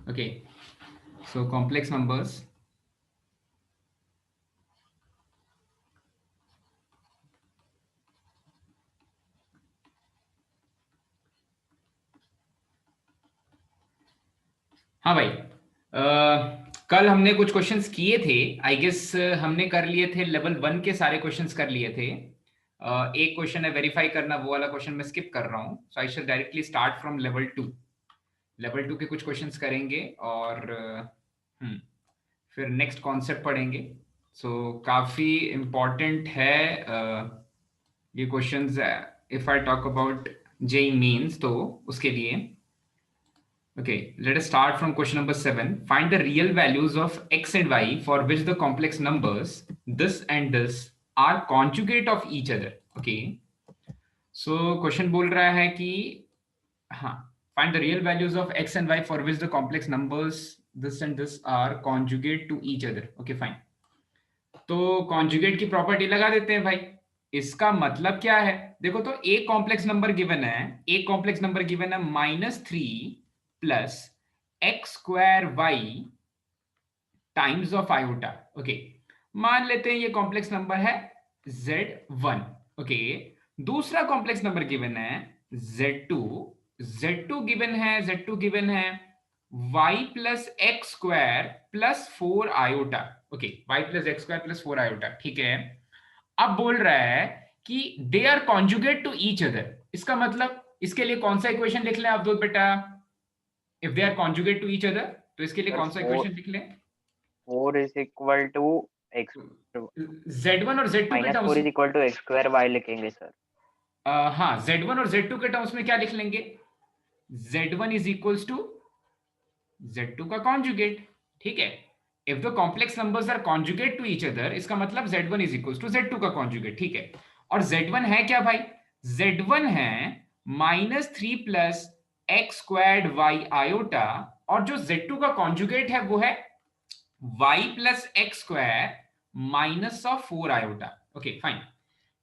Okay, so complex numbers, हाँ भाई, कल हमने कुछ क्वेश्चंस किए थे। आई गेस हमने कर लिए थे लेवल 1 के सारे क्वेश्चंस कर लिए थे। एक क्वेश्चन है वेरीफाई करना, वो वाला क्वेश्चन मैं स्किप कर रहा हूँ, so I shall directly start from level 2। Level 2 के कुछ क्वेश्चंस करेंगे और फिर नेक्स्ट कॉन्सेप्ट पढ़ेंगे। सो काफी इम्पोर्टेंट है ये questions. If I talk about JEE mains तो उसके लिए okay, let us start from question number 7. Find the real values of x and y for which the complex numbers this and this are conjugate of each other. Okay. So question बोल रहा है कि हाँ, find the real values of x and y for which the complex numbers this and this are conjugate to each other. Okay, fine. तो conjugate की property लगा देते हैं भाई। इसका मतलब क्या है, देखो तो एक कॉम्प्लेक्स नंबर गिवन है, एक कॉम्प्लेक्स नंबर गिवन है -3 plus x square y times of iota. Okay, मान लेते हैं ये कॉम्प्लेक्स नंबर है Z1। ओके, दूसरा कॉम्प्लेक्स नंबर गिवन है Z2। Z2 गिवन है, Z2 गिवन है y plus x square plus 4 iota. Okay, y plus x square plus 4 iota, ठीक है। अब बोल रहा है कि they are conjugate to each other. इसका मतलब इसके लिए कौन सा इक्वेशन लिख लें आप दो बेटा? If they are conjugate to each other तो इसके लिए सर कौन सा इक्वेशन लिख लें? 4 is equal to x Z1 और Z2 के माइनस टर्म्स 4 में is equal to x square y लिखेंगे सर। हाँ, Z1 और Z2 के टर्म्स में क्या लिख लेंगे? Z1 is equals to Z2 का कॉन्जुगेट, ठीक है। If the complex numbers are conjugate to each other, इसका मतलब Z1 is equals to Z2 का कॉन्जुगेट, ठीक है। और Z1 है क्या भाई? Z1 है -3 plus x squared y iota, और जो Z2 का कॉन्जुगेट है वो है y plus x square minus of 4 iota. Okay fine,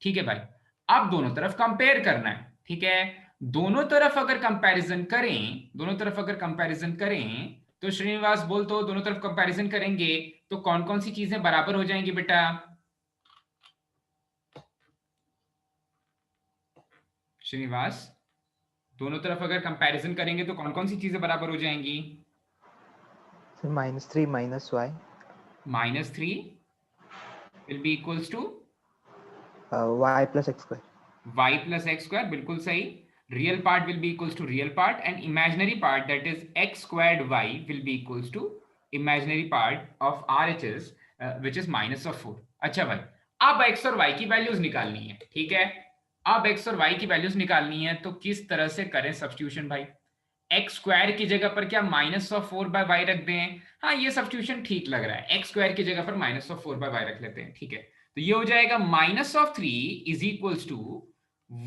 ठीक है भाई। अब दोनों तरफ कंपेयर करना है, ठीक है। दोनों तरफ अगर कंपैरिजन करें, दोनों तरफ अगर कंपैरिजन करें तो श्रीनिवास बोल, तो दोनों तरफ कंपैरिजन करेंगे तो कौन कौन सी चीजें बराबर हो जाएंगी बेटा? श्रीनिवास, दोनों तरफ अगर कंपैरिजन करेंगे तो कौन कौन सी चीजें बराबर हो जाएंगी? So -3 minus y, -3 will be equals to y plus x square. y plus x square, बिल्कुल सही। Real part will be equals to real part and imaginary part that is x squared y will be equals to imaginary part of R H is which is -4। अच्छा भाई, अब x और y की values निकालनी है, ठीक है। अब x और y की वैल्यूज निकालनी है तो किस तरह से करें सब्स्टिट्यूशन भाई? एक्स स्क्वायर की जगह पर क्या -4/y रख दें? हाँ, ये सब्स्टिट्यूशन ठीक लग रहा है, एक्स स्क्वायर की जगह पर -4/y रख लेते हैं, ठीक है। तो ये हो जाएगा -3 is equals to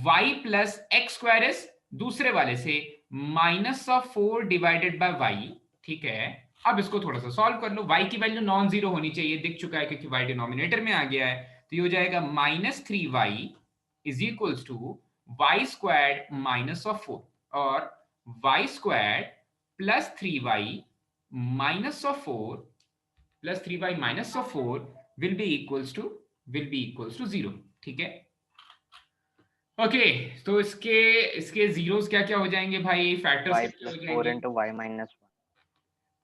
y plus x square is दूसरे वाले से -4 डिवाइडेड बाय y, ठीक है। अब इसको थोड़ा सा सॉल्व कर लो, y की वैल्यू नॉन जीरो होनी चाहिए, दिख चुका है क्योंकि y डिनोमिनेटर में आ गया है। तो ये हो जाएगा -3y is equals to y square -4 और y square plus 3y minus of 4 plus 3y minus of 4 will be equals to 0, ठीक है। ओके, तो इसके इसके जीरोस क्या क्या हो जाएंगे भाई? फैक्टर्स वाई क्या क्या प्लस हो 4 जाएंगे? Into y minus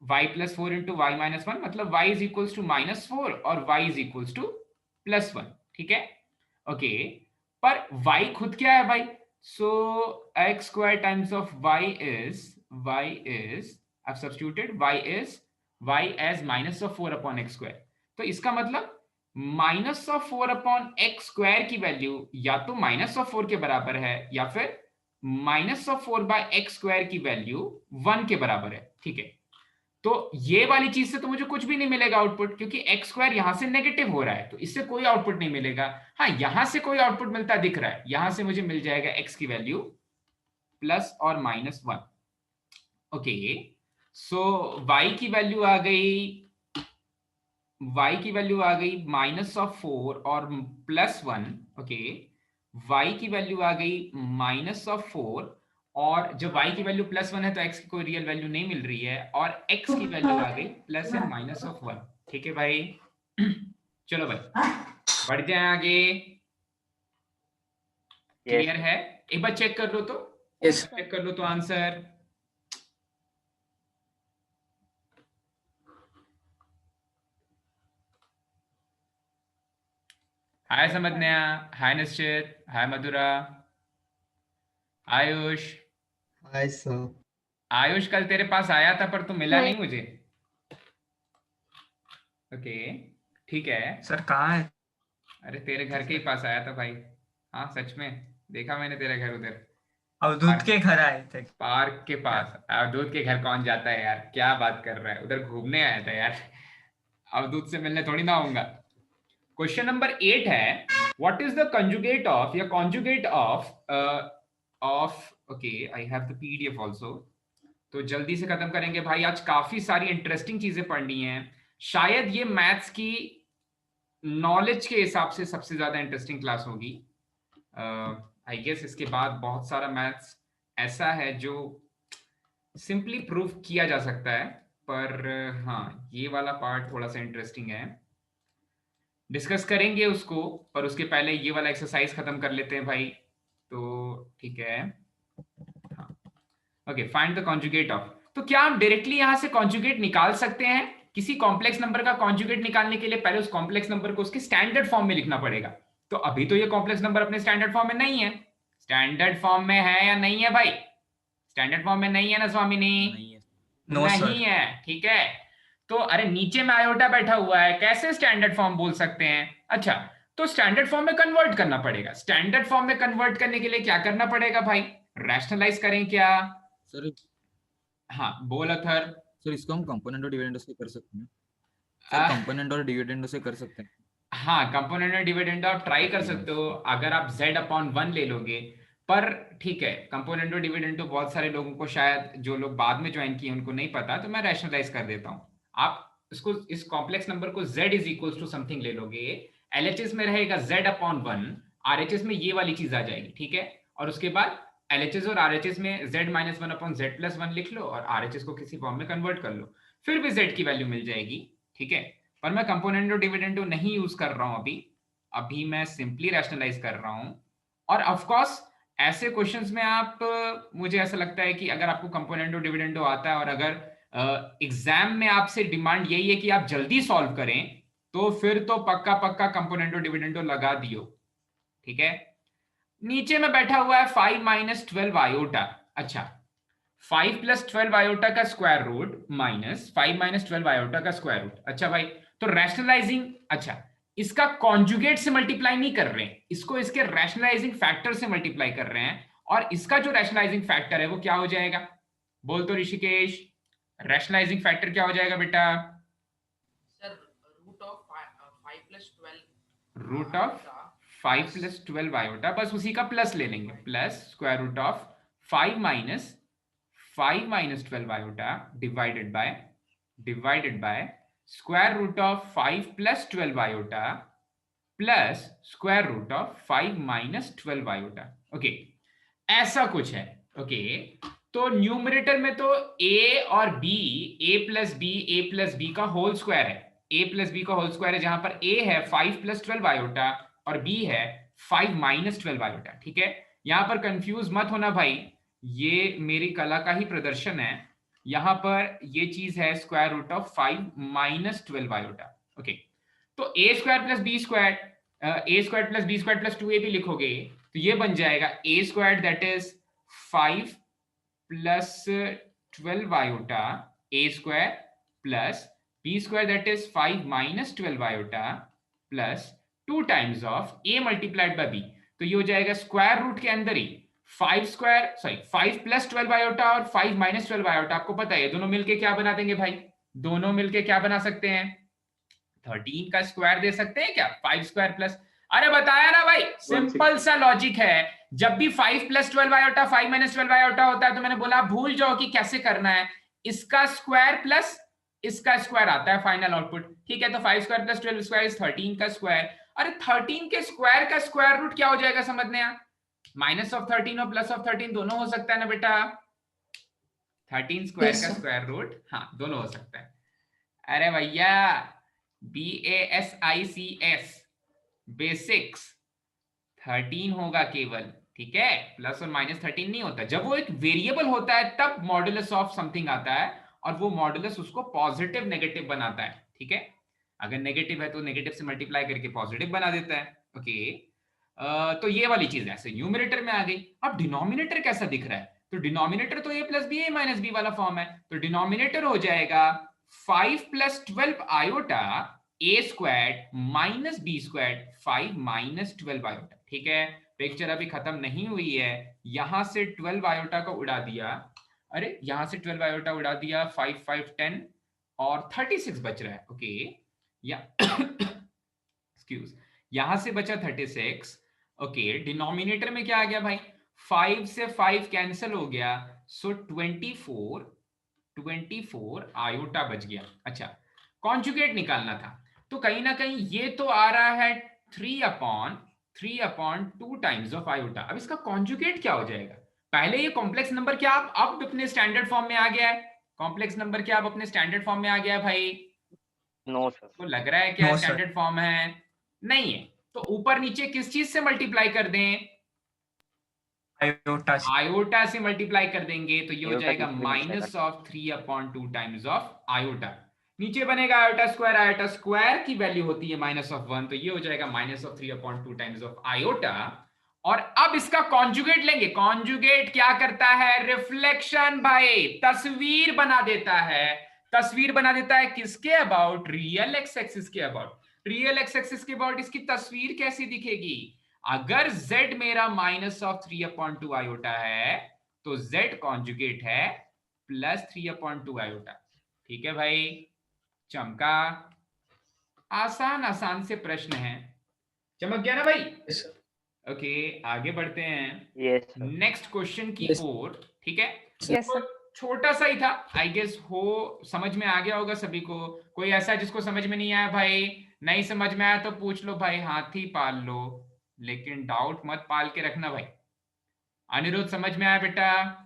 y plus 4 into y minus 1, मतलब y इज इक्वल्स टू -4 और y इज इक्वल्स टू +1, ठीक है। ओके, पर y खुद क्या है भाई? So x square times of y is I've substituted y as -4 upon x square. तो इसका मतलब -4 अपॉन एक्स स्क्वायर की वैल्यू या तो -4 के बराबर है या फिर -4 बाय एक्स स्क्वायर की वैल्यू 1 के बराबर है, ठीक है। तो ये वाली चीज से तो मुझे कुछ भी नहीं मिलेगा आउटपुट, क्योंकि एक्स स्क्वायर यहां से नेगेटिव हो रहा है, तो इससे कोई आउटपुट नहीं मिलेगा। हाँ, यहां से कोई आउटपुट मिलता दिख रहा है, यहां से मुझे मिल जाएगा एक्स की वैल्यू प्लस और -1। ओके, सो y की वैल्यू आ गई, y की वैल्यू आ गई -4 और +1। ओके, y की वैल्यू आ गई -4 और जब y की वैल्यू +1 है तो x की कोई रियल वैल्यू नहीं मिल रही है और x की वैल्यू आ गई प्लस एंड माइनस ऑफ 1। ठीक है भाई, चलो भाई बढ़ जाए आगे। क्लियर है? एक बार चेक कर लो तो, यस चेक कर लो तो आंसर। हाय समझनया, hi Nishchit, hi Madhura, Ayush. Hi sir. Ayush कल तेरे पास आया था पर तू मिला नहीं मुझे। ओके ठीक है। सर कहाँ है? अरे तेरे घर के ही पास आया था भाई। हाँ सच में देखा मैंने तेरा घर उधर अवधूत के घर आए थे। पार्क के पास। अवधूत के घर कौन जाता है यार, क्या बात कर रहा है, उधर घूमने आया था यार। अवधूत से मिलने थोड़ी ना आऊंगा। क्वेश्चन नंबर 8 है, what is the conjugate of या conjugate of okay I have the PDF also. तो जल्दी से खत्म करेंगे भाई, आज काफी सारी इंटरेस्टिंग चीजें पढ़नी है। शायद ये मैथ्स की नॉलेज के हिसाब से सबसे ज्यादा इंटरेस्टिंग क्लास होगी। आई गेस इसके बाद बहुत सारा मैथ्स ऐसा है जो सिंपली प्रूव किया जा सकता है, पर हाँ ये वाला पार्ट थोड़ा सा इंटरेस्टिंग है, डिस्कस करेंगे उसको। पर उसके पहले ये वाला एक्सरसाइज खत्म कर लेते हैं भाई। तो ठीक है, हाँ okay, find the conjugate of. तो क्या हम डायरेक्टली यहां से कॉन्जुगेट निकाल सकते हैं? किसी कॉम्प्लेक्स नंबर का कॉन्जुगेट निकालने के लिए पहले उस कॉम्प्लेक्स नंबर को उसके स्टैंडर्ड फॉर्म में लिखना पड़ेगा। तो अभी तो ये कॉम्प्लेक्स नंबर अपने स्टैंडर्ड फॉर्म में नहीं है। स्टैंडर्ड फॉर्म में है या नहीं है भाई? स्टैंडर्ड फॉर्म में नहीं है ना स्वामिनी? नहीं है। नो नहीं सर। है, ठीक है। तो अरे नीचे में आयोटा बैठा हुआ है, कैसे स्टैंडर्ड फॉर्म बोल सकते हैं? अच्छा, तो स्टैंडर्ड फॉर्म में कन्वर्ट करना पड़ेगा। स्टैंडर्ड फॉर्म में कन्वर्ट करने के लिए क्या करना पड़ेगा भाई? रैशनलाइज करें क्या? सर हाँ बोल अथर। सर इसको हम कंपोनेंट और डिविडेंड से कर सकते हैं। आह। सर कंपोनेंट और डिविडेंड से कर सकते हैं। हाँ कंपोनेंट और डिविडेंड आप ट्राई कर सकते हो अगर आप z/1 ले लोगे। पर ठीक है, कंपोनेंट और डिविडेंड तो बहुत सारे लोगों को, शायद जो लोग बाद में ज्वाइन किए उनको नहीं पता, तो मैं रैशनलाइज कर देता हूँ। आप इसको, इस कॉम्प्लेक्स नंबर को z is equal to something ले लोगे, LHS में रहेगा z/1, RHS में ये वाली चीज आ जाएगी, ठीक है। और उसके बाद LHS और RHS में z-1/z+1 लिख लो और RHS को किसी फॉर्म में कन्वर्ट कर लो, फिर भी z की वैल्यू मिल जाएगी, ठीक है। पर मैं कंपोनेंट और डिविडेंड नहीं यूज कर रहा हूं अभी मैं सिंपली रैशनलाइज कर रहा हूं। और ऑफ कोर्स ऐसे क्वेश्चंस में आप, मुझे ऐसा लगता है कि अगर आपको कंपोनेंट और डिविडेंड आता है और अगर एग्जाम में आपसे डिमांड यही है कि आप जल्दी सॉल्व करें, तो फिर तो पक्का पक्का कंपोनेंट और डिविडेंड लगा दियो, ठीक है। नीचे में बैठा हुआ है 5 - 12 आयोटा। अच्छा, 5 + 12 आयोटा का स्क्वायर रूट माइनस 5 - 12 आयोटा का स्क्वायर रूट। अच्छा भाई, तो रैशनलाइजिंग, अच्छा इसका कॉन्जुगेट से मल्टीप्लाई नहीं कर रहे हैं, इसको इसके रैशनलाइजिंग फैक्टर से मल्टीप्लाई कर रहे हैं। और इसका जो रैशनलाइजिंग फैक्टर है वो क्या हो जाएगा? बोल तो ऋषिकेश, रैशनलाइजिंग फैक्टर क्या हो जाएगा बेटा? Sir root of 5 + 12 root of 5 + 12 iota, बस उसी का प्लस ले लेंगे, plus square root of 5 - 12 iota divided by square root of 5 + 12 iota plus square root of 5 - 12 iota. Okay, ऐसा कुछ है। ओके, तो न्यूमरेटर में तो a और b, a+b का होल स्क्वायर है, a+b का होल स्क्वायर है, जहां पर a है 5 + 12 आयोटा और b है 5 - 12 आयोटा, ठीक है। यहां पर कंफ्यूज मत होना भाई, ये मेरी कला का ही प्रदर्शन है। यहां पर ये चीज है square root of 5 - 12 iota. Okay, तो a² + b², a² + b² + 2ab लिखोगे तो ये बन जाएगा a² that is 5 + 12 iota a² plus b² that is 5 - 12 iota plus 2 times of a multiplied by b। तो ये हो जाएगा स्क्वायर रूट के अंदर ही 5 + 12 आयोटा और 5 - 12 आयोटा। आपको पता है दोनों मिलके क्या बना देंगे भाई? दोनों मिलके क्या बना सकते हैं? 13 का स्क्वायर दे सकते हैं क्या? 5² प्लस, अरे बताया ना भाई, सिंपल सा लॉजिक है। जब भी 5 + 12 आयोटा 5 - 12 आयोटा होता है तो मैंने बोला भूल जाओ कि कैसे करना है, इसका स्क्वायर प्लस इसका स्क्वायर आता है फाइनल आउटपुट, ठीक है। तो 5² + 12² 13 का स्क्वायर। अरे 13 के स्क्वायर का स्क्वायर रूट क्या हो जाएगा समझने? माइनस ऑफ 13 और प्लस ऑफ 13 दोनों हो सकता है ना बेटा? 13 स्क्वायर Yes, का sir. स्क्वायर रूट, हाँ दोनों हो सकता है। अरे भैया BASICS बेसिक्स 13 होगा केवल, ठीक है, प्लस और माइनस 13 नहीं होता। जब वो एक वेरिएबल होता है तब मॉडुलस ऑफ समथिंग आता है, और वो मॉडुलस उसको पॉजिटिव नेगेटिव बनाता है, ठीक है। अगर नेगेटिव है तो नेगेटिव से मल्टीप्लाई करके पॉजिटिव बना देता है, ओके। तो ये वाली चीज ऐसे न्यूमरेटर में आ गई। अब डिनोमिनेटर कैसा दिख रहा है? तो डिनोमिनेटर तो a plus b a minus b वाला फॉर्म है, तो डिनोमिनेटर हो जाएगा 5 plus 12 iota a square minus b square 5 minus 12 iota, ठीक है। पिक्चर अभी खत्म नहीं हुई है, यहां से 12 आयोटा को उड़ा दिया, अरे यहां से 12 आयोटा उड़ा दिया, 5 5 10 और 36 बच रहा है, ओके। या एक्सक्यूज, यहां से बचा 36, ओके। डिनोमिनेटर में क्या आ गया भाई? 5 से 5 कैंसिल हो गया, सो 24 आयोटा बच गया। अच्छा, कॉन्जुगेट निकालना था, तो कहीं ना कहीं ये तो आ रहा है 3/2 टाइम्स ऑफ आयोटा। अब इसका कॉन्जुगेट क्या हो जाएगा? पहले ये कॉम्प्लेक्स नंबर क्या अब अपने स्टैंडर्ड फॉर्म में आ गया है? कॉम्प्लेक्स नंबर क्या अब अपने स्टैंडर्ड फॉर्म में आ गया है भाई? No sir. तो लग रहा है क्या No, sir. स्टैंडर्ड फॉर्म है? नहीं है। तो ऊपर नीचे किस चीज से मल्टीप्लाई कर दें? आयोटा से। आयोटा से मल्टीप्लाई कर देंगे, तो ये हो आयोटा जाएगा किसी भी minus of 3/2 times of iota. नीचे बनेगा आयोटा स्क्वायर की वैल्यू होती है -1, तो ये हो जाएगा -3/2 टाइम्स ऑफ आयोटा। और अब इसका कॉन्जुगेट लेंगे। कॉन्जुगेट क्या करता है? रिफ्लेक्शन भाई, तस्वीर बना देता है। तस्वीर बना देता है किसके अबाउट? रियल एक्स एक्सिस के अबाउट। रियल एक्स एक्सिस के अबाउट इसकी तस्वीर कैसी दिखेगी? अगर z मेरा -3/2 आयोटा है, तो z कॉन्जुगेट है +3/2 आयोटा, ठीक है भाई। चमका? आसान आसान से प्रश्न है, चमक गया ना भाई? Yes, sir. ओके, आगे बढ़ते हैं यस सर। नेक्स्ट क्वेश्चन की Yes. ओर, ठीक है। Yes, तो sir. छोटा सा ही था, आई गेस हो समझ में आ गया होगा सभी को। कोई ऐसा जिसको समझ में नहीं आया भाई? नहीं समझ में आया तो पूछ लो भाई, हाथी पाल लो, लेकिन डाउट मत पाल के रखना भाई। अनिरुद्ध समझ में आया बेटा?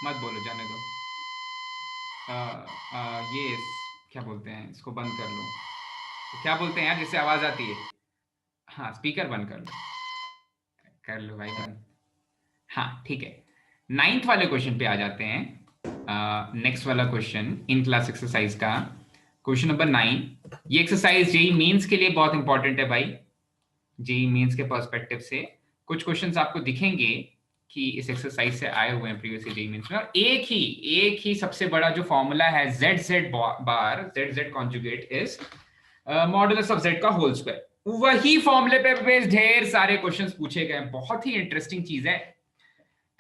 मत बोलो, जाने दो। ये क्या बोलते हैं इसको, बंद कर लो। क्या बोलते हैं यार जिससे आवाज आती है? हाँ, स्पीकर बंद कर लो भाई बंद। हाँ ठीक है, 9th वाले क्वेश्चन पे आ जाते हैं। नेक्स्ट वाला क्वेश्चन इन क्लास एक्सरसाइज का क्वेश्चन नंबर 9। ये एक्सरसाइज जेई मेंस के लिए बहुत इंपॉर्टेंट है भाई। जेई मेंस के पर्सपेक्टिव से कुछ क्वेश्चंस आपको दिखेंगे कि इस एक्सरसाइज से आए हुए हैं प्रीवियस जेई मेंस में। और एक ही सबसे बड़ा जो फॉर्मूला है z bar z conjugate is modulus of z का होल स्क्वायर, वही फॉर्मूले पे बेस्ड ढेर सारे क्वेश्चंस पूछे गए। बहुत ही इंटरेस्टिंग चीज है।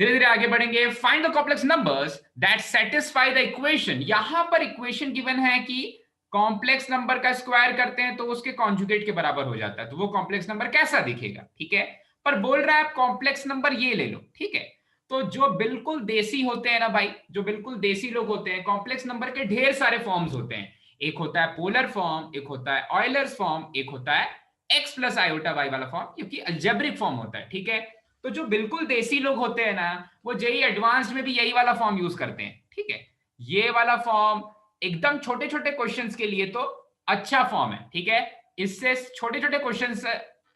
धीरे धीरे आगे बढ़ेंगे। Find the complex numbers that satisfy the equation. यहां पर इक्वेशन गिवन है कि कॉम्प्लेक्स नंबर का स्क्वायर करते हैं तो उसके कॉन्जुगेट के बराबर हो जाता है, तो वो कॉम्प्लेक्स नंबर कैसा दिखेगा, ठीक है। पर बोल रहा है आप कॉम्प्लेक्स नंबर ये ले लो, ठीक है। तो जो बिल्कुल देसी होते हैं ना भाई, जो बिल्कुल देसी लोग होते हैं, कॉम्प्लेक्स नंबर के ढेर सारे फॉर्म्स होते हैं। एक होता है पोलर फॉर्म, एक होता है ऑयलर्स फॉर्म, एक होता है x प्लस आयोटा y वाला फॉर्म, क्योंकि अलजेब्रिक फॉर्म होता है, ठीक है। तो जो बिल्कुल देसी लोग होते हैं ना, वो जेई एडवांस्ड में भी यही वाला फॉर्म यूज करते हैं, ठीक है। ये वाला फॉर्म एकदम छोटे छोटे क्वेश्चंस के लिए तो अच्छा फॉर्म है, ठीक है। इससे छोटे छोटे क्वेश्चंस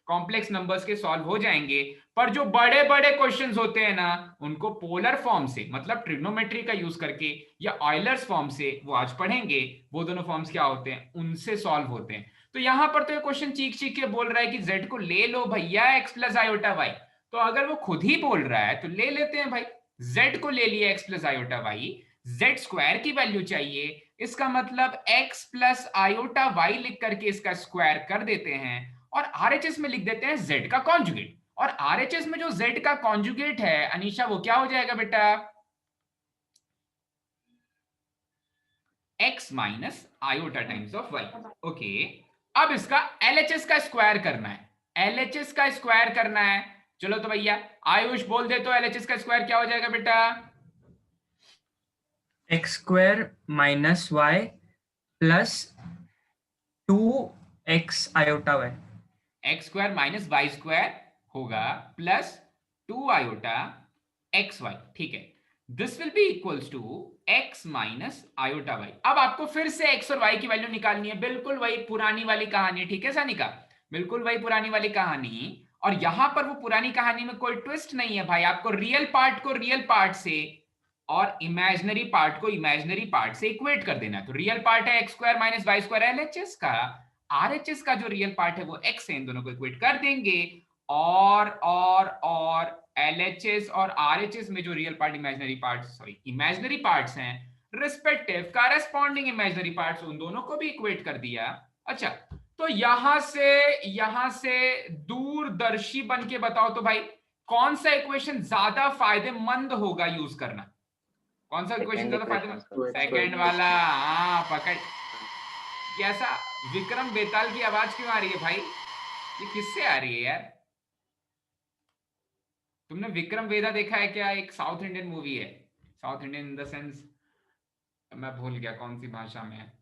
कॉम्प्लेक्स नंबर्स के सॉल्व हो जाएंगे। पर जो बड़े बड़े क्वेश्चंस होते हैं ना, उनको पोलर फॉर्म से, मतलब ट्रिग्नोमेट्री का यूज करके, या ऑयलर्स फॉर्म से, वो आज पढ़ेंगे, वो दोनों फॉर्म्स क्या होते हैं, उनसे सॉल्व होते हैं। तो यहां पर तो ये क्वेश्चन चीख चीख के बोल रहा है कि z को ले लो भैया x प्लस आयोटा y। तो अगर वो खुद ही बोल रहा है तो ले लेते हैं भाई, z को ले लिया x plus iota y, z square की वैल्यू चाहिए, इसका मतलब x प्लस आयोटा y लिख करके इसका स्क्वायर कर देते हैं और RHS में लिख देते हैं z का कॉन्जुगेट। और RHS में जो z का कॉन्जुगेट है अनीशा, वो क्या हो जाएगा बेटा? x minus iota times of y, okay. अब इसका LHS का स्क्वायर करना है, LHS का स्क्वायर करना है। चलो तो भैया आयुष बोल दे तो LHS का स्क्वायर क्या हो जाएगा बेटा? x² - y + 2 x iota y। X square minus y square होगा प्लस 2 आयोटा एक्स वाई, ठीक है। This will be equals to x minus iota y. अब आपको फिर से एक्स और वाई की वैल्यू निकालनी है, बिल्कुल वही पुरानी वाली कहानी, ठीक है सानिका, बिल्कुल वही पुरानी वाली कहानी। और यहां पर वो पुरानी कहानी में कोई ट्विस्ट नहीं है भाई, आपको रियल पार्ट को रियल पार्ट से और इमेजिनरी पार्ट को इमेजिनरी पार्ट से इक्वेट कर देना है। तो रियल पार्ट है x square minus y square LHS का, आरएचएस का जो रियल पार्ट है वो एक्स है, इन दोनों को इक्वेट कर देंगे और एलएचएस और आरएचएस में जो real part imaginary part sorry imaginary parts हैं रिस्पेक्टिव कॉरेस्पॉन्डिंग इमेजिनरी पार्ट्स, उन दोनों को भी इक्वेट कर दिया। अच्छा, तो यहां से दूरदर्शी बन के बताओ तो भाई कौन सा इक्वेशन ज्यादा फायदेमंद होगा यूज करना, कौन सा इक्वेशन ज्यादा फायदेमंद? सेकंड वाला, हाँ पकड़। कैसा विक्रम बेताल की आवाज क्यों आ रही है भाई, ये किससे आ रही है यार? तुमने विक्रम वेदा देखा है क्या? एक साउथ इंडियन मूवी है, south Indian in the sense मैं भूल गया कौन सी भाषा में है।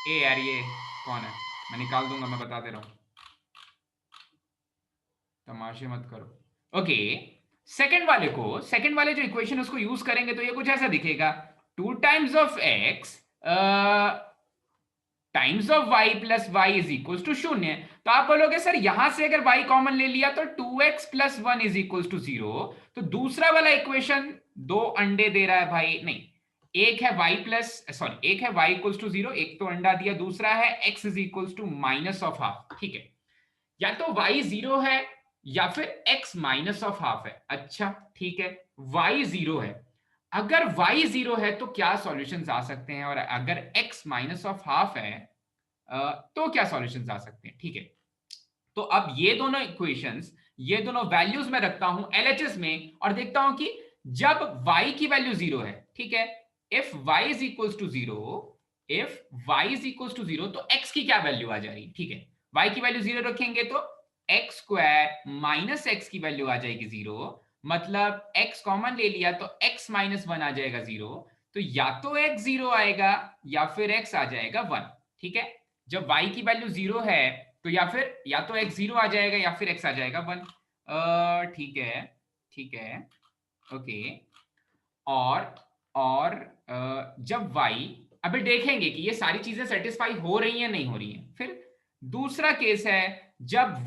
ए यार ये कौन है, मैं निकाल दूंगा, मैं बता दे रहा हूं, तमाशे मत करो। ओके, सेकंड वाले जो इक्वेशन है उसको यूज करेंगे तो ये कुछ ऐसा दिखेगा, 2 times of x times of y plus y is equal to 0। तो आप बोलोगे सर यहां से अगर वाई कॉमन ले लिया तो 2x plus 1 is equal to 0। तो दूसरा वाला इक्वेशन 2 अंडे दे रहा है भाई, नहीं, एक है y प्लस सॉरी एक है y इक्वल टू 0, एक तो अंडा दिया, दूसरा है x is equal to minus of half, ठीक है। या तो y 0 है या फिर x माइनस ऑफ हाफ है। अच्छा ठीक है, y 0 है, अगर y 0 है तो क्या सॉल्यूशंस आ सकते हैं, और अगर x माइनस ऑफ हाफ है तो क्या सॉल्यूशंस आ सकते हैं, ठीक है। तो अब ये दोनों इक्वेशंस, ये दोनों वैल्यूज में रखता हूं एलएचएस में और देखता हूं कि जब y की वैल्यू 0 है, ठीक है, if y is equals to 0 तो x की क्या वैल्यू आ जा रही, ठीक है। y की वैल्यू 0 रखेंगे तो एक्स स्क्वायर माइनस एक्स की वैल्यू आ जाएगी 0, मतलब x कॉमन ले लिया तो x माइनस 1 आ जाएगा 0। तो या तो x 0 आएगा या फिर x आ जाएगा 1, ठीक है। जब y की वैल्यू 0 है तो या तो x 0 आ जाएगा या फिर x आ जाएगा 1, ठीक है ओके। और जब y, अभी देखेंगे कि ये सारी चीजें सेटिस्फाई हो रही हैं नहीं हो रही हैं। फिर दूसरा केस है जब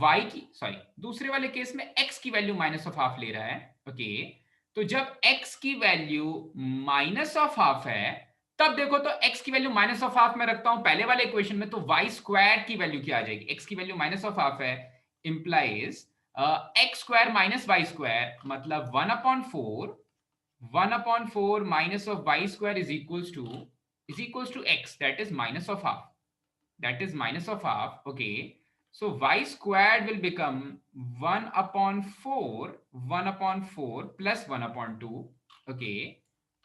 दूसरे वाले केस में x की वैल्यू माइनस ऑफ हाफ ले रहा है, ओके। तो जब x की वैल्यू माइनस ऑफ हाफ है तब देखो तो x की वैल्यू माइनस ऑफ हाफ में रखता हूं पहले वाले इक्वेशन में, तो y स्क्वायर की वैल्यू क्या आ जाएगी, x की वैल्यू माइनस ऑफ हाफ है, implies x square minus y square, मतलब 1/4 minus of y square is equals to x, that is minus of half, okay. So y squared will become 1/4 plus 1/2, okay,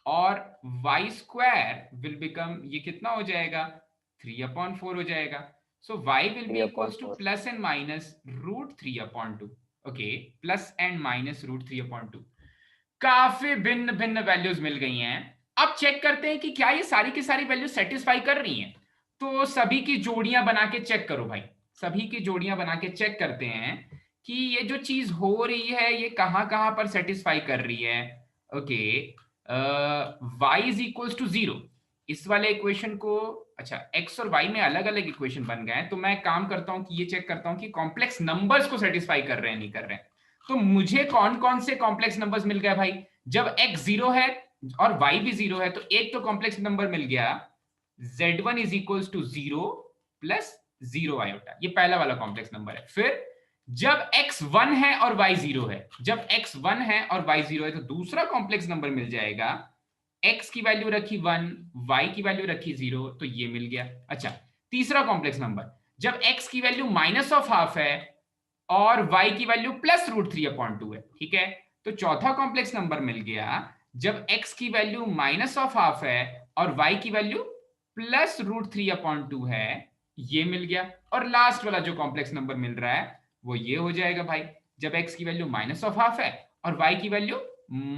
और y square will become, ये कितना हो जाएगा, 3/4 हो जाएगा। So y will be equals to plus and minus √3/2, okay, plus and minus √3/2। काफी भिन्न भिन्न वैल्यूज मिल गई हैं। अब चेक करते हैं कि क्या ये सारी की सारी वैल्यू सेटिस्फाई कर रही हैं। तो सभी की जोड़ियां बना के चेक करो भाई, सभी की जोड़ियां बना के चेक करते हैं कि ये जो चीज हो रही है ये कहां कहां पर सेटिस्फाई कर रही है, okay. y is equals to 0, इस वाले इक्वेशन को, अच्छा x और y में अलग अलग इक्वेशन बन गए हैं, तो मैं काम करता हूं कि ये चेक करता हूं कि कॉम्प्लेक्स नंबर्स को सेटिस्फाई कर रहे हैं नहीं कर रहे हैं। तो मुझे कौन कौन से कॉम्प्लेक्स नंबर्स मिल गए भाई, जब x 0 है और y भी 0 है तो एक तो कॉम्प्लेक्स नंबर मिल गया z1 is equals to 0 plus 0 iota, ये पहला वाला कॉम्प्लेक्स नंबर है। फिर जब x 1 है और y 0 है, जब x 1 है और y 0 है तो दूसरा कॉम्प्लेक्स नंबर मिल जाएगा, x की वैल्यू रखी 1, y की वैल्यू रखी 0, तो ये मिल गया। अच्छा, तीसरा कॉम्प्लेक्स नंबर जब x की वैल्यू माइनस ऑफ हाफ है और y की वैल्यू प्लस √3/2 है, ठीक है। तो चौथा कॉम्प्लेक्स नंबर मिल गया जब x की वैल्यू माइनस ऑफ हाफ है और y की वैल्यू प्लस √3/2 है, ये मिल गया। और लास्ट वाला जो कॉम्प्लेक्स नंबर मिल रहा है वो ये हो जाएगा भाई, जब x की वैल्यू माइनस ऑफ हाफ है और y की वैल्यू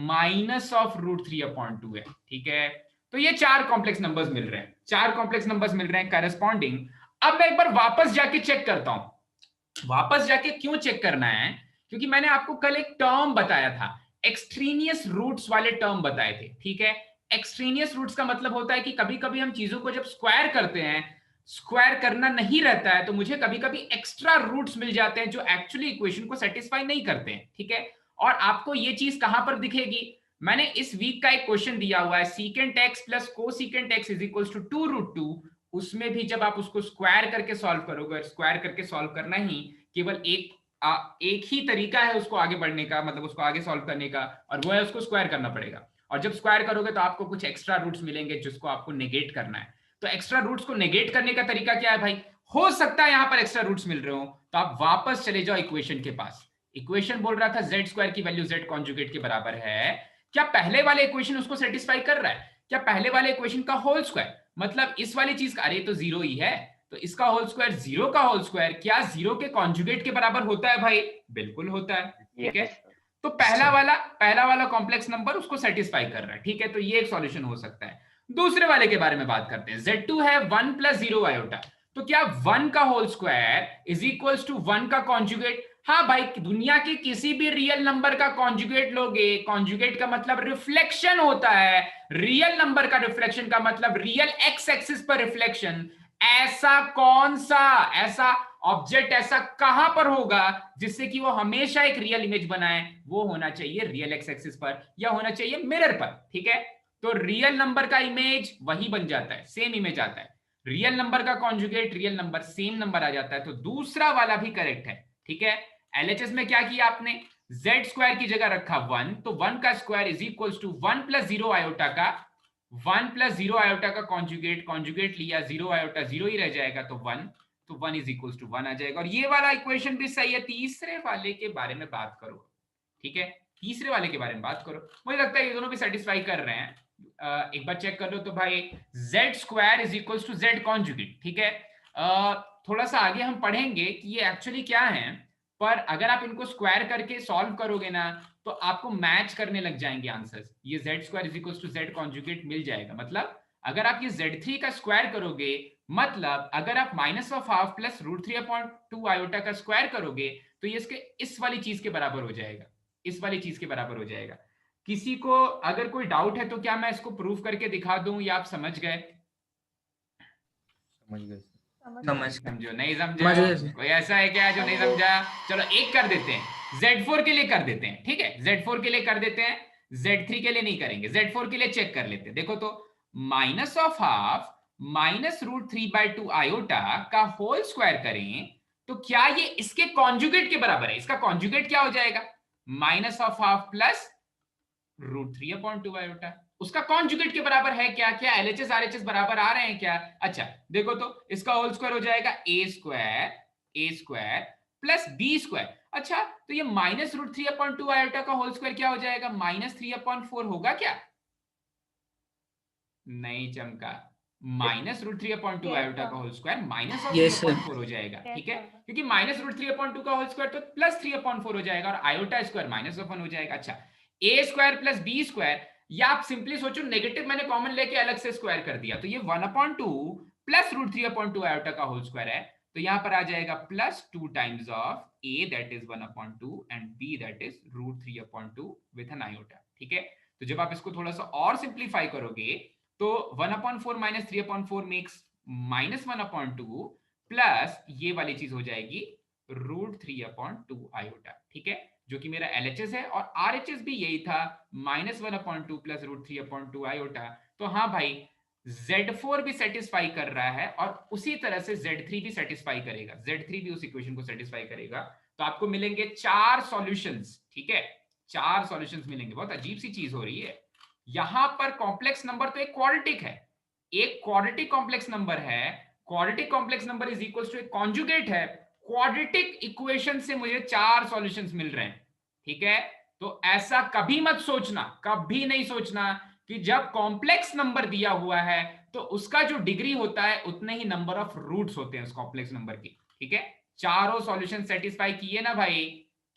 माइनस ऑफ √3/2 है, ठीक है। तो ये 4 कॉम्प्लेक्स नंबर्स मिल रहे हैं, 4 कॉम्प्लेक्स नंबर्स मिल रहे हैं करेस्पॉन्डिंग अब मैं एक बार वापस जाके चेक करता हूं। वापस जाके क्यों चेक करना है? क्योंकि मैंने आपको कल एक टर्म बताया था, एक्सट्रीनियस रूट्स वाले टर्म बताए थे, ठीक है। एक्सट्रीनियस रूट्स का मतलब होता है कि कभी कभी हम चीजों को जब स्क्वायर करते हैं, स्क्वायर करना नहीं रहता है, तो मुझे कभी कभी एक्स्ट्रा रूट्स मिल जाते हैं जो एक्चुअली इक्वेशन को सेटिस्फाई नहीं करते हैं, ठीक है। और आपको ये चीज कहां पर दिखेगी? मैंने इस वीक का एक क्वेश्चन दिया हुआ है, secant x plus cosecant x is equal to 2√2। उसमें भी जब आप उसको स्क्वायर करके सॉल्व करोगे, स्क्वायर करके सॉल्व करना ही केवल एक ही तरीका है उसको आगे बढ़ने का, मतलब उसको आगे सॉल्व करने का, और वो है उसको स्क्वायर करना पड़ेगा। और जब स्क्वायर करोगे तो आपको कुछ एक्स्ट्रा रूट्स मिलेंगे जिसको आपको नेगेट करना है। तो एक्स्ट्रा रूट्स को नेगेट करने का तरीका क्या है भाई? हो सकता है यहां पर एक्स्ट्रा रूट्स मिल रहे हो, तो आप वापस चले जाओ इक्वेशन के पास। इक्वेशन बोल रहा था z स्क्वायर की वैल्यू z कॉन्जुगेट के बराबर है। क्या पहले वाले इक्वेशन उसको सेटिस्फाई कर रहा है? क्या पहले वाले इक्वेशन का होल स्क्वायर, मतलब इस वाली चीज का, अरे तो जीरो ही है, तो इसका होल स्क्वायर, जीरो का होल स्क्वायर क्या जीरो के कॉन्जुगेट के बराबर होता है भाई? बिल्कुल होता है, ठीक है। Yes, sir. तो पहला वाला कॉम्प्लेक्स नंबर उसको सेटिस्फाई कर रहा है, ठीक है। तो ये एक सॉल्यूशन हो सकता है। दूसरे वाले के बारे में बात करते हैं। Z2 है 1 प्लस 0 आयोटा, तो क्या 1 का whole square is equals to 1 का कॉन्जुगेट? हाँ भाई, दुनिया के किसी भी रियल नंबर का कॉन्जुगेट लोगे, कॉन्जुगेट का मतलब रिफ्लेक्शन होता है, रियल नंबर का रिफ्लेक्शन का मतलब रियल एक्स एक्सिस पर रिफ्लेक्शन। ऐसा कौन सा ऐसा ऑब्जेक्ट ऐसा कहां पर होगा जिससे कि वो हमेशा एक रियल इमेज बनाए? वो होना चाहिए रियल एक्स एक्सिस पर, या होना चाहिए मिरर पर, ठीक है। तो रियल नंबर का इमेज वही बन जाता है, सेम इमेज आता है। रियल नंबर का conjugate real number, same number आ जाता है। तो दूसरा वाला भी करेक्ट है, ठीक है। एलएचएस में क्या किया आपने? z स्क्वायर की जगह रखा 1, तो 1 का square is equal to 1 plus 0 iota का, 1 प्लस 0 आयोटा का कॉन्जुगेट लिया, 0 आयोटा 0 ही रह जाएगा, तो 1, तो 1 इज इक्वल टू 1 आ जाएगा। और ये वाला इक्वेशन भी सही है। तीसरे वाले के बारे में बात करो, ठीक है, तीसरे वाले के बारे में बात करो। मुझे लगता है ये दोनों भी सेटिस्फाई कर रहे हैं। एक बार चेक कर लो तो भाई, z square is equal to z conjugate, ठीक है। थोड़ा सा आगे हम पढ़ेंगे कि ये एक्चुअली क्या है, पर अगर आप इनको स्क्वायर करके सॉल्व करोगे ना, तो आपको मैच करने लग जाएंगे आंसर्स। ये z square is equal to z conjugate मिल जाएगा। मतलब अगर आप ये z3 का स्क्वायर करोगे, मतलब अगर आप minus of half plus √3/2 iota का स्क्वायर करोगे, तो ये इसके इस वाली चीज के बराबर हो जाएगा, इस वाली चीज के बराबर हो जाएगा। किसी को अगर कोई डाउट है तो क्या मैं इसको प्रूव करके दिखा दूं, या आप समझ गए? समझ गए। समझ समझो, नहीं समझा? समझ गए। कोई ऐसा है क्या जो नहीं समझा? चलो एक कर देते हैं, Z4 के लिए कर देते हैं, ठीक है। Z4 के लिए कर देते हैं, Z3 के लिए नहीं करेंगे। Z4 के लिए चेक कर लेते हैं। देखो तो, minus of half minus √3/2 iota का होल स्क्वायर करें तो क्या ये इसके कॉन्जुगेट के बराबर है? इसका कॉन्जुगेट क्या हो जाएगा? Minus of half plus √3/2 iota. उसका कॉन्जुगेट के बराबर है क्या? क्या एलएचएस आरएचएस बराबर आ रहे हैं क्या? अच्छा देखो तो, इसका होल स्क्वायर हो जाएगा a square plus b square. अच्छा, तो ये माइनस √3/2 आयोटा का होल स्क्वायर क्या हो जाएगा? -3/4 होगा क्या? नहीं चमका। माइनस √3/2 आयोटा का whole square minus of Yes, sir. 3/4 हो जाएगा, ठीक है। क्योंकि माइनस √3/2 का होल स्क्वायर तो प्लस 3/4 हो जाएगा, और आयोटा स्क्वायर -1 हो जाएगा। अच्छा, ए स्क्वायर प्लस बी स्क्वायर, या आप सिंपली सोचो नेगेटिव मैंने कॉमन लेके अलग से स्क्वायर कर दिया, तो ये 1/2 प्लस √3/2 आयोटा का होल स्क्वायर है। तो यहां पर आ जाएगा plus 2 times of a that is 1/2 and b that is √3/2 with an iota, ठीक है। तो जब आप इसको थोड़ा सा और सिंप्लीफाई करोगे तो 1/4 माइनस 3/4 मेक्स -1/2 प्लस ये वाली चीज हो जाएगी √3/2 आयोटा, ठीक है, जो कि मेरा LHS है। और RHS भी यही था, -1/2 प्लस √3/2 आयोटा। तो हाँ भाई, Z4 भी सेटिस्फाई कर रहा है, और उसी तरह से Z3 भी सेटिस्फाई करेगा, Z3 भी उस इक्वेशन को सेटिस्फाई करेगा। तो आपको मिलेंगे 4 सॉल्यूशंस, ठीक है, 4 सॉल्यूशंस मिलेंगे। बहुत अजीब सी चीज हो रही है यहां पर। कॉम्प्लेक्स नंबर तो एक क्वाड्रेटिक है, एक क्वाड्रेटिक कॉम्प्लेक्स नंबर है, quadratic complex number is equal to एक कॉन्जुगेट है। क्वाड्रेटिक इक्वेशन से मुझे 4 सॉल्यूशंस मिल रहे हैं, ठीक है। तो ऐसा कभी मत सोचना, कभी नहीं सोचना कि जब कॉम्प्लेक्स नंबर दिया हुआ है तो उसका जो डिग्री होता है उतने ही नंबर ऑफ रूट्स होते हैं उस कॉम्प्लेक्स नंबर की, ठीक है। चारों सॉल्यूशन सेटिस्फाई किए ना भाई,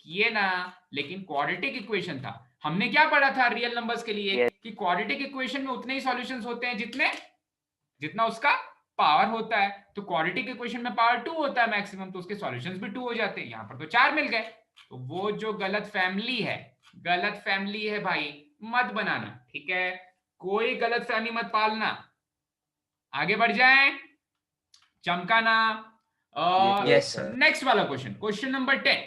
किए ना। लेकिन क्वाड्रेटिक इक्वेशन था, हमने क्या पढ़ा था रियल नंबर्स के लिए कि क्वाड्रेटिक इक्वेशन में उतने ही सॉल्यूशंस होते हैं जितना उसका पावर होता है, तो क्वाड्रेटिक इक्वेशन में पावर 2 होता है मैक्सिमम, तो उसके सॉल्यूशंस भी 2 हो जाते हैं। यहाँ पर तो 4 मिल गए। तो वो जो गलत फैमिली है भाई, मत बनाना, ठीक है? कोई गलत फहमी मत पालना। आगे बढ़ जाएं, चमकाना। Yes, sir. नेक्स्ट वाला क्वेश्चन नंबर 10।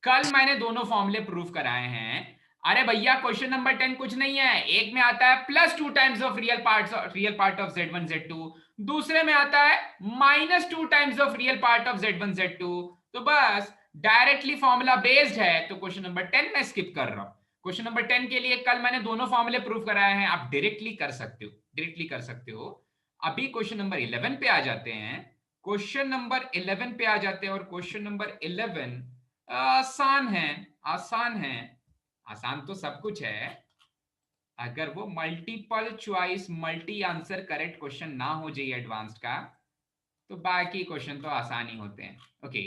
कल मैंने दोनों फॉर्मूले प्रूव कराए हैं। अरे भैया क्वेश्चन नंबर 10 कुछ नहीं है, एक में आता है +2 times of real part of Z1 Z2, दूसरे में आता है -2 times of real part of Z1 Z2। तो बस डायरेक्टली फॉर्मूला बेस्ड है, तो क्वेश्चन नंबर 10 मैं स्किप कर रहा हूं। क्वेश्चन नंबर 10 के लिए कल मैंने दोनों फॉर्मूले प्रूव कराए हैं, आप डायरेक्टली कर सकते हो। अभी क्वेश्चन नंबर 11 पे आ जाते हैं। क्वेश्चन नंबर 11 पे आ जाते हैं, और क्वेश्चन नंबर 11 आसान है। आसान तो सब कुछ है, अगर वो multiple choice multi answer correct question ना हो जाए एडवांस्ड का, तो बाकी क्वेश्चन तो आसान ही होते हैं। ओके,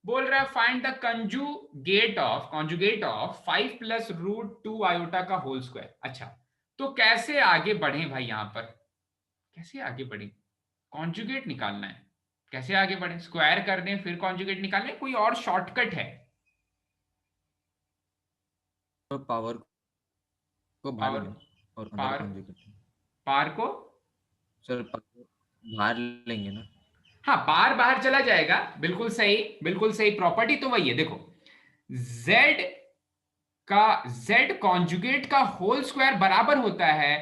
बोल रहा है find the conjugate of 5 + √2 iota का होल स्क्वायर। अच्छा, तो कैसे आगे बढ़े भाई, यहां पर कैसे आगे बढ़े? कॉन्जुगेट निकालना है, कैसे आगे बढ़े? स्क्वायर कर दें फिर कॉन्जुगेट निकालने, कोई और शॉर्टकट है? तो पावर को बाहर पावर लेंगे और अंदर पावर conjugate। पार को, सर पावर बाहर लेंगे ना। हाँ पार बाहर चला जाएगा, बिल्कुल सही। प्रॉपर्टी तो वही है, देखो z कॉन्जुगेट का होल स्क्वायर बराबर होता है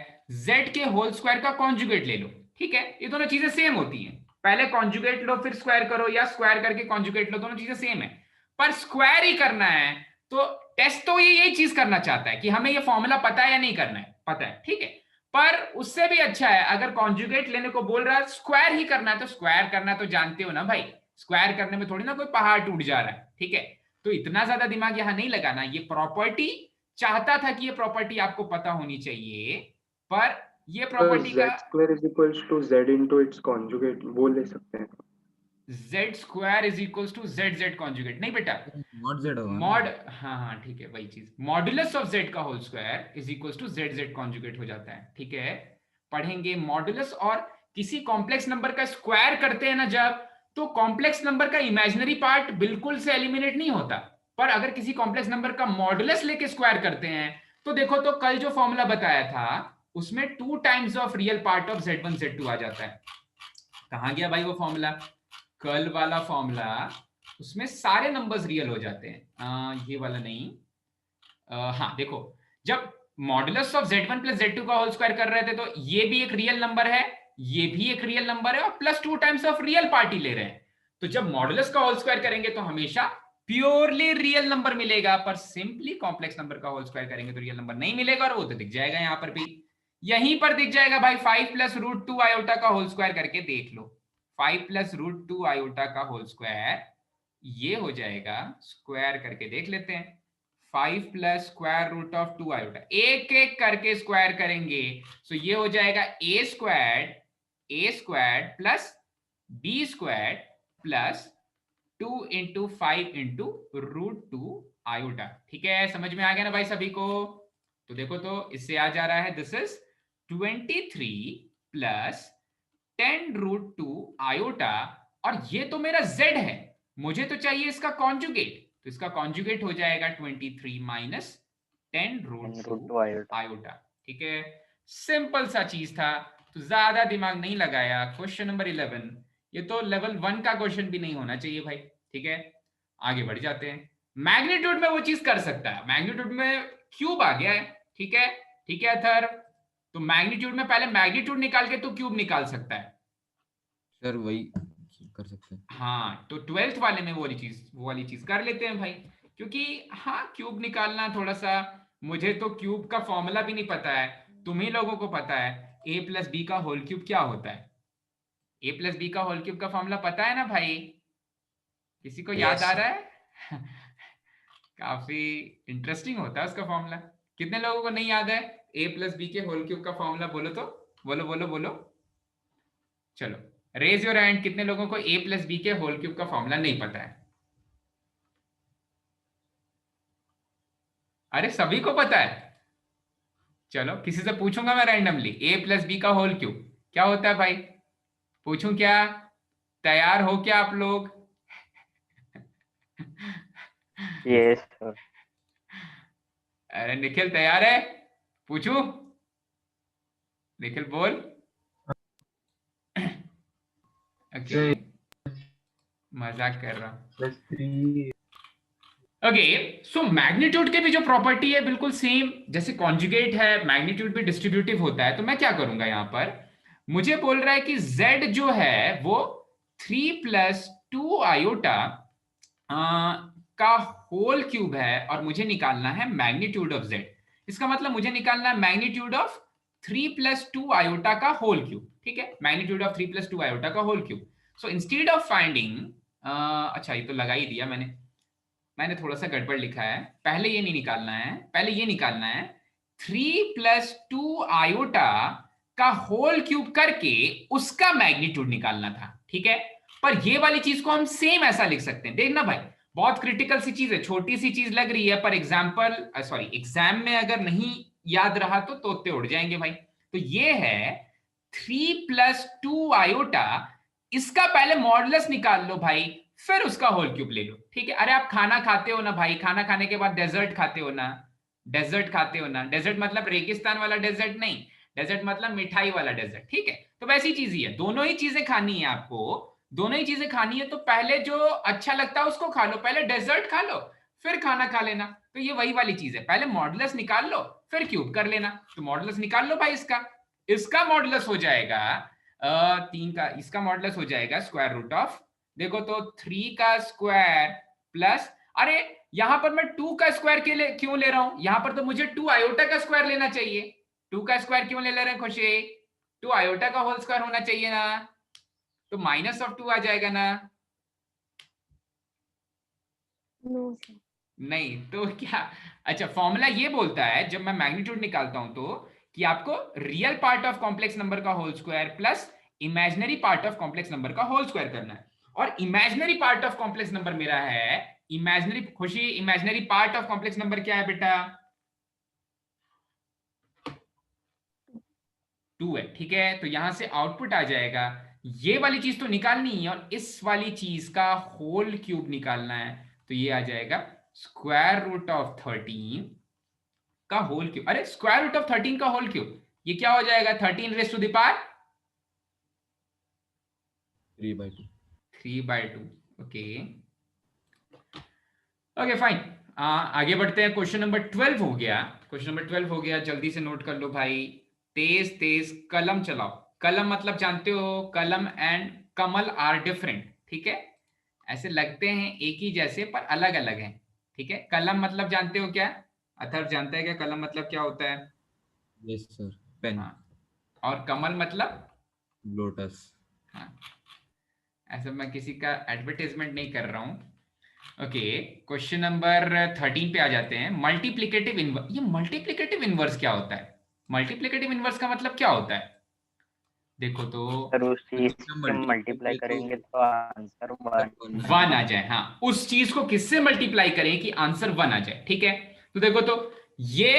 z के होल स्क्वायर का कॉन्जुगेट ले लो, ठीक है? ये दोनों चीजें सेम होती हैं, पहले कॉन्जुगेट लो फिर स्क्वायर करो, या स्क्वायर करके कॉन्जुगेट लो, दोनों चीजें सेम है। पर स्क्वायर ही करना है, तो टेस्ट तो ये यही चीज करना चाहता है कि हमें ये फॉर्मूला पता है या नहीं करना है, पता है, ठीक है? पर उससे भी अच्छा है, अगर कॉन्जुगेट लेने को बोल रहा है, स्क्वायर ही करना है, तो स्क्वायर करना तो जानते हो ना भाई, स्क्वायर करने में थोड़ी ना कोई पहाड़ टूट जा रहा है, ठीक है? तो इतना ज्यादा दिमाग यहां नहीं लगाना। ये प्रॉपर्टी चाहता था कि ये प्रॉपर्टी आपको पता होनी चाहिए, पर ये प्रॉपर्टी का z² is equals to z into its conjugate वो ले सकते हैं। z² is equals to z conjugate नहीं बेटा, नॉट जेड होगा मॉड, ना। हाँ ठीक है वही चीज, मॉडुलस ऑफ z का whole square is equals to z conjugate हो जाता है, ठीक है? पढ़ेंगे मॉडुलस, और किसी कॉम्प्लेक्स नंबर का स्क्वायर करते हैं ना जब, तो कॉम्प्लेक्स नंबर का इमेजिनरी पार्ट बिल्कुल से एलिमिनेट नहीं होता, पर अगर किसी कॉम्प्लेक्स नंबर का मॉडुलस लेके स्क्वायर करते हैं, तो देखो तो कल जो फॉर्मूला बताया था उसमें 2 times of real part of Z1 Z2 आ जाता है। कहां गया भाई वो फॉर्मूला? कल वाला फॉर्मूला, उसमें सारे नंबर्स रियल हो जाते हैं। ये वाला नहीं, हाँ देखो, जब मॉडुलस ऑफ Z1 + Z2 का होल स्क्वायर कर रहे थे, तो ये भी एक रियल नंबर है, ये भी एक रियल नंबर है, और +2 टाइम्स ऑफ रियल पार्टी ले रहे हैं। तो जब मॉडुलस का होल स्क्वायर करेंगे तो हमेशा प्योरली रियल नंबर मिलेगा, पर सिंपली कॉम्प्लेक्स नंबर का होल स्क्वायर करेंगे तो रियल नंबर नहीं मिलेगा, और वो तो दिख जाएगा यहां पर भी, यहीं पर दिख जाएगा भाई। 5 + √2 आयोटा का होल स्क्वायर करके देख लो, 5 + √2 आयोटा का होल स्क्वायर ये हो जाएगा, स्क्वायर करके देख लेते हैं। 5 + √2 आयोटा, एक एक करके स्क्वायर करेंगे, तो ये हो जाएगा a² plus b² plus 2 × 5 × √2 iota, ठीक है? समझ में आ गया ना भाई सभी को? तो देखो तो इससे आ जा रहा है, दिस इज 23 + 10√2 आयोटा, और ये तो मेरा z है, मुझे तो चाहिए इसका कॉन्जुगेट, तो इसका कॉन्जुगेट हो जाएगा 23 - 10√2 आयोटा, ठीक है? सिंपल सा चीज था, तो ज्यादा दिमाग नहीं लगाया। क्वेश्चन नंबर 11, ये तो लेवल 1 का क्वेश्चन भी नहीं होना चाहिए भाई, ठीक है? आगे बढ़ जाते हैं। मैग्नीट्यूड में वो चीज कर सकता है, मैग्नीट्यूड में क्यूब आ गया है, ठीक है? ठीक है अथर, तो मैग्नीट्यूड में पहले मैग्नीट्यूड निकाल के तो क्यूब निकाल सकता है। सर वही कर सकते हैं। हाँ, तो 12th वाले में वो वाली चीज कर लेते हैं भाई, क्योंकि हाँ क्यूब निकालना थोड़ा सा, मुझे तो क्यूब का फॉर्मूला भी नहीं पता है, तुम्ही लोगों को पता है a + b का होल क्यूब क्या होता है? a + b का होल क्यूब का फॉर्मूला पता है ना भाई? किसी को याद आ रहा है? काफी इंटरेस्टिंग होता है उसका फॉर्मूला। कितने लोगों को नहीं याद है a + b के होल क्यूब का फॉर्मूला? बोलो तो, बोलो। चलो रेज योर हैंड, कितने लोगों को a + b के होल क्यूब का फॉर्मूला नहीं पता है? अरे सभी को पता है। चलो किसी से पूछूंगा मैं रैंडमली, a + b का होल क्यूब क्या होता है भाई? पूछूं क्या? तैयार हो क्या आप लोग? Yes, sir. अरे निखिल तैयार है? पूछूं? निखिल बोल। ओके, मजाक कर रहा हूं। ओके, सो मैग्नीट्यूड के भी जो प्रॉपर्टी है बिल्कुल सेम, जैसे कॉन्जुगेट है, मैग्नीट्यूड भी डिस्ट्रीब्यूटिव होता है। तो मैं क्या करूंगा यहां पर, मुझे बोल रहा है कि z जो है वो 3 + 2 आयोटा का होल क्यूब है, और मुझे निकालना है मैग्नीट्यूड ऑफ z। इसका मतलब मुझे निकालना है मैग्नीट्यूड ऑफ 3 + 2 आयोटा का होल क्यूब। ठीक है, मैग्नीट्यूड ऑफ 3 + 2 आयोटा का whole cube. So instead of finding, अच्छा ये तो लगा ही दिया मैंने थोड़ा सा गड़बड़ लिखा है। पहले ये नहीं निकालना है, पहले ये निकालना है 3 + 2 आयोटा का होल क्यूब करके उसका मैग्नीट्यूड निकालना था। ठीक है, पर ये वाली चीज को हम सेम ऐसा लिख सकते हैं। देखना भाई, बहुत क्रिटिकल सी चीज है, छोटी सी चीज लग रही है, पर एग्जाम में अगर नहीं याद रहा तो तोते उड़ जाएंगे भाई। तो ये है 3 + 2 आयोटा, इसका पहले मॉडुलस निकाल लो भाई, फिर उसका होल क्यूब ले लो। ठीक है, अरे आप खाना खाते हो ना भाई, खाना खाने के बाद डेजर्ट खाते हो ना, डेजर्ट खाते हो ना। डेजर्ट मतलब रेगिस्तान वाला डेजर्ट नहीं, डेजर्ट मतलब मिठाई वाला डेजर्ट। ठीक है, तो वैसी चीज ही है, दोनों ही चीजें खानी है आपको, दोनों ही चीजें खानी है। तो पहले जो अच्छा लगता है उसको खा लो, पहले डेजर्ट खा लो फिर खाना खा लेना। तो ये वही वाली चीज है, पहले मॉडुलस निकाल लो फिर क्यूब कर लेना। तो मॉडुलस निकाल लो भाई, इसका मॉडुलस हो जाएगा 3 का, इसका मॉडुलस हो जाएगा स्क्वायर रूट ऑफ, देखो तो 3 का स्क्वायर प्लस, अरे यहां पर मैं 2 का स्क्वायर के लिए क्यों ले रहा हूं, यहां पर तो मुझे 2 आयोटा का स्क्वायर लेना चाहिए। 2 का स्क्वायर क्यों ले रहे हैं खुशी? 2 आयोटा का होल स्क्वायर होना चाहिए ना, तो -2 आ जाएगा ना। नहीं तो क्या? अच्छा, फॉर्मूला ये बोलता है जब मैं मैग्नीट्यूड निकालता हूं तो, कि आपको real part of complex number का whole square plus imaginary part of complex number का होल स्क्वायर करना है। और imaginary part of complex number मेरा है imaginary, Khushi imaginary part of complex number क्या है बेटा? 2 है। ठीक है, तो यहां से आउटपुट आ जाएगा, ये वाली चीज तो निकालनी है और इस वाली चीज का होल क्यूब निकालना है। तो ये आ जाएगा स्क्वायर रूट ऑफ 13 का होल क्यूब। अरे स्क्वायर रूट ऑफ 13 का होल क्यूब, ये क्या हो जाएगा? 13 raise to the power 3/2। 3/2। Okay okay fine, आगे बढ़ते हैं। क्वेश्चन नंबर 12 हो गया, क्वेश्चन नंबर 12 हो गया, जल्दी से नोट कर लो भाई। तेज तेज कलम चलाओ। कलम मतलब जानते हो, कलम एंड कमल आर डिफरेंट। ठीक है, ऐसे लगते हैं एक ही जैसे पर अलग अलग हैं। ठीक है, कलम मतलब जानते हो क्या? अथर्व जानता है क्या कलम मतलब क्या होता है? Yes sir, pen. हाँ, और कमल मतलब? लोटस। हाँ, ऐसा मैं किसी का एडवर्टाइजमेंट नहीं कर रहा हूं। ओके, क्वेश्चन नंबर 13 पे आ जाते हैं। मल्टीप्लिकेटिव इनवर्स, ये मल्टीप्लिकेटिव इनवर्स क्या होता है? मल्टीप्लिकेटिव इनवर्स का मतलब क्या होता है? देखो तो सर उस चीज से मल्टीप्लाई करेंगे तो आंसर 1 आ जाए। हाँ, उस चीज को किससे मल्टीप्लाई करें कि आंसर 1 आ जाए। ठीक है, तो देखो तो ये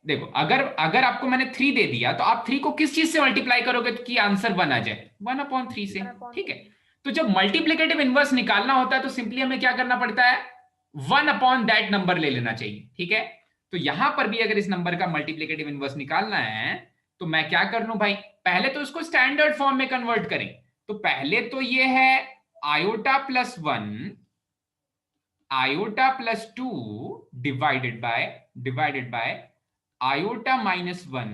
देखो, अगर अगर आपको मैंने 3 दे दिया तो आप 3 को किस चीज से मल्टीप्लाई करोगे कि आंसर 1 आ जाए? 1/3 से। ठीक है, तो जब मल्टीप्लिकेटिव इनवर्स निकालना होता है तो सिंपली हमें क्या करना पड़ता है? 1/that नंबर ले लेना चाहिए। ठीक है, तो यहां पर भी अगर इस नंबर का मल्टीप्लिकेटिव इनवर्स निकालना है तो मैं क्या कर लूं भाई, पहले तो इसको स्टैंडर्ड फॉर्म में कन्वर्ट करें। तो पहले तो ये है iota plus 1 iota plus 2 divided by iota -1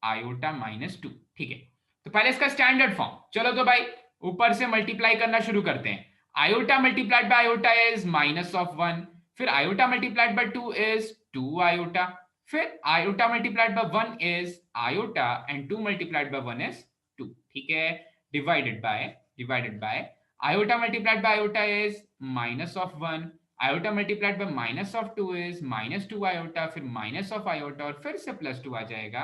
iota -2। ठीक है, तो पहले इसका स्टैंडर्ड फॉर्म, चलो तो भाई ऊपर से मल्टीप्लाई करना शुरू करते हैं। Iota multiplied by iota is -1, फिर iota multiplied by 2 is 2 iota, फिर iota multiplied by 1 is iota and 2 multiplied by 1 is 2। ठीक है, divided by iota multiplied by iota is -1, iota multiplied by -2 is -2 iota, फिर -iota और फिर से +2 आ जाएगा।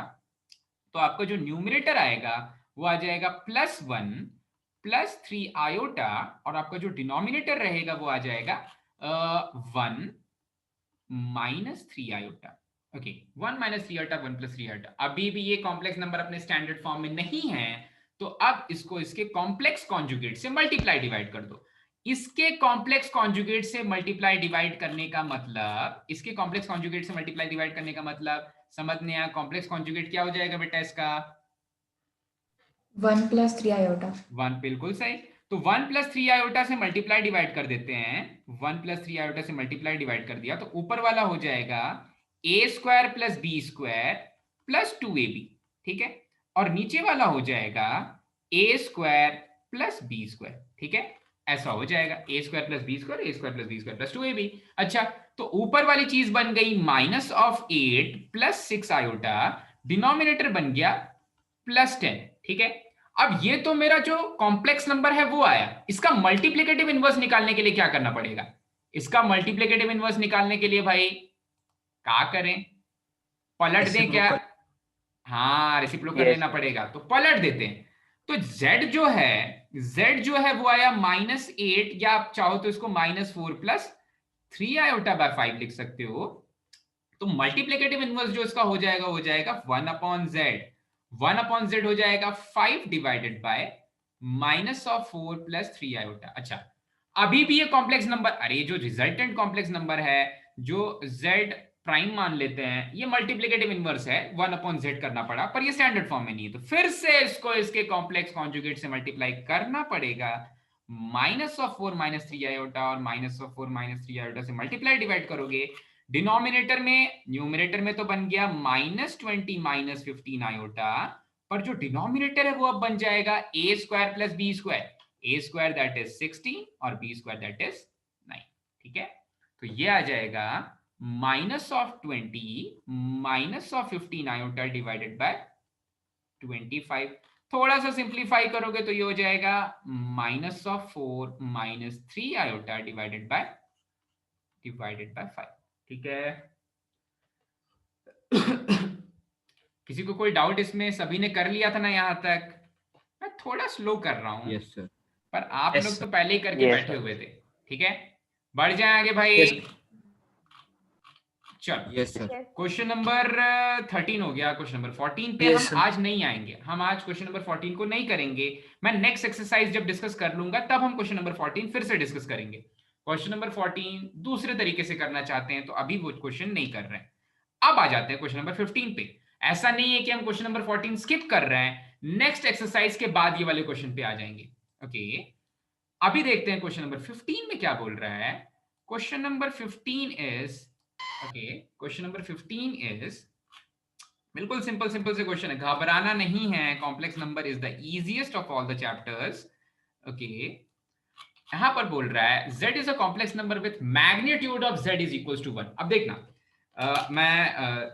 तो आपका जो न्यूमरेटर आएगा वो आ जाएगा +1 +3 आयोटा, और आपका जो डिनोमिनेटर रहेगा वो आ जाएगा 1 -3 आयोटा। Okay, 1 -3 iota 1 + 3 iota. अभी भी ये कॉम्प्लेक्स नंबर अपने स्टैंडर्ड फॉर्म में नहीं है, तो अब इसको इसके कॉम्प्लेक्स कॉन्जुगेट से मल्टीप्लाई डिवाइड कर दो। इसके कॉम्प्लेक्स कॉन्जुगेट से मल्टीप्लाई डिवाइड करने का मतलब, इसके कॉम्प्लेक्स कॉन्जुगेट से मल्टीप्लाई डिवाइड करने का मतलब समझने आया। कॉम्प्लेक्स कॉन्जुगेट क्या हो जाएगा बेटा इसका? 1 + 3 आयोटा। 1, बिल्कुल सही। तो 1 + 3 आयोटा से मल्टीप्लाई डिवाइड कर देते हैं। 1 + 3 आयोटा से मल्टीप्लाई डिवाइड कर दिया तो ऊपर वाला हो जाएगा a² + b² + 2ab, ठीक है। और नीचे वाला हो जाएगा a² + b², ठीक है। ऐसा हो जाएगा a² + b², a² + b² + 2ab। अच्छा, तो ऊपर वाली चीज बन गई -8 + 6 आयोटा, डिनोमिनेटर बन गया +10, ठीक है। अब ये तो मेरा जो कॉम्प्लेक्स नंबर है वो आया। इसका मल्टीप्लिकेटिव इनवर्स निकालने के लिए क्या करना पड़ेगा? इसका मल्टीप्लिकेटिव इनवर्स निकालने के लिए भाई क्या करें? पलट दें क्या? हाँ, रेसिप्रोकल लेना पड़ेगा, तो पलट देते हैं। तो z जो है वो आया -8, या आप चाहो तो इसको -4 + 3 आयोटा बाय 5 लिख सकते हो। तो मल्टीप्लिकेटिव इनवर्स जो इसका हो जाएगा 1/z। 1/z हो जाएगा 5 डिवाइडेड बाय -4 + 3 आयोटा। अच्छा, अभी भी ये कॉम्प्लेक्स नंबर, अरे जो रिजल्टेंट कॉम्प्लेक्स नंबर है जो z प्राइम मान लेते हैं, ये मल्टीप्लिकेटिव इनवर्स है, 1/z करना पड़ा, पर ये स्टैंडर्ड फॉर्म में नहीं है। तो फिर से इसको इसके कॉम्प्लेक्स कॉन्जुगेट से मल्टीप्लाई करना पड़ेगा। -4 - 3 आयोटा और -4 - 3 आयोटा से मल्टीप्लाई डिवाइड करोगे। डिनोमिनेटर में, न्यूमरेटर में तो बन गया -20 - 15 आयोटा, पर जो डिनोमिनेटर है वो अब बन जाएगा a² + b²। a² that is 16 और b² दैट इज 9, ठीक है। तो ये आ जाएगा -20 - 15 आयोटा डिवाइडेड बाय 25। थोड़ा सा सिंप्लीफाई करोगे तो ये हो जाएगा -4 - 3 आयोटा डिवाइडेड बाय 5, ठीक है। किसी को कोई डाउट इसमें? सभी ने कर लिया था ना यहां तक? मैं थोड़ा स्लो कर रहा हूं। Yes sir. पर आप Yes, लोग sir. तो पहले ही करके Yes, बैठे sir. हुए थे, ठीक है। बढ़ जाए आगे भाई। Yes, चलो, यस सर। क्वेश्चन नंबर 13 हो गया। क्वेश्चन नंबर 14 पे Yes, हम sir. आज नहीं आएंगे। हम आज क्वेश्चन नंबर 14 को नहीं करेंगे। मैं नेक्स्ट एक्सरसाइज जब डिस्कस कर लूंगा तब हम क्वेश्चन नंबर 14 फिर से डिस्कस करेंगे। क्वेश्चन नंबर 14 दूसरे तरीके से करना चाहते हैं तो अभी वो क्वेश्चन नहीं कर रहे हैं। अब आ जाते हैं क्वेश्चन नंबर 15 पे। ऐसा नहीं है कि हम क्वेश्चन नंबर 14 स्किप कर रहे हैं, नेक्स्ट एक्सरसाइज के बाद ये वाले क्वेश्चन पे आ जाएंगे। ओके, अभी देखते हैं क्वेश्चन नंबर 15 में क्या बोल रहा है। Question number 15 is, okay, question number 15 is बिल्कुल सिंपल से क्वेश्चन है, घबराना नहीं है। Complex number is the easiest of all the chapters. Okay, यहां पर बोल रहा है z is a complex number with magnitude of z is equal to 1। अब देखना, मैं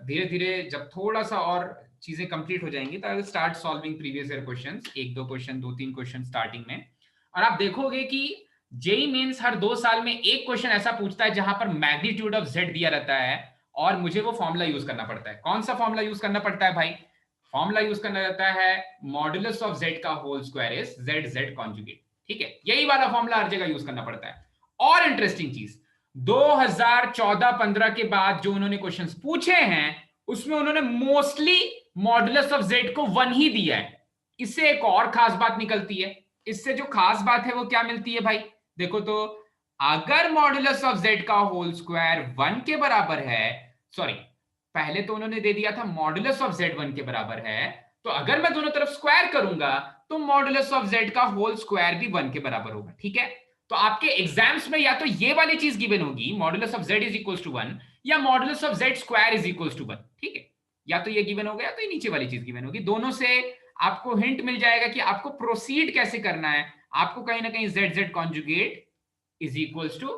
धीरे धीरे जब थोड़ा सा और चीजें कंप्लीट हो जाएंगी तो I will start solving previous year questions, 1-2 question, 2-3 question starting में। और आप देखोगे कि जेई मेंस हर 2 साल में एक क्वेश्चन ऐसा पूछता है जहां पर मैग्नीट्यूड ऑफ z दिया रहता है और मुझे वो फॉर्मूला यूज करना पड़ता है। कौन सा फॉर्मूला यूज करना पड़ता है भाई? फॉर्मूला यूज करना रहता है मॉडुलस ऑफ z का whole square is z conjugate, ठीक है। यही वाला फॉर्मूला हर जगह यूज करना पड़ता है। और इंटरेस्टिंग चीज, 2014-15 के बाद जो उन्होंने क्वेश्चंस पूछे हैं उसमें उन्होंने मोस्टली मॉडुलस ऑफ z को 1 ही दिया है। इससे एक और खास बात निकलती है। इससे जो खास बात है वो क्या मिलती है भाई? देखो तो, अगर मॉडुलस ऑफ z का होल स्क्वायर 1 के बराबर है, सॉरी, पहले तो उन्होंने दे दिया था मॉडुलस ऑफ z 1 के बराबर है, तो अगर मैं दोनों तरफ स्क्वायर करूंगा तो मॉडुलस ऑफ z का होल स्क्वायर भी 1 के बराबर होगा, ठीक है। तो आपके एग्जाम्स में या तो ये वाली चीज गिवन होगी modulus of z is equal to 1, या modulus of z square is equal to 1, ठीक है। या तो ये गिवन होगा या तो ये नीचे वाली चीज गिवन होगी। दोनों से आपको हिंट मिल जाएगा कि आपको प्रोसीड कैसे करना है। आपको कहीं ना कहीं z conjugate is equals to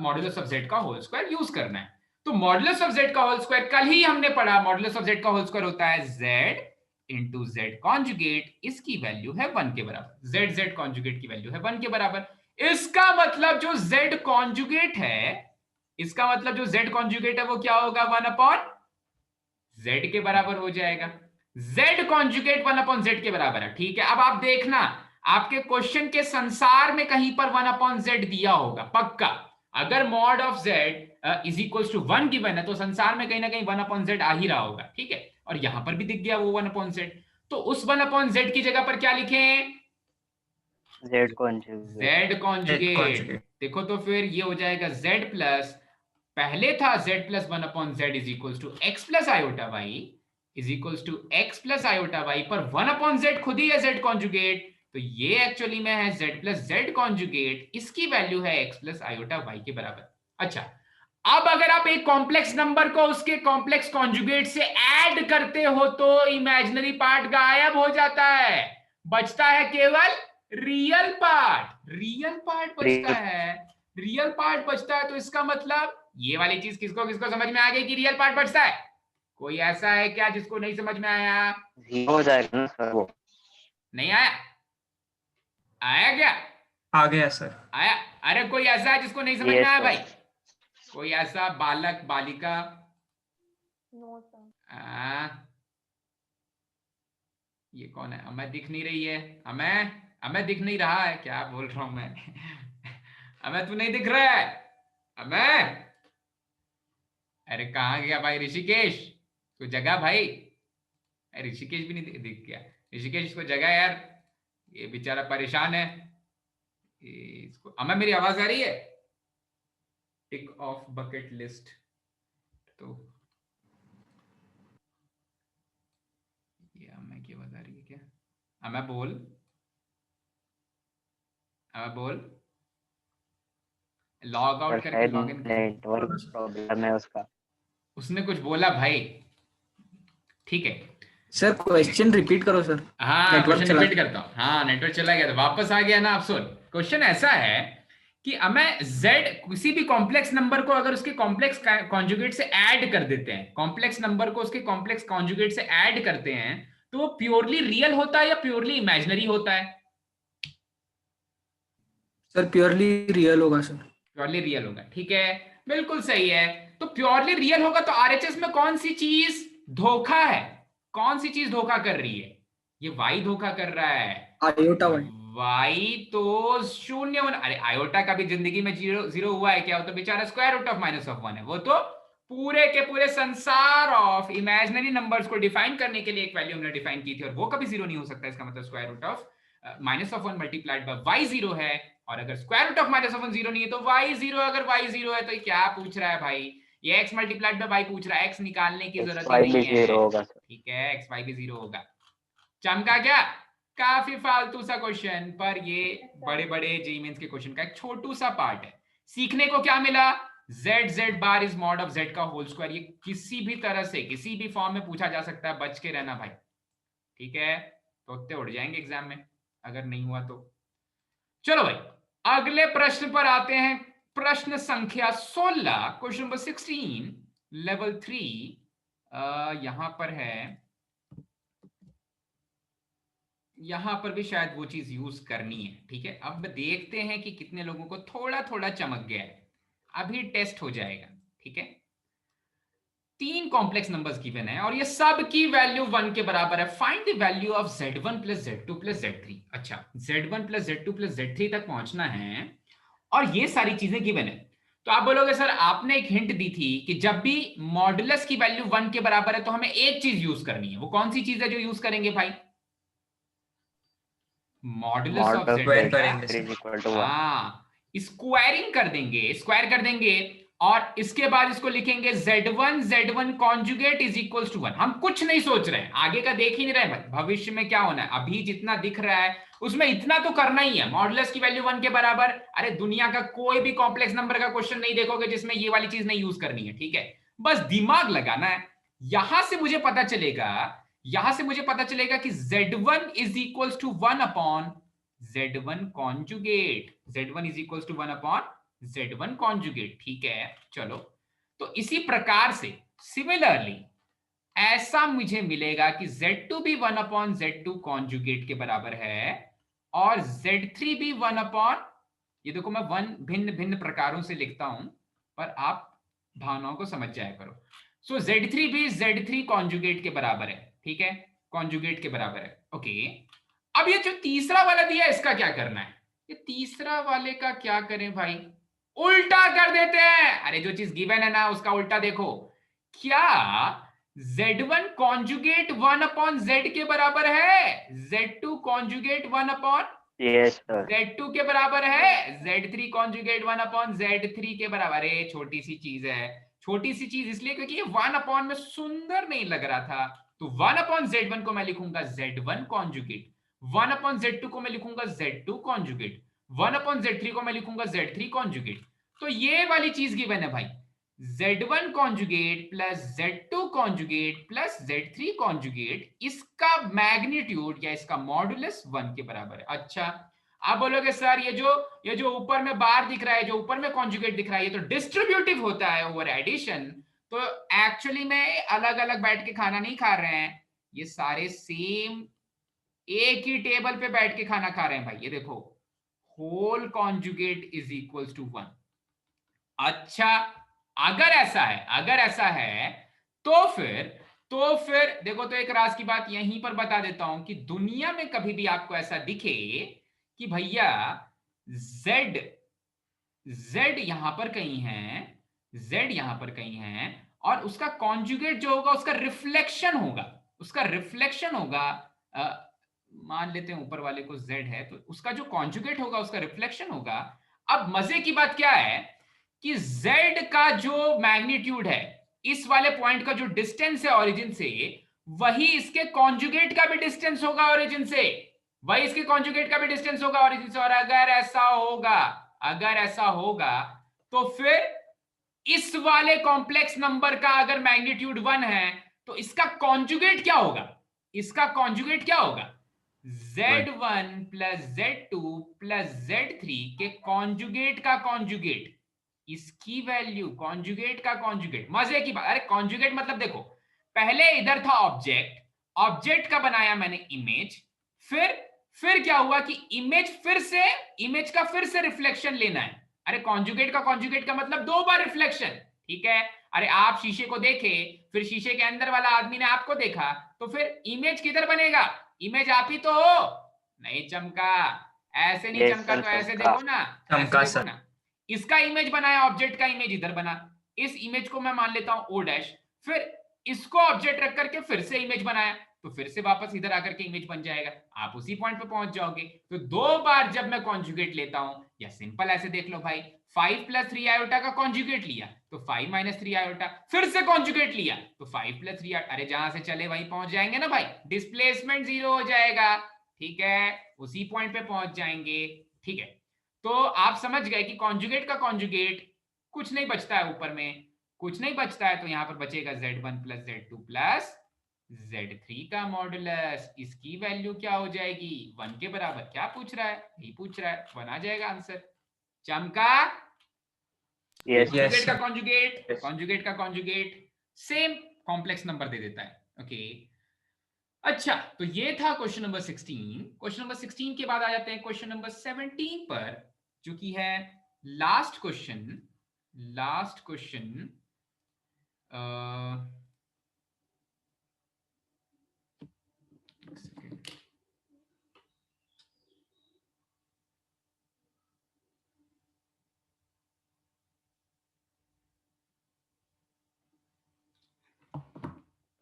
modulus of z का होल स्क्वायर यूज करना है। तो मॉडुलस ऑफ z का होल स्क्वायर कल ही हमने पढ़ा, मॉडुलस ऑफ z का होल स्क्वायर होता है z इंटू z कॉन्जुगेट, इसकी वैल्यू है 1 के बराबर। z कॉन्जुगेट की वैल्यू है 1 के बराबर। इसका मतलब जो z कॉन्जुगेट है, इसका मतलब जो z कॉन्जुगेट है वो क्या होगा? 1/z के बराबर हो जाएगा। z कॉन्जुगेट 1/z के बराबर है, ठीक है। अब आप देखना, आपके क्वेश्चन के संसार में कहीं पर 1/z दिया होगा पक्का। अगर mod of z is equal to 1 given है तो संसार में कहीं ना कहीं 1/z आ ही रहा होगा, ठीक है। और यहां पर भी दिख गया वो 1/z। तो उस 1/z की जगह पर क्या लिखें? Z conjugate. z conjugate. conjugate. देखो तो फिर ये हो जाएगा z प्लस, पहले था z plus 1/z is equals to x plus iota y is equals to x plus iota y, पर 1/z खुद ही है z कॉन्जुगेट, तो ये एक्चुअली में है z प्लस z कॉन्जुगेट, इसकी वैल्यू है x प्लस आयोटा y के बराबर। अच्छा, अब अगर आप एक कॉम्प्लेक्स नंबर को उसके कॉम्प्लेक्स कॉन्जुगेट से ऐड करते हो तो इमेजिनरी पार्ट गायब हो जाता है, बचता है केवल रियल पार्ट। रियल पार्ट बचता है, रियल पार्ट बचता है, तो इसका मतलब ये वाली चीज किसको किसको समझ में आ गई कि रियल पार्ट बचता है? कोई ऐसा है क्या जिसको नहीं समझ में आया? 0 हो जाएगा ना सर वो। नहीं आया? आया क्या? आ गया सर। आया? अरे कोई ऐसा है जिसको नहीं समझ में Yes, आया sir. भाई? कोई ऐसा बालक बालिका? No sir. ये कौन है? हमें दिख नहीं रही है, हमें दिख नहीं रहा है, क्या बोल रहा हूं मैं? हमें तू नहीं दिख रहा है? हमें, अरे कहाँ गया भाई ऋषिकेश? कोई जगह भाई? ऋषिकेश भी नहीं दिख गया। ऋषिकेश को जगह यार, ये बेचारा परेशान है। इसको, हमें मेरी आवाज आ रही है? टिक ऑफ बकेट लिस्ट, तो ये हमें की आवाज आ रही है क्या? हमें बोल, हमें बोल, लॉग आउट करके लॉग इन। नेटवर्क प्रॉब्लम है उसका। उसने कुछ बोला भाई, ठीक है। सर क्वेश्चन रिपीट करो सर। हाँ नेटवर्क क्वेश्चन चला रिपीट करता हूँ। हाँ नेटवर्क चला गया था, वापस आ गया ना। आप सुन, क्वेश्चन ऐसा है कि हमें z किसी भी कॉम्प्लेक्स नंबर को अगर उसके कॉम्प्लेक्स कॉन्जुगेट से ऐड कर देते हैं, कॉम्प्लेक्स नंबर को उसके कॉम्प्लेक्स कॉन्जुगेट से ऐड करते हैं, तो वो प्योरली रियल होता है या प्योरली इमेजिनरी होता है? सर प्योरली रियल होगा सर। प्योरली रियल होगा, ठीक है, बिल्कुल सही है। तो प्योरली रियल होगा तो आरएचएस में कौन सी चीज धोखा है? कौन सी चीज धोखा कर रही है? ये y धोखा कर रहा है। Iota one. y तो शून्य होना, अरे आयोटा का भी जिंदगी में जीरो हुआ है क्या? वो तो बेचारा स्क्वायर रूट ऑफ -1 है। वो तो पूरे के पूरे संसार ऑफ इमेजिनरी नंबर्स को डिफाइन करने के लिए एक वैल्यू हमने डिफाइन की थी, और वो कभी जीरो नहीं हो सकता। इसका मतलब square root of -1 multiplied by y zero है, और अगर स्क्वायर रूट ऑफ -1 जीरो नहीं है तो y जीरो। अगर y जीरो है तो ये क्या पूछ रहा है भाई? ये x मल्टीप्लाइड बाय y पूछ रहा है, x निकालने की जरूरत ही नहीं है, ठीक है, x y भी जीरो होगा। चमका क्या? काफी फालतू सा क्वेश्चन, पर ये बड़े बड़े जेईई मेंस के क्वेश्चन का एक छोटू सा पार्ट है। सीखने को क्या मिला? z bar is mod of z का होल स्क्वायर। ये किसी भी तरह से किसी भी फॉर्म में पूछा जा सकता है, बच के रहना भाई, ठीक है? तोते उड़ जाएंगे एग्जाम में अगर नहीं हुआ तो। चलो भाई अगले प्रश्न पर आते हैं, प्रश्न संख्या 16, क्वेश्चन नंबर 16, लेवल 3। यहां पर है, यहां पर भी शायद वो चीज यूज करनी है, ठीक है? अब देखते हैं कि कितने लोगों को थोड़ा थोड़ा चमक गया है, अभी टेस्ट हो जाएगा, ठीक है? 3 कॉम्प्लेक्स नंबर्स गिवन है और ये सब की वैल्यू 1 के बराबर है। Find the value of z1 plus z2 plus z3। अच्छा, z1 plus z2 plus z3 तक पहुंचना है और ये सारी चीजें गिवन है। तो आप बोलोगे सर आपने एक हिंट दी थी कि जब भी मॉडुलस की वैल्यू 1 के बराबर है तो हमें एक चीज यूज करनी है। वो कौन सी चीज है जो यूज करेंगे भाई? मॉडुलस ऑफ स्क्वायर करेंगे z हाँ, स्क्वायरिंग कर देंगे, स्क्वायर कर देंगे और इसके बाद इसको लिखेंगे z1 conjugate is equals to 1। हम कुछ नहीं सोच रहे हैं, आगे का देख ही नहीं रहे भाई, भविष्य में क्या होना है। अभी जितना दिख रहा है उसमें इतना तो करना ही है, मॉडुलस की वैल्यू 1 के बराबर। अरे दुनिया का कोई भी कॉम्प्लेक्स नंबर का क्वेश्चन नहीं देखोगे जिसमें ये वाली चीज नहीं यूज करनी है, ठीक है? बस दिमाग लगाना है। यहां से मुझे पता चलेगा कि z1 is equals to 1 upon z1 conjugate, z1 is equals to 1 upon z1 conjugate, ठीक है? चलो, तो इसी प्रकार से सिमिलरली ऐसा मुझे मिलेगा कि z2 भी 1 अपॉन z2 कॉन्जुगेट के बराबर है और z3 भी 1 अपॉन, ये देखो मैं 1 भिन्न भिन्न प्रकारों से लिखता हूं पर आप भावनाओं को समझ जाया करो। सो z3 भी z3 कॉन्जुगेट के बराबर है, ठीक है? कॉन्जुगेट के बराबर है, ओके। अब ये जो तीसरा वाला दिया है इसका क्या करना है? ये तीसरा वाले का क्या करें भाई? उल्टा कर देते हैं। अरे जो चीज गिवन है ना उसका उल्टा देखो। क्या Z1 कॉन्जुगेट 1 अपॉन Z के बराबर है, Z2 conjugate 1 upon yes sir. Z2 के बराबर है, Z3 कॉन्जुगेट 1 अपॉन Z3 के बराबर है। छोटी सी चीज है, छोटी सी चीज इसलिए क्योंकि ये 1 अपॉन में सुंदर नहीं लग रहा था, तो 1 अपॉन Z1 को मैं लिखूंगा Z1 कॉन्जुगेट, 1 अपॉन Z2 को मैं लिखूंगा Z2 कॉन्जुगेट, 1 अपॉन Z3 को मैं लिखूंगा Z3 कॉन्जुगेट। तो ये वाली चीज गिवन है भाई, Z1 conjugate plus Z2 conjugate plus Z3 conjugate, इसका मैग्नीट्यूड या इसका मॉडुलस 1 के बराबर है। अच्छा, आप बोलोगे सर ये जो ऊपर में बार दिख रहा है, जो ऊपर में कॉन्जुगेट दिख रहा है, ये तो डिस्ट्रीब्यूटिव होता है ओवर एडिशन, तो एक्चुअली में अलग अलग बैठ के खाना नहीं खा रहे हैं, ये सारे सेम एक ही टेबल पे बैठ के खाना खा रहे हैं भाई। ये देखो, whole conjugate is equals to 1। अच्छा, अगर ऐसा है तो फिर देखो, तो एक राज की बात यहीं पर बता देता हूं कि दुनिया में कभी भी आपको ऐसा दिखे कि भैया Z यहां पर कहीं है, Z यहां पर कहीं है, और उसका कॉन्जुगेट जो होगा उसका रिफ्लेक्शन होगा, मान लेते हैं ऊपर वाले को Z है, तो उसका जो कॉन्जुगेट होगा उसका रिफ्लेक्शन होगा। अब मजे की बात क्या है कि Z का जो मैग्नीट्यूड है, इस वाले पॉइंट का जो डिस्टेंस है ओरिजिन से, वही इसके कॉन्जुगेट का भी डिस्टेंस होगा ओरिजिन से, और अगर ऐसा होगा तो फिर इस वाले कॉम्प्लेक्स नंबर का अगर मैग्नीट्यूड 1 है तो इसका कॉन्जुगेट क्या होगा? Z1 plus Z2 plus Z3 के कॉन्जुगेट का कॉन्जुगेट, इसकी वैल्यू कॉन्जुगेट का कॉन्जुगेट। मजे की बात, अरे कॉन्जुगेट मतलब देखो, पहले इधर था ऑब्जेक्ट का बनाया मैंने इमेज, फिर क्या हुआ कि इमेज का फिर से रिफ्लेक्शन लेना है। अरे कॉन्जुगेट का मतलब 2 बार रिफ्लेक्शन, ठीक है। अरे आप शीशे को देखे, फिर शीशे के अंदर वाला आदमी ने आपको देखा, तो फिर इमेज किधर बनेगा? इमेज आप ही तो हो, नहीं चमका, ऐसे नहीं चमका, तो ऐसे देखो ना, चमका सर। इसका इमेज बनाया, ऑब्जेक्ट का इमेज इधर बना, इस इमेज को मैं मान लेता हूं O', फिर इसको ऑब्जेक्ट रख करके फिर से इमेज बनाया, तो फिर से वापस इधर आकर के इमेज बन जाएगा, आप उसी पॉइंट पे पहुंच जाओगे। तो 2 बार जब मैं कॉन्जुगेट लेता हूं, या सिंपल ऐसे देख लो भाई, 5 प्लस 3 आयोटा का कॉन्जुगेट लिया तो 5 माइनस 3 आयोटा, फिर से कॉन्जुगेट लिया तो 5 प्लस 3 आयोटा, अरे जहां से चले वहीं पहुंच जाएंगे ना भाई, डिस्प्लेसमेंट 0 हो जाएगा, ठीक है, उसी पॉइंट पे पहुंच जाएंगे, ठीक है। तो आप समझ गए कि कॉन्जुगेट का कॉन्जुगेट कुछ नहीं बचता है, ऊपर में कुछ नहीं बचता है, तो यहां पर बचेगा Z1 plus Z2 plus Z3 का मॉडुलस, इसकी वैल्यू क्या हो जाएगी? 1 के बराबर। क्या पूछ रहा है? यही पूछ रहा है, 1 आ जाएगा आंसर। चमका? Yes, कॉन्जुगेट का कॉन्जुगेट सेम कॉम्प्लेक्स नंबर दे देता है, ओके। अच्छा, तो ये था क्वेश्चन नंबर 16। क्वेश्चन नंबर 16 के बाद आ जाते हैं क्वेश्चन नंबर 17 पर, जो कि है last question.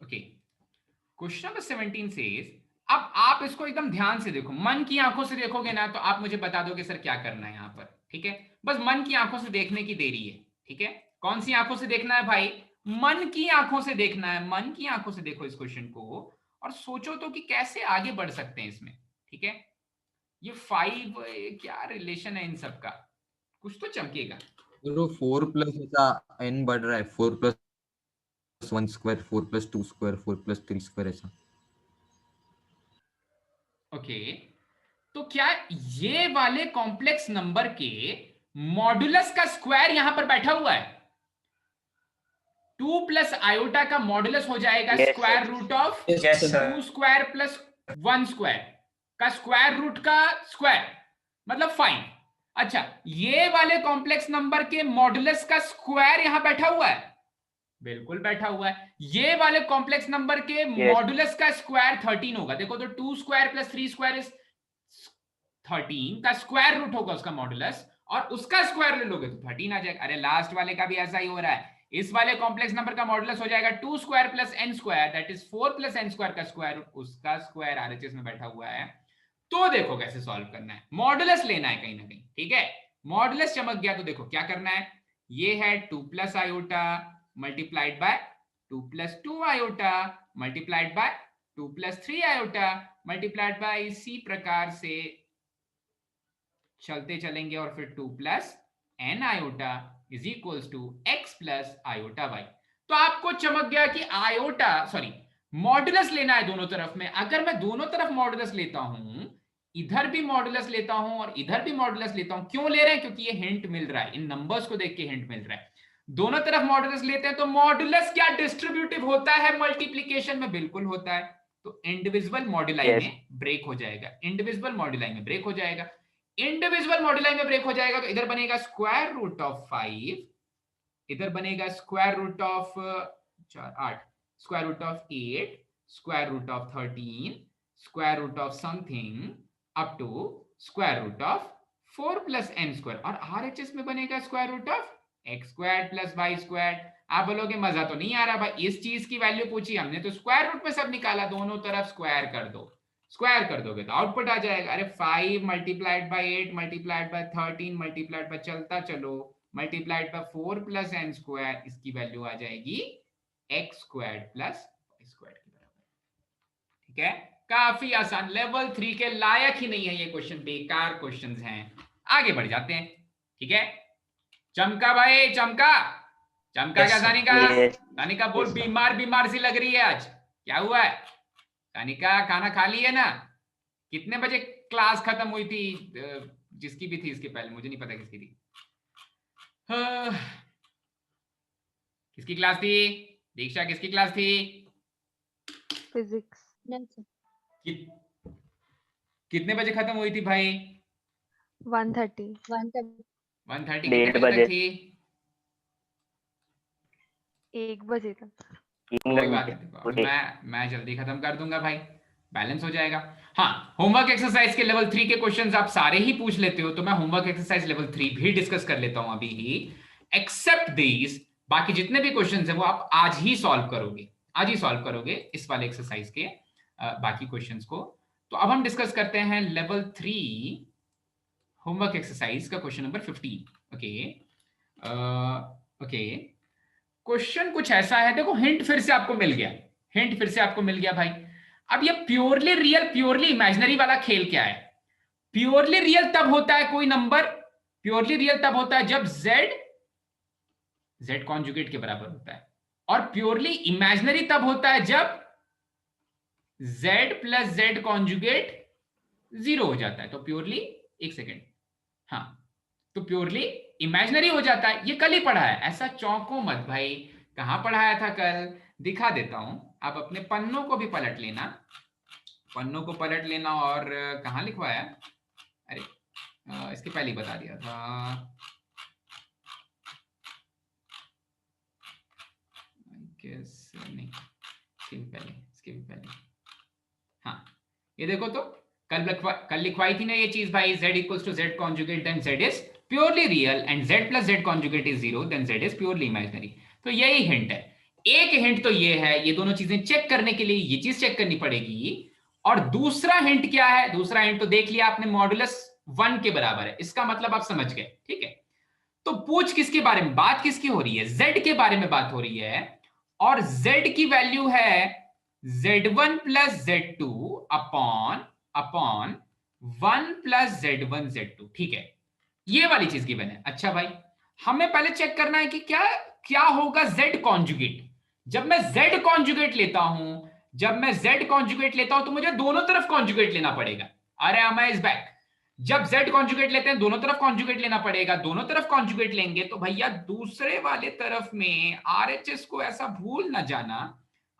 Okay, question number 17 से, अब आप इसको एकदम ध्यान से देखो, मन की आंखों से देखोगे ना तो आप मुझे बता दोगे सर क्या करना है यहाँ पर, ठीक है। बस मन की आंखों से देखने की देरी है, ठीक है। कौन सी आंखों से देखना है भाई? मन की आंखों से देखना है, मन की आंखों से देखो इस क्वेश्चन को और सोचो तो कि कैसे आगे बढ़ सकते हैं इसमें, ठीक है। ये 5 क्या रिलेशन है इन सब का, कुछ तो चमकेगा। 4 प्लस ऐसा n बढ़ रहा है, 4 plus 1 square, 4 plus 2 square, 4 plus 3 square ऐसा। ओके, तो क्या ये वाले कॉम्प्लेक्स नंबर के मॉडुलस का स्क्वायर यहां पर बैठा हुआ है? 2 प्लस आयोटा का मॉडुलस हो जाएगा square root of 2 square plus 1 square का स्क्वायर रूट का स्क्वायर, मतलब 5। अच्छा, ये वाले कॉम्प्लेक्स नंबर के मॉडुलस का स्क्वायर यहां बैठा हुआ है, बिल्कुल बैठा हुआ है। ये वाले कॉम्प्लेक्स नंबर के मॉडुलस का स्क्वायर 13 होगा। देखो तो 2 स्क्वायर प्लस 3 स्क्वायर इज 13 का स्क्वायर रूट होगा उसका मॉडुलस, और उसका स्क्वायर ले लोगे तो 13 आ जाएगा। अरे लास्ट वाले का भी ऐसा ही हो रहा है, इस वाले कॉम्प्लेक्स नंबर का मॉडुलस हो जाएगा 2 square plus n square, that is 4 plus n square का स्क्वायर रूट, उसका स्क्वायर आरएचएस में बैठा हुआ है। तो देखो कैसे सॉल्व करना है, मॉडुलस लेना है कहीं ना कहीं, ठीक है। मॉडुलस चमक गया तो देखो क्या करना है, ये है 2 plus iota multiplied by 2 plus 2 iota multiplied by 2 plus 3 iota multiplied by, इसी प्रकार से चलते चलेंगे और फिर 2 plus n iota is equals to x plus iota y। तो आपको चमक गया कि आयोटा सॉरी मॉडुलस लेना है दोनों तरफ में। अगर मैं दोनों तरफ मॉडुलस लेता हूं, इधर भी मॉडुलस लेता हूं और इधर भी मॉडुलस लेता हूं, क्यों ले रहे हैं, क्योंकि ये हिंट मिल रहा है, इन नंबर्स को देख के हिंट मिल रहा है। दोनों तरफ मॉडुलस लेते हैं तो मॉडुलस क्या डिस्ट्रीब्यूटिव होता है, मल्टीप्लीकेशन में बिल्कुल होता है। तो इंडिविजुअल मॉड्यूलाई में ब्रेक हो जाएगा, इंडिविजुअल मॉड्यूलाई में ब्रेक हो जाएगा, इंडिविजुअल मॉड्यूलाई में ब्रेक हो जाएगा। तो इधर बनेगा स्क्वायर रूट ऑफ 5, इधर बनेगा square root of 8, square root of 8, square root of 13, square root of something up to square root of 4 plus n square, और आरएचएस में बनेगा square root of x square plus y square. आप बोलोगे मजा तो नहीं आ रहा भाई, इस चीज की वैल्यू पूछी हमने तो स्क्वायर रूट में सब निकाला, दोनों तरफ स्क्वायर कर दो, स्क्वायर कर दोगे तो आउटपुट आ जाएगा। अरे 5 multiplied by 8 multiplied by 13 multiplied by, चलता चलो, multiplied by 4 plus n square, इसकी वैल्यू आ जाएगी x square plus y square के बराबर। ठीक है, काफी आसान, लेवल 3 के लायक ही नहीं है ये क्वेश्चन, बेकार क्वेश्चंस हैं। आगे बढ़ जाते हैं, ठीक है। चमका भाई, चमका चमका क्या सानिका? सानिका बोल, बीमार बीमार सी लग रही है आज, क्या हुआ है? सानिका खाना खा ली है ना? कितने बजे क्लास खत्म हुई थी? जिसकी भी थी इसके पहले, मुझे नहीं पता किसकी थी। किसकी क्लास थी? दीक्षा किसकी क्लास थी? फिजिक्स। कितने बजे खत्म हुई थी भाई? 1:30 कितने बजे तक थी? 1 बजे तक। कोई बात नहीं, मैं जल्दी खत्म कर दूंगा भाई, बैलेंस हो जाएगा। हाँ, होमवर्क एक्सरसाइज के लेवल 3 के क्वेश्चंस आप सारे ही पूछ लेते हो, तो मैं होमवर्क एक्सरसाइज लेवल 3 भी डिस्कस कर लेता हूं अभी ही, एक्सेप्ट दीज। बाकी जितने भी क्वेश्चंस हैं वो आप आज ही सॉल्व करोगे, आज ही सॉल्व करोगे इस वाले एक्सरसाइज के बाकी क्वेश्चंस को। तो अब हम डिस्कस करते हैं लेवल 3 होमवर्क एक्सरसाइज का क्वेश्चन नंबर 15। ओके, क्वेश्चन कुछ ऐसा है, देखो हिंट फिर से आपको मिल गया, हिंट फिर से आपको मिल गया भाई। अब ये प्योरली रियल प्योरली इमेजिनरी वाला खेल क्या है? प्योरली रियल तब होता है कोई नंबर, प्योरली रियल तब होता है जब z कॉन्जुगेट के बराबर होता है, और प्योरली इमेजिनरी तब होता है जब z प्लस z कॉन्जुगेट 0 हो जाता है। तो प्योरली, एक सेकेंड, हाँ, तो प्योरली इमेजिनरी हो जाता है। ये कल ही पढ़ा है, ऐसा चौंको मत भाई, कहां पढ़ाया था कल, दिखा देता हूं। आप अपने पन्नों को भी पलट लेना, पन्नों को पलट लेना, और कहां लिखवाया? अरे इसके पहले ही बता दिया था, नहीं, इसके भी पहले। हाँ, ये देखो तो कल लिखवाई थी ना ये चीज भाई, z equals to z conjugate then z is purely real and z plus z conjugate is 0 then z is purely imaginary. तो यही हिंट है, एक हिंट तो ये है, ये दोनों चीजें चेक करने के लिए ये चीज चेक करनी पड़ेगी। और दूसरा हिंट क्या है? दूसरा हिंट तो देख लिया आपने, मॉडुलस 1 के बराबर है, इसका मतलब आप समझ गए, ठीक है। तो पूछ किसके बारे में, बात किसकी हो रही है? z के बारे में बात हो रही है, और z की वैल्यू है z1 plus z2 upon 1 plus z1 z2, ठीक है, ये वाली चीज गिवन है। अच्छा भाई, हमें पहले चेक करना है कि क्या होगा z कॉन्जुगेट। जब मैं z कॉन्जुगेट लेता हूं, तो मुझे दोनों तरफ कॉन्जुगेट लेना पड़ेगा। अरे अमय इज बैक। जब z कॉन्जुगेट लेते हैं दोनों तरफ कॉन्जुगेट लेना पड़ेगा, दोनों तरफ कॉन्जुगेट लेंगे तो भैया दूसरे वाले तरफ में RHS को ऐसा भूल ना जाना,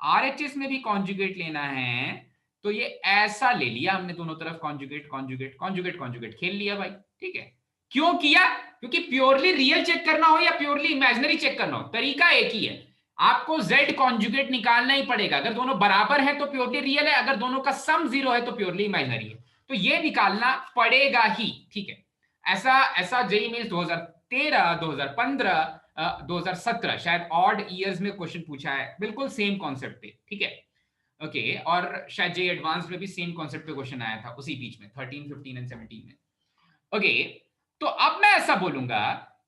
RHS में भी कॉन्जुगेट लेना है। तो ये ऐसा ले लिया हमने, दोनों तरफ कॉन्जुगेट खेल लिया भाई, ठीक है। क्यों किया? क्योंकि प्योरली रियल चेक करना हो या प्योरली इमेजिनरी चेक करना हो, तरीका एक ही है, आपको z कॉन्जुगेट निकालना ही पड़ेगा। अगर दोनों बराबर है तो प्योरली रियल है, अगर दोनों का सम 0 है तो प्योरली इमेजिनरी है, तो ये निकालना पड़ेगा ही, ठीक है। ऐसा जेईई मेंस 2013, 2015, 2017 शायद ऑड ईयर्स में क्वेश्चन पूछा है, बिल्कुल सेम कॉन्सेप्ट पे, ठीक है। ओके, और शायद जे एडवांस में भी सेम कॉन्सेप्ट पे क्वेश्चन आया था उसी बीच में 13, 15 एंड 17 में। ओके, तो अब मैं ऐसा बोलूंगा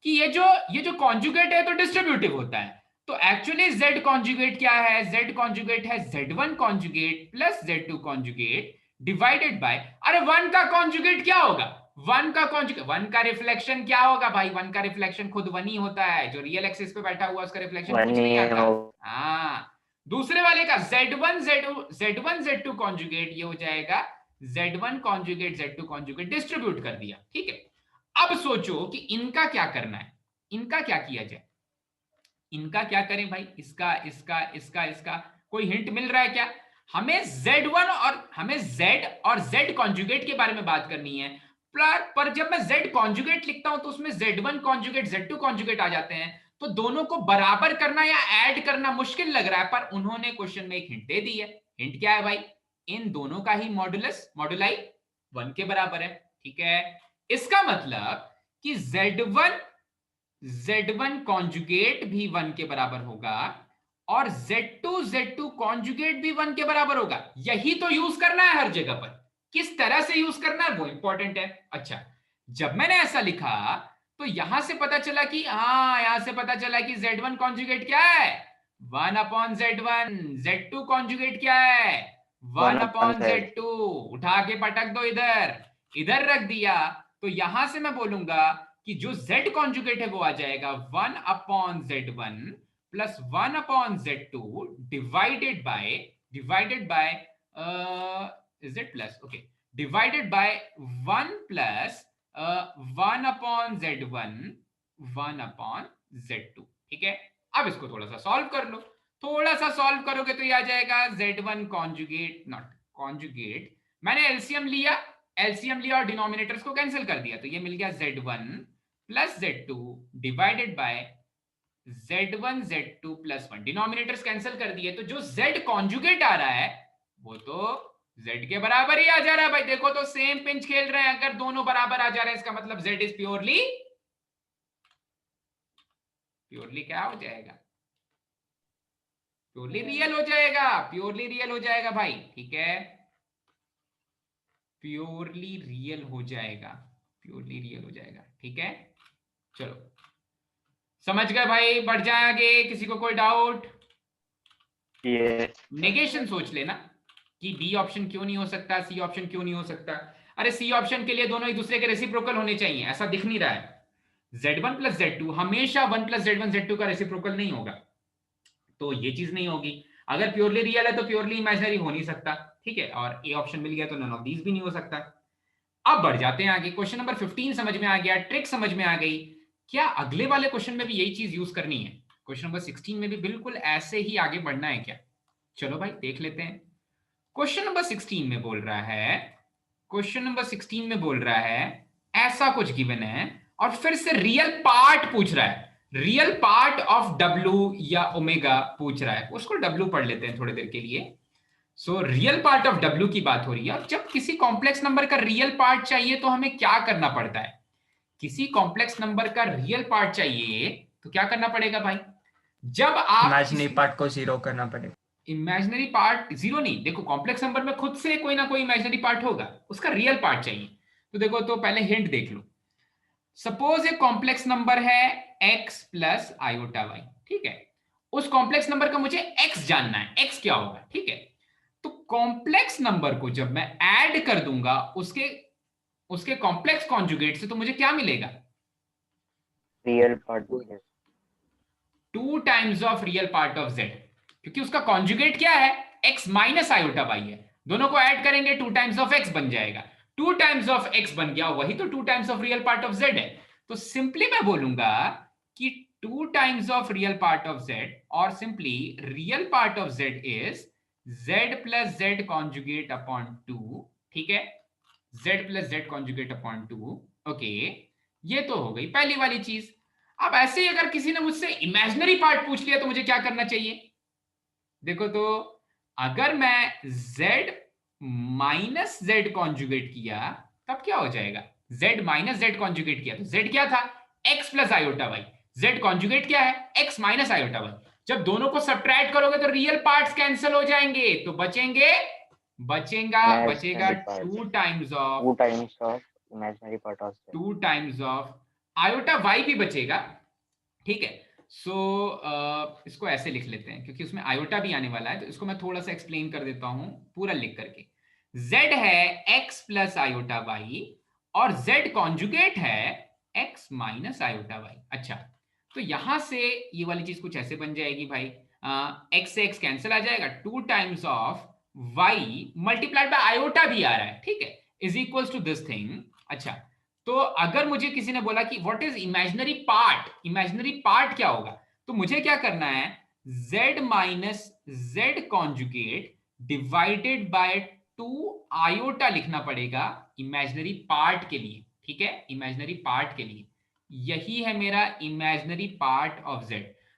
कि ये जो कॉन्जुगेट है तो डिस्ट्रीब्यूटिव होता है, तो एक्चुअली z कॉन्जुगेट क्या है? z कॉन्जुगेट है z1 conjugate plus z2 conjugate divided by, अरे 1 का कॉन्जुगेट क्या होगा? 1 का कॉन्जुगेट, 1 का रिफ्लेक्शन क्या होगा भाई? 1 का रिफ्लेक्शन खुद 1 ही होता है, जो रियल एक्सिस पे बैठा हुआ उसका रिफ्लेक्शन कुछ नहीं आता। हाँ, दूसरे वाले का z1 z2 कॉन्जुगेट ये हो जाएगा z1 conjugate z2 conjugate, distribute कर दिया, ठीक है। अब सोचो कि इनका क्या करना है, इनका क्या किया जाए, इनका क्या करें भाई? इसका इसका इसका इसका कोई हिंट मिल रहा है क्या? हमें z1 और हमें z और z कॉन्जुगेट के बारे में बात करनी है, पर जब मैं z कॉन्जुगेट लिखता हूं तो उसमें z1 कॉन्जुगेट z2 कॉन्जुगेट आ जाते हैं, तो दोनों को बराबर करना या ऐड करना मुश्किल लग रहा है, पर उन्होंने क्वेश्चन में एक हिंट दे दी है। हिंट क्या है भाई? इन दोनों का ही मॉडुलाई 1 के बराबर है, ठीक है। इसका मतलब कि z1 कॉन्जुगेट भी 1 के बराबर होगा और z2 कॉन्जुगेट भी 1 के बराबर होगा। यही तो यूज करना है हर जगह पर, किस तरह से यूज करना है वो इंपॉर्टेंट है। अच्छा, जब मैंने ऐसा लिखा तो यहां से पता चला कि यहां से पता चला कि z1 कॉन्जुगेट क्या है? 1/z1। z2 कॉन्जुगेट क्या है? 1/z2। उठा के पटक दो, इधर रख दिया, तो यहां से मैं बोलूंगा कि जो z कॉन्जुगेट है वो आ जाएगा 1/z1 plus 1/z2 divided by is it plus? Okay, divided by 1 plus 1/z1 1/z2, ठीक है। अब इसको थोड़ा सा सॉल्व कर लो, थोड़ा सा सॉल्व करोगे तो ये आ जाएगा z1 कॉन्जुगेट, नॉट कॉन्जुगेट, मैंने एलसीएम लिया और डिनोमिनेटर्स को कैंसिल कर दिया, तो ये मिल गया z1 plus z2 divided by z1 z2 plus 1, denominators cancel कर दिए, तो जो z कॉन्जुगेट आ रहा है वो तो z के बराबर ही आ जा रहा है भाई। देखो तो सेम पिंच खेल रहे हैं, अगर दोनों बराबर आ जा रहे हैं इसका मतलब z इज प्योरली क्या हो जाएगा? प्योरली रियल हो जाएगा, प्योरली रियल हो जाएगा भाई, ठीक है। प्योरली रियल हो जाएगा, प्योरली रियल हो जाएगा, ठीक है। चलो समझ गए भाई, बढ़ जाए आगे। किसी को कोई डाउट? नेगेशन सोच लेना कि डी ऑप्शन क्यों नहीं हो सकता, सी ऑप्शन क्यों नहीं हो सकता। अरे सी ऑप्शन के लिए दोनों एक दूसरे के रेसिप्रोकल होने चाहिए, ऐसा दिख नहीं रहा है। z1 प्लस z2 हमेशा 1 प्लस z1 z2 का रेसिप्रोकल नहीं होगा, तो ये चीज नहीं होगी। अगर प्योरली रियल है तो प्योरली इमेजिनरी हो नहीं सकता, ठीक है। और ए ऑप्शन मिल गया तो नन ऑफ दीज भी नहीं हो सकता। अब बढ़ जाते हैं आगे, क्वेश्चन नंबर 15 समझ में आ गया, ट्रिक समझ में आ गई। क्या अगले वाले क्वेश्चन में भी यही चीज यूज करनी है? क्वेश्चन नंबर 16 में भी बिल्कुल ऐसे ही आगे बढ़ना है क्या? चलो भाई देख लेते हैं। क्वेश्चन नंबर 16 में बोल रहा है, क्वेश्चन नंबर 16 में बोल रहा है ऐसा कुछ गिवन है और फिर से रियल पार्ट पूछ रहा है, रियल पार्ट ऑफ W या ओमेगा पूछ रहा है। उसको W पढ़ लेते हैं थोड़ी देर के लिए। So real part of W की बात हो रही है। और जब किसी कॉम्प्लेक्स नंबर का रियल पार्ट चाहिए तो हमें क्या करना पड़ता है? किसी कॉम्प्लेक्स नंबर का रियल पार्ट चाहिए तो क्या करना पड़ेगा भाई? जब आप इमेजिनरी पार्ट को 0 करना पड़ेगा। इमेजिनरी पार्ट 0 नहीं, देखो कॉम्प्लेक्स नंबर में खुद से कोई ना कोई इमेजिनरी पार्ट होगा, उसका रियल पार्ट चाहिए। तो देखो, तो पहले हिंट देख लो। सपोज एक कॉम्प्लेक्स नंबर है x प्लस आयोटा y, ठीक है। उस कॉम्प्लेक्स नंबर का मुझे x जानना है, x क्या होगा, ठीक है। तो कॉम्प्लेक्स नंबर को जब मैं ऐड कर दूंगा उसके कॉम्प्लेक्स कॉन्जुगेट से, तो मुझे क्या मिलेगा? Real part 2 times of real part of z, क्योंकि उसका कॉन्जुगेट क्या है? x माइनस आयोटा y है। दोनों को ऐड करेंगे 2 टाइम्स ऑफ x बन जाएगा। 2 टाइम्स ऑफ x बन गया, वही तो 2 times of real part of z है। तो सिंपली मैं बोलूंगा कि 2 times of real part of z, और simply real part of z is z plus z conjugate upon 2, ठीक है। z plus z conjugate upon 2, okay. ये तो हो गई पहली वाली चीज। अब ऐसे ही अगर किसी ने मुझसे इमेजिनरी पार्ट पूछ लिया तो मुझे क्या करना चाहिए? देखो, तो अगर मैं z माइनस z कॉन्जुगेट किया तब क्या हो जाएगा? z माइनस z कॉन्जुगेट किया तो z क्या था? x plus iota y। Z conjugate क्या है? x minus iota 1। जब दोनों को सब्ट्रैक्ट करोगे तो रियल पार्ट्स कैंसिल हो जाएंगे, तो बचेगा Imaginary part. 2 times of 2 times of imaginary part of z. 2 times of iota y भी बचेगा, ठीक है। सो इसको ऐसे लिख लेते हैं क्योंकि उसमें आयोटा भी आने वाला है, तो इसको मैं थोड़ा सा एक्सप्लेन कर देता हूं पूरा लिख करके। z है x प्लस आयोटा y और z कॉन्जुगेट है x माइनस आयोटा y। अच्छा, तो यहां से ये वाली चीज कुछ ऐसे बन जाएगी भाई, x से x कैंसिल आ जाएगा, 2 times of y multiplied by iota भी आ रहा है, ठीक है, is equals to this thing. अच्छा, तो अगर मुझे किसी ने बोला कि व्हाट इज इमेजिनरी पार्ट क्या होगा, तो मुझे क्या करना है, z minus z conjugate divided by 2 iota लिखना पड़ेगा इमेजिनरी पार्ट के लिए, ठीक है, इमेजिनरी पार्ट के लिए। यही है मेरा इमेजिनरी पार्ट ऑफ z।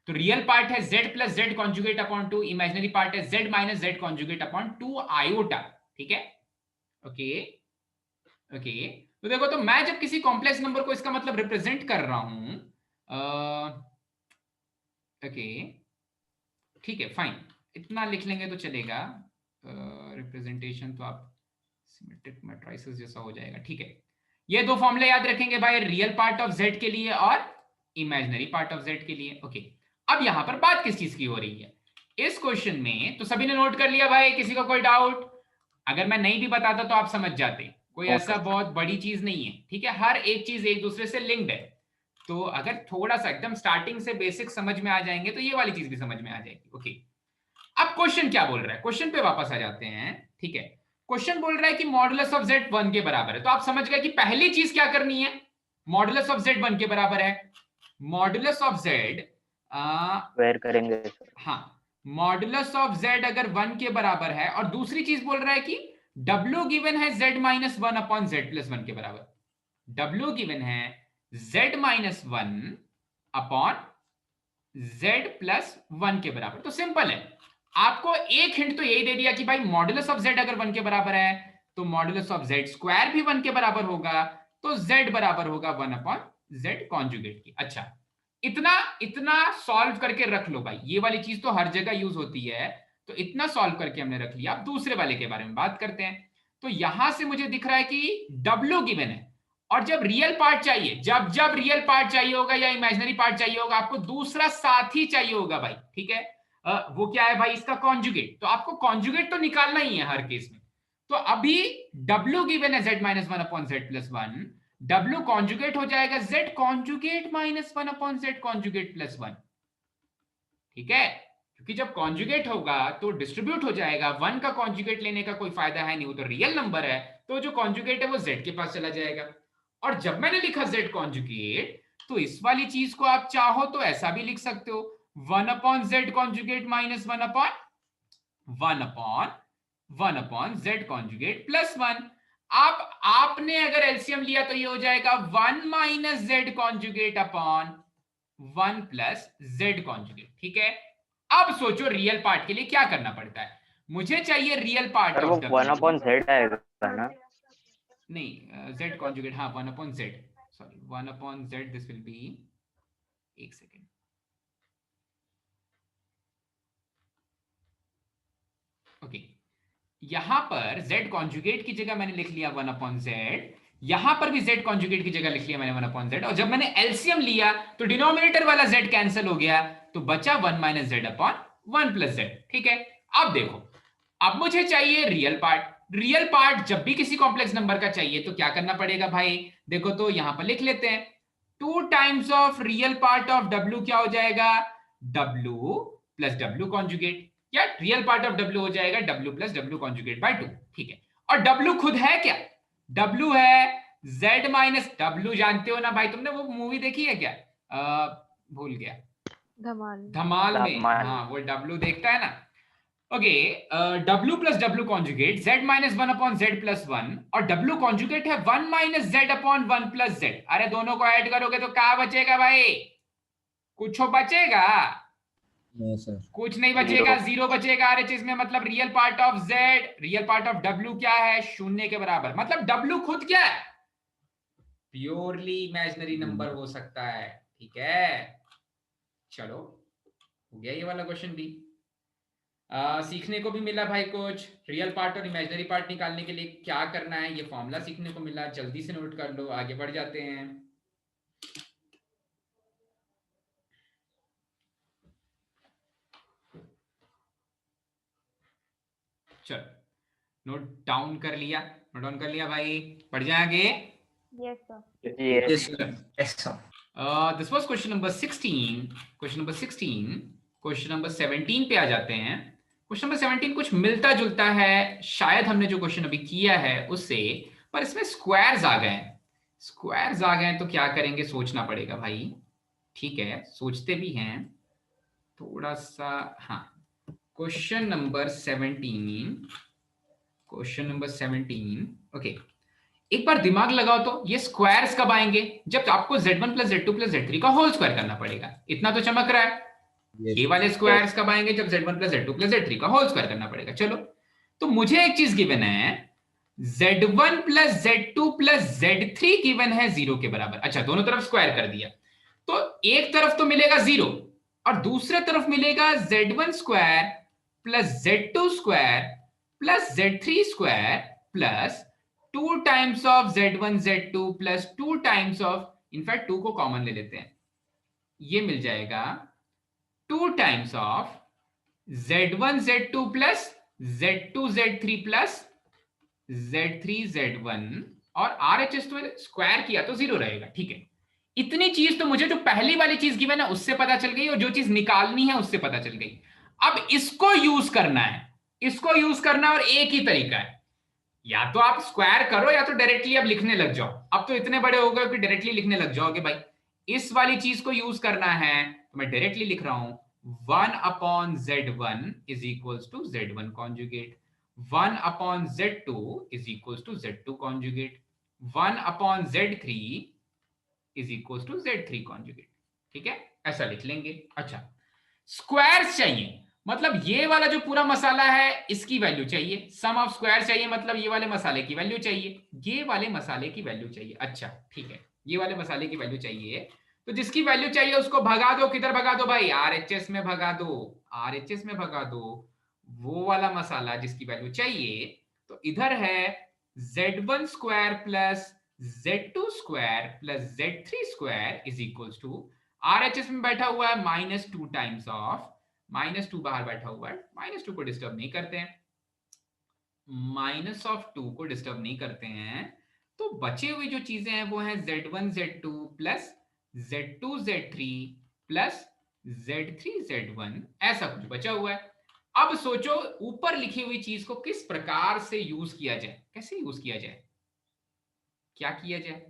तो रियल पार्ट है z plus z conjugate upon 2, imaginary part है z minus z conjugate upon 2 iota, ठीक है। ओके ओके, तो देखो, तो मैं जब किसी कॉम्प्लेक्स नंबर को इसका मतलब रिप्रेजेंट कर रहा हूं, ओके ठीक है, फाइन, इतना लिख लेंगे तो चलेगा। रिप्रेजेंटेशन तो आप सिमेट्रिक मैट्रिसेस जैसा हो जाएगा, ठीक है। ये दो फॉर्मूले याद रखेंगे भाई, रियल पार्ट ऑफ z के लिए और इमेजिनरी पार्ट ऑफ z के लिए। ओके, अब यहां पर बात किस चीज की हो रही है इस क्वेश्चन में, तो सभी ने नोट कर लिया भाई, किसी का कोई डाउट? अगर मैं नहीं भी बताता तो आप समझ जाते, कोई ऐसा बहुत बड़ी चीज नहीं है, ठीक है, हर एक चीज एक दूसरे से लिंक्ड है। तो अगर थोड़ा सा एकदम स्टार्टिंग से बेसिक समझ में आ जाएंगे तो ये वाली चीज भी समझ में आ जाएगी। ओके, अब क्वेश्चन क्या बोल रहा है, क्वेश्चन पे वापस आ जाते हैं, ठीक है। क्वेश्चन बोल रहा है कि मॉडुलस ऑफ z 1 के बराबर है, तो आप समझ गए कि पहली चीज क्या करनी है, मॉडुलस ऑफ z 1 के बराबर है, मॉडुलस ऑफ z स्क्वायर करेंगे सर। हाँ, मॉडुलस ऑफ z अगर 1 के बराबर है, और दूसरी चीज बोल रहा है कि w गिवन है z minus 1 upon z plus 1 के बराबर, w गिवन है z minus 1 upon z plus 1 के बराबर। तो सिंपल है, आपको एक हिंट तो यही दे दिया कि भाई मॉडुलस ऑफ z अगर 1 के बराबर है तो मॉडुलस ऑफ z स्क्वायर भी 1 के बराबर होगा, तो z बराबर होगा 1 अपॉन z कॉन्जुगेट की। अच्छा, इतना सॉल्व करके रख लो भाई, ये वाली चीज तो हर जगह यूज होती है, तो इतना सॉल्व करके हमने रख लिया। अब दूसरे वाले के बारे में बात करते हैं। तो यहां से मुझे दिख रहा है कि w गिवन है, और जब रियल पार्ट चाहिए, जब रियल पार्ट चाहिए होगा या इमेजिनरी पार्ट चाहिए होगा, आपको दूसरा साथी चाहिए होगा भाई, ठीक है। वो क्या है भाई, इसका कॉन्जुगेट। तो आपको कॉन्जुगेट तो निकालना ही है हर केस में। तो अभी w गिवन है z minus 1 upon z plus 1, w conjugate हो जाएगा z conjugate minus 1 upon z conjugate plus 1, ठीक है, क्योंकि जब कॉन्जुगेट होगा तो डिस्ट्रीब्यूट हो जाएगा, 1 का कॉन्जुगेट लेने का कोई फायदा है नहीं, वो तो रियल नंबर है, तो जो कॉन्जुगेट है वो z के पास चला जाएगा। और जब मैंने लिखा z कॉन्जुगेट, तो इस वाली चीज को आप चाहो तो ऐसा भी लिख सकते हो, 1 upon z conjugate minus 1 upon z conjugate plus 1। आपने अगर एलसीएम लिया तो ये हो जाएगा 1 minus z conjugate upon 1 plus z conjugate, ठीक है। अब सोचो रियल पार्ट के लिए क्या करना पड़ता है, मुझे चाहिए रियल पार्ट सर वो 1 अपॉन z आएगा ना? नहीं, z कॉन्जुगेट, हाँ 1 upon z, sorry 1 upon z, this will B, एक सेकेंड, ओके, यहां पर z कॉन्जुगेट की जगह मैंने लिख लिया 1 अपॉन z, यहां पर भी z कॉन्जुगेट की जगह लिख लिया मैंने 1 अपॉन z, और जब मैंने एलसीएम लिया तो डिनोमिनेटर वाला z कैंसिल हो गया, तो बचा 1 minus z upon 1 plus z, ठीक है। अब देखो, अब मुझे चाहिए रियल पार्ट। रियल पार्ट जब भी किसी कॉम्प्लेक्स नंबर का चाहिए तो क्या करना पड़ेगा भाई, देखो तो यहां पर लिख लेते हैं, 2 times of real part of w क्या हो जाएगा, w प्लस w कॉन्जुगेट, या रियल पार्ट ऑफ w हो जाएगा w plus w conjugate by 2, ठीक है। और w खुद है क्या, w है z माइनस w, जानते हो ना भाई, तुमने वो मूवी देखी है क्या, भूल गया, धमाल में, हाँ वो w देखता है ना। Okay, w plus w conjugate z minus 1 upon z plus 1, और w कॉन्जुगेट है 1 minus z upon 1 plus z। अरे दोनों को ऐड करोगे तो क्या बचेगा भाई, कुछ बचेगा? No, sir. कुछ नहीं बचेगा, 0 बचेगा हर चीज में। मतलब real part of z, real part of w क्या है, 0 के बराबर। मतलब w खुद क्या है, प्योरली इमेजिनरी नंबर हो सकता है, ठीक है। चलो हो गया ये वाला क्वेश्चन भी। सीखने को भी मिला भाई कुछ। रियल पार्ट और इमेजिनरी पार्ट निकालने के लिए क्या करना है, ये फॉर्मूला सीखने को मिला। जल्दी से नोट कर लो, आगे बढ़ जाते हैं। चलो नोट डाउन कर लिया, नोट डाउन कर लिया भाई, पढ़ जाएंगे। Yes, sir. Yes, sir. Yes, sir. This was question number 16। Question number 16, question number 17 पे आ जाते हैं। क्वेश्चन नंबर 17 कुछ मिलता जुलता है शायद हमने जो क्वेश्चन अभी किया है उससे, पर इसमें स्क्वायर्स आ गए हैं। स्क्वायर्स आ गए तो क्या करेंगे, सोचना पड़ेगा भाई। ठीक है, सोचते भी हैं थोड़ा सा। हाँ, question number 17, question number 17। Okay, एक बार दिमाग लगाओ तो ये स्क्वायर्स कब आएंगे, जब आपको z1 plus z2 plus z3 का होल स्क्वायर करना पड़ेगा। इतना तो चमक रहा है। Yes. ये वाले स्क्वायर्स कब आएंगे, जब z1 plus z2 plus z3 का होल स्क्वायर करना पड़ेगा। चलो, तो मुझे एक चीज गिवन है, z1 plus z2 plus z3 given है 0 के बराबर। अच्छा, दोनों तरफ स्क्वायर कर दिया, तो एक तरफ तो मिलेगा 0 और दूसरे तरफ मिलेगा z1 square plus z2 square plus z3 square plus 2 times of z1 z2 plus 2 times of, in fact 2 को कॉमन ले लेते हैं, ये मिल जाएगा 2 times of z1 z2 plus z2 z3 plus z3 z1, और RHS तो स्क्वायर किया तो 0 रहेगा। ठीक है, इतनी चीज तो मुझे जो पहली वाली चीज गिवन है उससे पता चल गई, और जो चीज निकालनी है उससे पता चल गई। अब इसको यूज करना है, इसको यूज करना, और एक ही तरीका है, या तो आप स्क्वायर करो या तो डायरेक्टली अब लिखने लग जाओ। अब तो इतने बड़े हो गए कि डायरेक्टली लिखने लग जाओगे भाई। इस वाली चीज को यूज करना है तो मैं डायरेक्टली लिख रहा हूं, 1 upon z1 is equals to z1 conjugate, 1 upon z2 is equals to z2 conjugate, 1 upon z3 is equals to z3 conjugate. ठीक है, ऐसा लिख लेंगे। अच्छा, स्क्वायर्स चाहिए, मतलब ये वाला जो पूरा मसाला है इसकी वैल्यू चाहिए, सम ऑफ स्क्वायर चाहिए, मतलब ये वाले मसाले की वैल्यू चाहिए, ये वाले मसाले की वैल्यू चाहिए। अच्छा ठीक है, ये वाले मसाले की वैल्यू चाहिए, तो जिसकी वैल्यू चाहिए उसको भगा दो। किधर भगा दो भाई, RHS में भगा दो, RHS में भगा दो वो वाला मसाला जिसकी वैल्यू चाहिए। तो इधर है z1 square plus z2 square plus z3 square is equals to, RHS में बैठा हुआ है -2 टाइम्स ऑफ, -2 बाहर बैठा हुआ है, -2 को डिस्टर्ब नहीं करते हैं, -2 को डिस्टर्ब नहीं करते हैं, तो बचे हुए जो चीजें हैं वो हैं z1 z2 plus z2 z3 plus z3 z1, ऐसा कुछ बचा हुआ है। अब सोचो ऊपर लिखी हुई चीज को किस प्रकार से यूज किया जाए, कैसे यूज किया जाए, क्या किया जाए।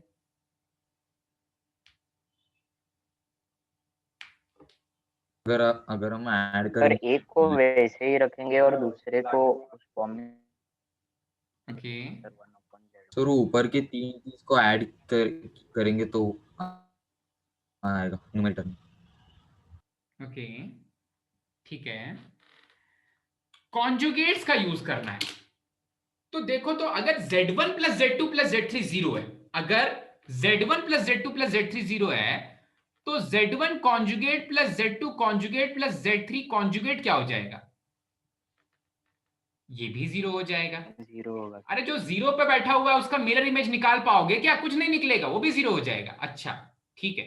अगर हम ऐड पर करें एक को वैसे ही रखेंगे और दूसरे को उस फॉर्म में ओके, सर ऊपर के 3 चीज को ऐड करेंगे तो आएगा न्यूमरेटर में। ओके ठीक है, कॉन्जुगेट्स का यूज करना है। तो देखो, तो अगर z1 plus z2 plus z3 0 है, अगर z1 plus z2 plus z3 0 है, तो z1 conjugate plus z2 conjugate plus z3 conjugate क्या हो जाएगा, ये भी 0 हो जाएगा। 0 होगा। अरे जो 0 पे बैठा हुआ है उसका मिरर इमेज निकाल पाओगे क्या, कुछ नहीं निकलेगा, वो भी 0 हो जाएगा। अच्छा ठीक है,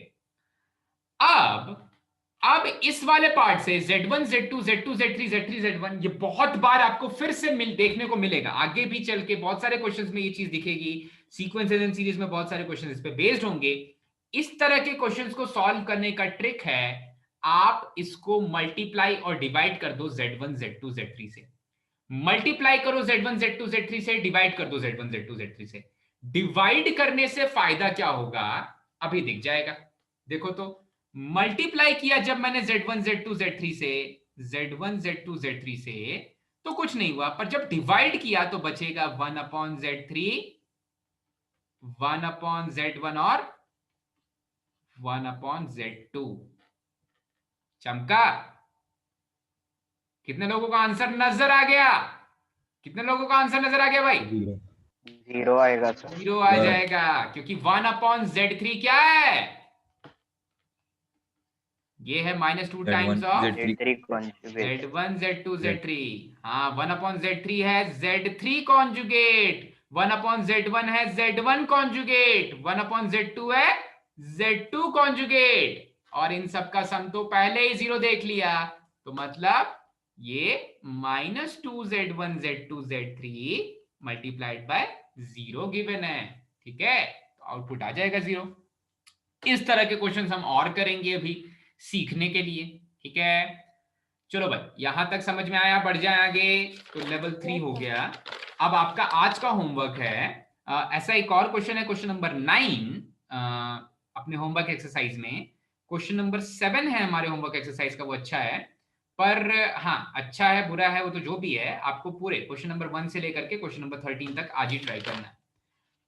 अब इस वाले पार्ट से z1 z2 z2 z3 z3 z1, ये बहुत बार आपको फिर से देखने को मिलेगा, आगे भी चल के बहुत सारे क्वेश्चंस में ये चीज दिखेगी। सीक्वेंसेस एंड सीरीज में बहुत सारे क्वेश्चंस इस पे बेस्ड होंगे। इस तरह के क्वेश्चंस को सॉल्व करने का ट्रिक है, आप इसको मल्टीप्लाई और डिवाइड कर दो z1 z2 z3 से, मल्टीप्लाई करो z1 z2 z3 से, डिवाइड कर दो z1 z2 z3 से। डिवाइड करने से फायदा क्या होगा अभी दिख जाएगा। देखो तो, मल्टीप्लाई किया जब मैंने z1 z2 z3 से, z1 z2 z3 से, तो कुछ नहीं हुआ, पर जब डिवाइड किया तो बचेगा 1 अपॉन z3, 1 अपॉन z1 और 1 अपॉन z2। चमका, कितने लोगों का आंसर नजर आ गया, कितने लोगों का आंसर नजर आ गया भाई, 0 आएगा सर, 0 आ जाएगा, क्योंकि 1 अपॉन z3 क्या है, ये है -2 Z1, times of Z3 Z3 conjugate. Z1 Z2 Z3। हाँ 1/Z3 है Z3 कॉन्जुगेट, 1/Z1 है Z1 कॉन्जुगेट, 1/Z2 है Z2 कॉन्जुगेट, और इन सब का सम तो पहले ही 0 देख लिया, तो मतलब ये -2Z1 Z2 Z3 multiplied by 0 given है। ठीक है, तो आउटपुट आ जाएगा 0। इस तरह के क्वेश्चंस हम और करेंगे अभी सीखने के लिए। ठीक है, चलो भाई यहां तक समझ में आया, बढ़ जाए आगे। तो लेवल 3 हो गया। अब आपका आज का होमवर्क है ऐसा एक और क्वेश्चन है, क्वेश्चन नंबर 9 अपने होमवर्क एक्सरसाइज में। क्वेश्चन नंबर 7 है हमारे होमवर्क एक्सरसाइज का, वो अच्छा है, पर हाँ अच्छा है बुरा है वो तो जो भी है, आपको पूरे क्वेश्चन नंबर 1 से लेकर के क्वेश्चन नंबर 13 तक आज ही ट्राई करना है।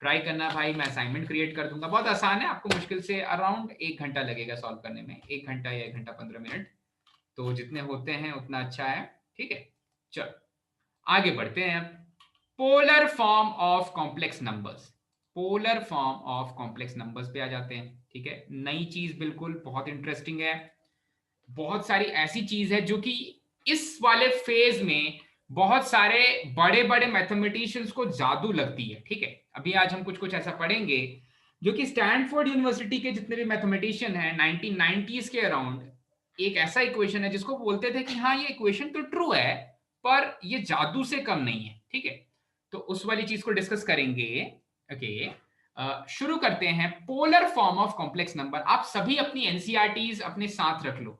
ट्राई करना भाई, मैं असाइनमेंट क्रिएट कर दूंगा, बहुत आसान है, आपको मुश्किल से अराउंड 1 घंटा लगेगा सॉल्व करने में, 1 घंटा या 1 घंटा 15 मिनट, तो जितने होते हैं उतना अच्छा है। ठीक है, चलो आगे बढ़ते हैं। Polar form of complex numbers, polar form of complex numbers पे आ जाते हैं। ठीक है, नई चीज बिल्कुल बहुत इंटरेस्टिंग है, बहुत सारी ऐसी चीज है जो कि इस वाले फेज में बहुत सारे बड़े बड़े मैथमेटिशियंस को जादू लगती है। ठीक है, अभी आज हम कुछ कुछ ऐसा पढ़ेंगे जो कि स्टैनफोर्ड यूनिवर्सिटी के जितने भी मैथमेटिशियन हैं 1990s के अराउंड, एक ऐसा इक्वेशन है जिसको बोलते थे कि हाँ ये इक्वेशन तो ट्रू है पर ये जादू से कम नहीं है। ठीक है, तो उस वाली चीज को डिस्कस करेंगे। ओके, शुरू करते हैं। Polar form of complex number, आप सभी अपनी एनसीईआरटीज अपने साथ रख लो,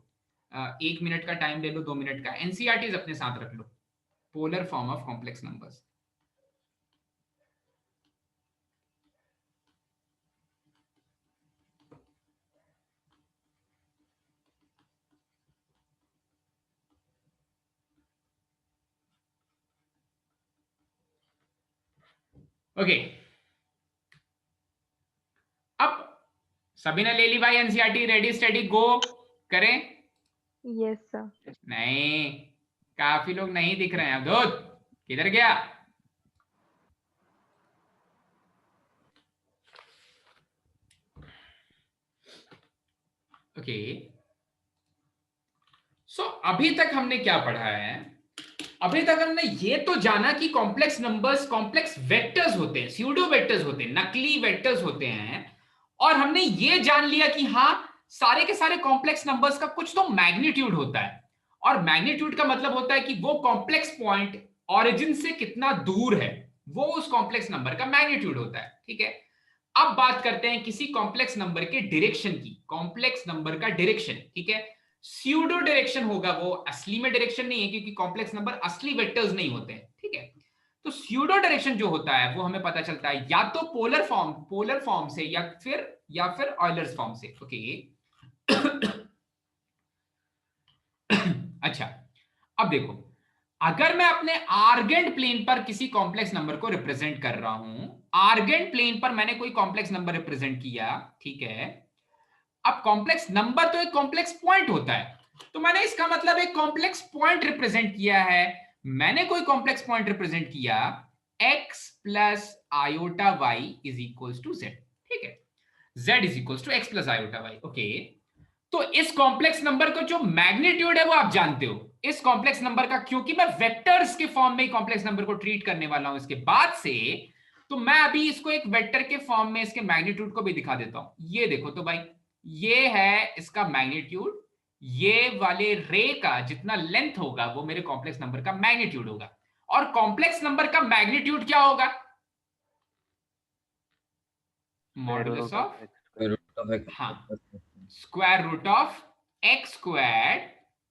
1 मिनट का टाइम ले लो, 2 मिनट का, एनसीईआरटीज अपने साथ रख लो। Polar form of complex numbers, okay. अब सभी ने ले ली भाई एनसीईआरटी, रेडी स्टडी गो करें? Yes sir. नहीं, काफी लोग नहीं दिख रहे हैं। अवधूत किधर गया? ओके, सो अभी तक हमने क्या पढ़ा है? अभी तक हमने ये तो जाना कि कॉम्प्लेक्स नंबर्स कॉम्प्लेक्स वेक्टर्स होते हैं, स्यूडो वेक्टर्स होते हैं, नकली वेक्टर्स होते हैं, और हमने ये जान लिया कि हाँ सारे के सारे कॉम्प्लेक्स नंबर्स का कुछ तो मैग्नीट्यूड होता है, और मैग्नीट्यूड का मतलब होता है कि वो कॉम्प्लेक्स पॉइंट ऑरिजिन से कितना दूर है, वो उस कॉम्प्लेक्स नंबर का मैग्नीट्यूड होता है। ठीक है, अब बात करते हैं किसी कॉम्प्लेक्स नंबर के डायरेक्शन की, कॉम्प्लेक्स नंबर का डायरेक्शन। ठीक है, स्यूडो डायरेक्शन होगा, वो असली में डायरेक्शन नहीं है क्योंकि कॉम्प्लेक्स नंबर असली वेक्टर्स नहीं होते हैं। ठीक है, तो स्यूडो डायरेक्शन जो होता है वो हमें पता चलता है या तो पोलर फॉर्म से या फिर ऑयलर्स फॉर्म से। ओके अच्छा, अब देखो, अगर मैं अपने आर्गेंट प्लेन पर किसी कॉम्प्लेक्स नंबर को रिप्रेजेंट कर रहा हूं, आर्गेंट प्लेन पर मैंने कोई कॉम्प्लेक्स नंबर रिप्रेजेंट किया, ठीक है, अब कॉम्प्लेक्स नंबर तो एक कॉम्प्लेक्स पॉइंट होता है, तो मैंने इसका मतलब एक कॉम्प्लेक्स पॉइंट रिप्रेजेंट किया है। मैंने कोई कॉम्प्लेक्स पॉइंट रिप्रेजेंट किया x plus iota y is equals to z। ठीक है, z is equals to x plus iota y। Okay, तो इस कॉम्प्लेक्स नंबर का जो मैग्नीट्यूड है वो आप जानते हो, इस कॉम्प्लेक्स नंबर का, क्योंकि मैं वेक्टर्स के फॉर्म में कॉम्प्लेक्स नंबर को ट्रीट करने वाला हूं इसके बाद से, तो मैं अभी इसको एक वेक्टर के फॉर्म में इसके मैग्नीट्यूड को भी दिखा देता हूं। ये देखो तो भाई, ये है इसका मैग्नीट्यूड, ये वाले रे का जितना लेंथ होगा वो मेरे कॉम्प्लेक्स नंबर का मैग्नीट्यूड होगा, और कॉम्प्लेक्स नंबर का मैग्नीट्यूड क्या होगा? मॉडुलस ऑफ, हाँ, square root of x square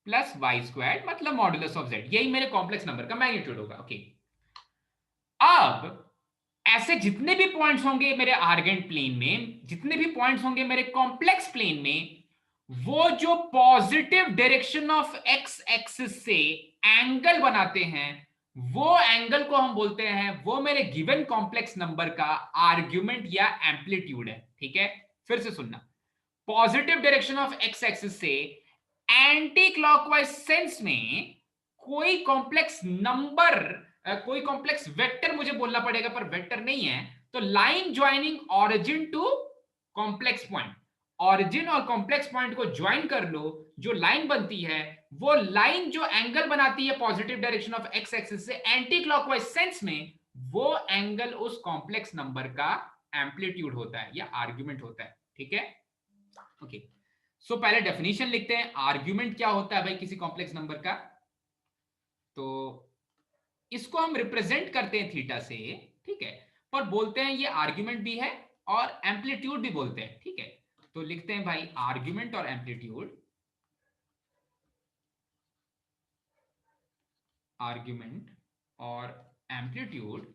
plus y square, मतलब मॉडुलस ऑफ जेड, यही मेरे कॉम्प्लेक्स नंबर का मैग्नीट्यूड होगा। ओके, अब ऐसे जितने भी पॉइंट्स होंगे मेरे आर्गेंट प्लेन में, जितने भी पॉइंट्स होंगे मेरे कॉम्प्लेक्स प्लेन में, वो जो positive direction of x axis से एंगल बनाते हैं, वो एंगल को हम बोलते हैं, वो मेरे गिवन कॉम्प्लेक्स नंबर का आर्ग्यूमेंट या एम्पलीट्यूड है। ठीक है, फिर से सुनना, positive direction of x axis से एंटी क्लॉकवाइज सेंस में कोई कॉम्प्लेक्स नंबर, कोई कॉम्प्लेक्स वेक्टर मुझे बोलना पड़ेगा, पर वेक्टर नहीं है, तो line joining origin to complex point, origin और कॉम्प्लेक्स पॉइंट को ज्वाइन कर लो, जो लाइन बनती है वो लाइन जो एंगल बनाती है positive direction of x axis से एंटी क्लॉकवाइज सेंस में, वो एंगल उस कॉम्प्लेक्स नंबर का एम्पलीट्यूड होता है या आर्ग्यूमेंट होता है। ठीक है, ओके। सो पहले डेफिनेशन लिखते हैं, आर्ग्यूमेंट क्या होता है भाई किसी कॉम्प्लेक्स नंबर का। तो इसको हम रिप्रेजेंट करते हैं थीटा से, ठीक है, पर बोलते हैं ये आर्ग्यूमेंट भी है और एम्पलीट्यूड भी बोलते हैं। ठीक है, तो लिखते हैं भाई आर्ग्यूमेंट और एम्पलीट्यूड, आर्ग्यूमेंट और amplitude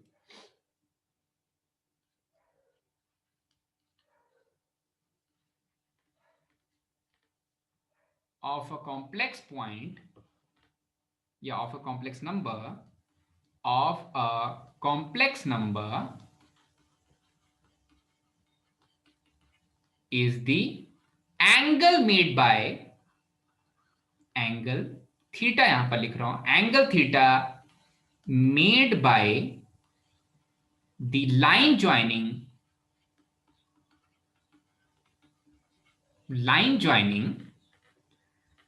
of a complex point या of a complex number, of a complex number is the angle made by, angle theta यहां पर लिख रहा हूं, angle theta made by the line joining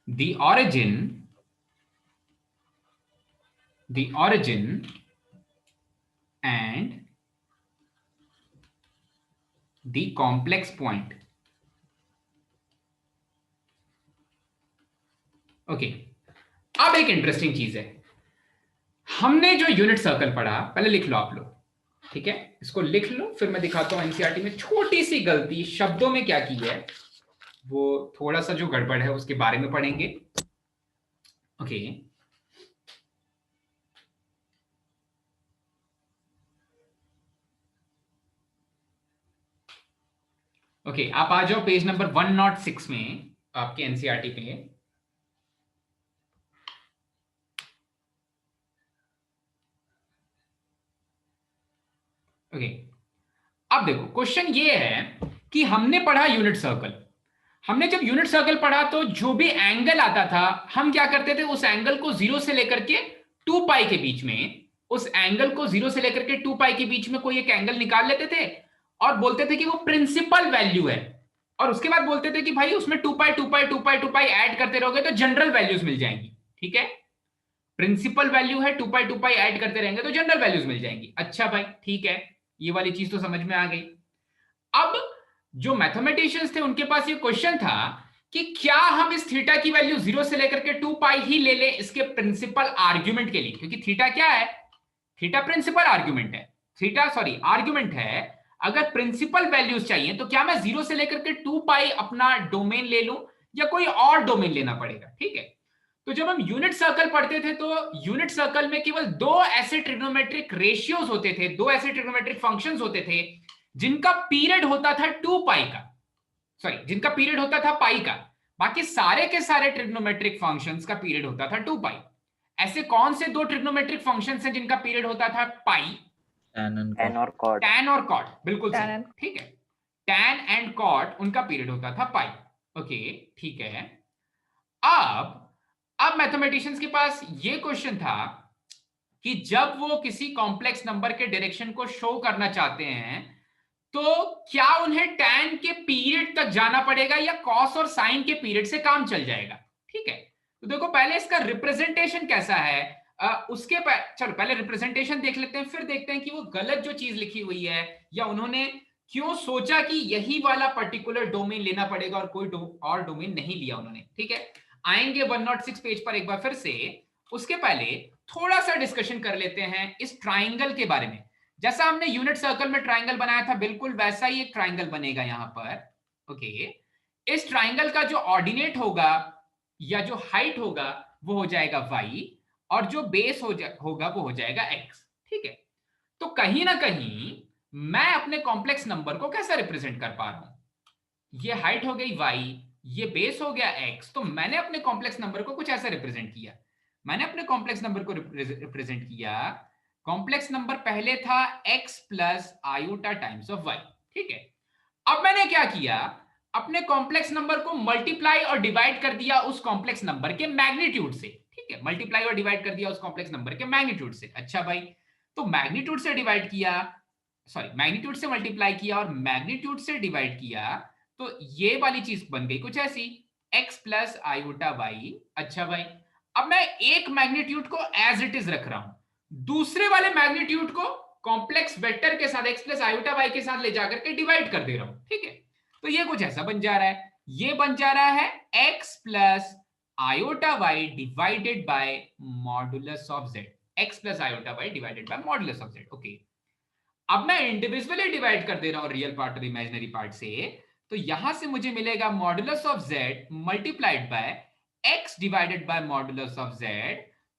the origin and the complex point. Okay, अब एक interesting चीज है, हमने जो यूनिट सर्कल पढ़ा, पहले लिख लो आप लोग, ठीक है, इसको लिख लो, फिर मैं दिखाता हूं एनसीईआरटी में छोटी सी गलती शब्दों में क्या की है, वो थोड़ा सा जो गड़बड़ है उसके बारे में पढ़ेंगे। ओके, ओके, आप आ जाओ पेज नंबर 106 में आपके एनसीईआरटी पे। ओके, अब देखो क्वेश्चन ये है कि हमने पढ़ा यूनिट सर्कल, हमने जब यूनिट सर्कल पढ़ा तो जो भी एंगल आता था हम क्या करते थे, उस एंगल को 0 से लेकर के 2 पाई के बीच में, उस एंगल को 0 से लेकर के 2 पाई के बीच में कोई एक एंगल निकाल लेते थे और बोलते थे कि वो प्रिंसिपल वैल्यू है, और उसके बाद बोलते थे कि भाई उसमें 2 पाई 2 पाई 2 पाई 2 पाई ऐड करते रहोगे तो जनरल वैल्यूज मिल जाएंगी। ठीक है, प्रिंसिपल वैल्यू है, 2 पाई 2 पाई ऐड करते रहेंगे तो जनरल वैल्यूज मिल जाएंगी। अच्छा भाई ठीक है, ये वाली चीज तो समझ में आ गई। अब जो मैथमेटिशियंस थे उनके पास ये क्वेश्चन था कि क्या हम इस थीटा की वैल्यू 0 से लेकर के 2 पाई ही ले लें इसके प्रिंसिपल आर्ग्यूमेंट के लिए, क्योंकि थीटा क्या है, थीटा प्रिंसिपल आर्ग्यूमेंट है, थीटा सॉरी आर्ग्यूमेंट है। अगर प्रिंसिपल वैल्यूज चाहिए तो क्या मैं 0 से लेकर के 2 पाई अपना डोमेन ले लूं या कोई और डोमेन लेना पड़ेगा। ठीक है, तो जब हम यूनिट सर्कल पढ़ते थे तो यूनिट सर्कल में केवल 2 ऐसे ट्रिग्नोमेट्रिक रेशियोज होते थे, 2 ऐसे ट्रिग्नोमेट्रिक फंक्शंस होते थे जिनका पीरियड होता था 2 पाई का, सॉरी जिनका पीरियड होता था पाई का, बाकी सारे के सारे ट्रिग्नोमेट्रिक फंक्शंस का पीरियड होता था 2 पाई। ऐसे कौन से 2 ट्रिग्नोमेट्रिक फंक्शंस हैं जिनका पीरियड होता था पाई? tan और cot। tan और cot, बिल्कुल सही, ठीक है, tan एंड cot उनका पीरियड होता था पाई। ओके ठीक है, अब मैथमेटिशियंस के पास ये क्वेश्चन था कि जब वो किसी कॉम्प्लेक्स नंबर के डायरेक्शन को शो करना चाहते हैं तो क्या उन्हें tan के पीरियड तक जाना पड़ेगा या cos और sin के पीरियड से काम चल जाएगा। ठीक है, तो देखो पहले इसका रिप्रेजेंटेशन कैसा है, चलो पहले रिप्रेजेंटेशन देख लेते हैं, फिर देखते हैं कि वो गलत जो चीज लिखी हुई है या उन्होंने क्यों सोचा कि यही वाला पर्टिकुलर डोमेन लेना पड़ेगा और कोई और डोमेन नहीं लिया उन्होंने। ठीक है, आएंगे 106 पेज पर एक बार फिर से, उसके पहले थोड़ा सा डिस्कशन कर लेते हैं इस ट्राइंगल के बारे में। जैसा हमने यूनिट सर्कल में ट्राइंगल बनाया था बिल्कुल वैसा ही एक ट्राइंगल बनेगा यहां पर। ओके, इस ट्राइंगल का जो ऑर्डिनेट होगा या जो हाइट होगा वो हो जाएगा y और जो बेस होगा वो हो जाएगा x। ठीक है, तो कहीं ना कहीं मैं अपने कॉम्प्लेक्स नंबर को कैसे रिप्रेजेंट कर पा रहा हूं, ये हाइट हो गई y, ये बेस हो गया x, तो मैंने अपने कॉम्प्लेक्स नंबर को कुछ ऐसा रिप्रेजेंट किया, मैंने अपने कॉम्प्लेक्स नंबर को रिप्रेजेंट किया, कॉम्प्लेक्स नंबर पहले था x plus iota times of y। ठीक है, अब मैंने क्या किया, अपने कॉम्प्लेक्स नंबर को मल्टीप्लाई और डिवाइड कर दिया उस कॉम्प्लेक्स नंबर के मैग्नीट्यूड से। ठीक है, मल्टीप्लाई और डिवाइड कर दिया उस कॉम्प्लेक्स नंबर के मैग्नीट्यूड से। अच्छा भाई, तो मैग्नीट्यूड से डिवाइड किया, सॉरी मैग्नीट्यूड से मल्टीप्लाई किया और मैग्नीट्यूड से डिवाइड किया, तो ये वाली चीज बन गई कुछ ऐसी, x प्लस आयोटा वाई। अच्छा भाई, अब मैं एक मैग्नीट्यूड को एज इट इज रख रहा हूं, दूसरे वाले मैग्नीट्यूड को कॉम्प्लेक्स वेक्टर के साथ x प्लस आयोटा वाई के साथ ले जाकर के डिवाइड कर दे रहा हूं, ठीक है। तो ये कुछ ऐसा बन जा रहा है, ये बन जा रहा है x plus iota y divided by modulus of z, x plus iota y divided by modulus of z। Okay, अब मैं इंडिविजुअली डिवाइड कर दे रहा हूं रियल पार्ट और इमेजिनरी पार्ट से, तो यहां से मुझे मिलेगा modulus of z multiplied by x divided by modulus of z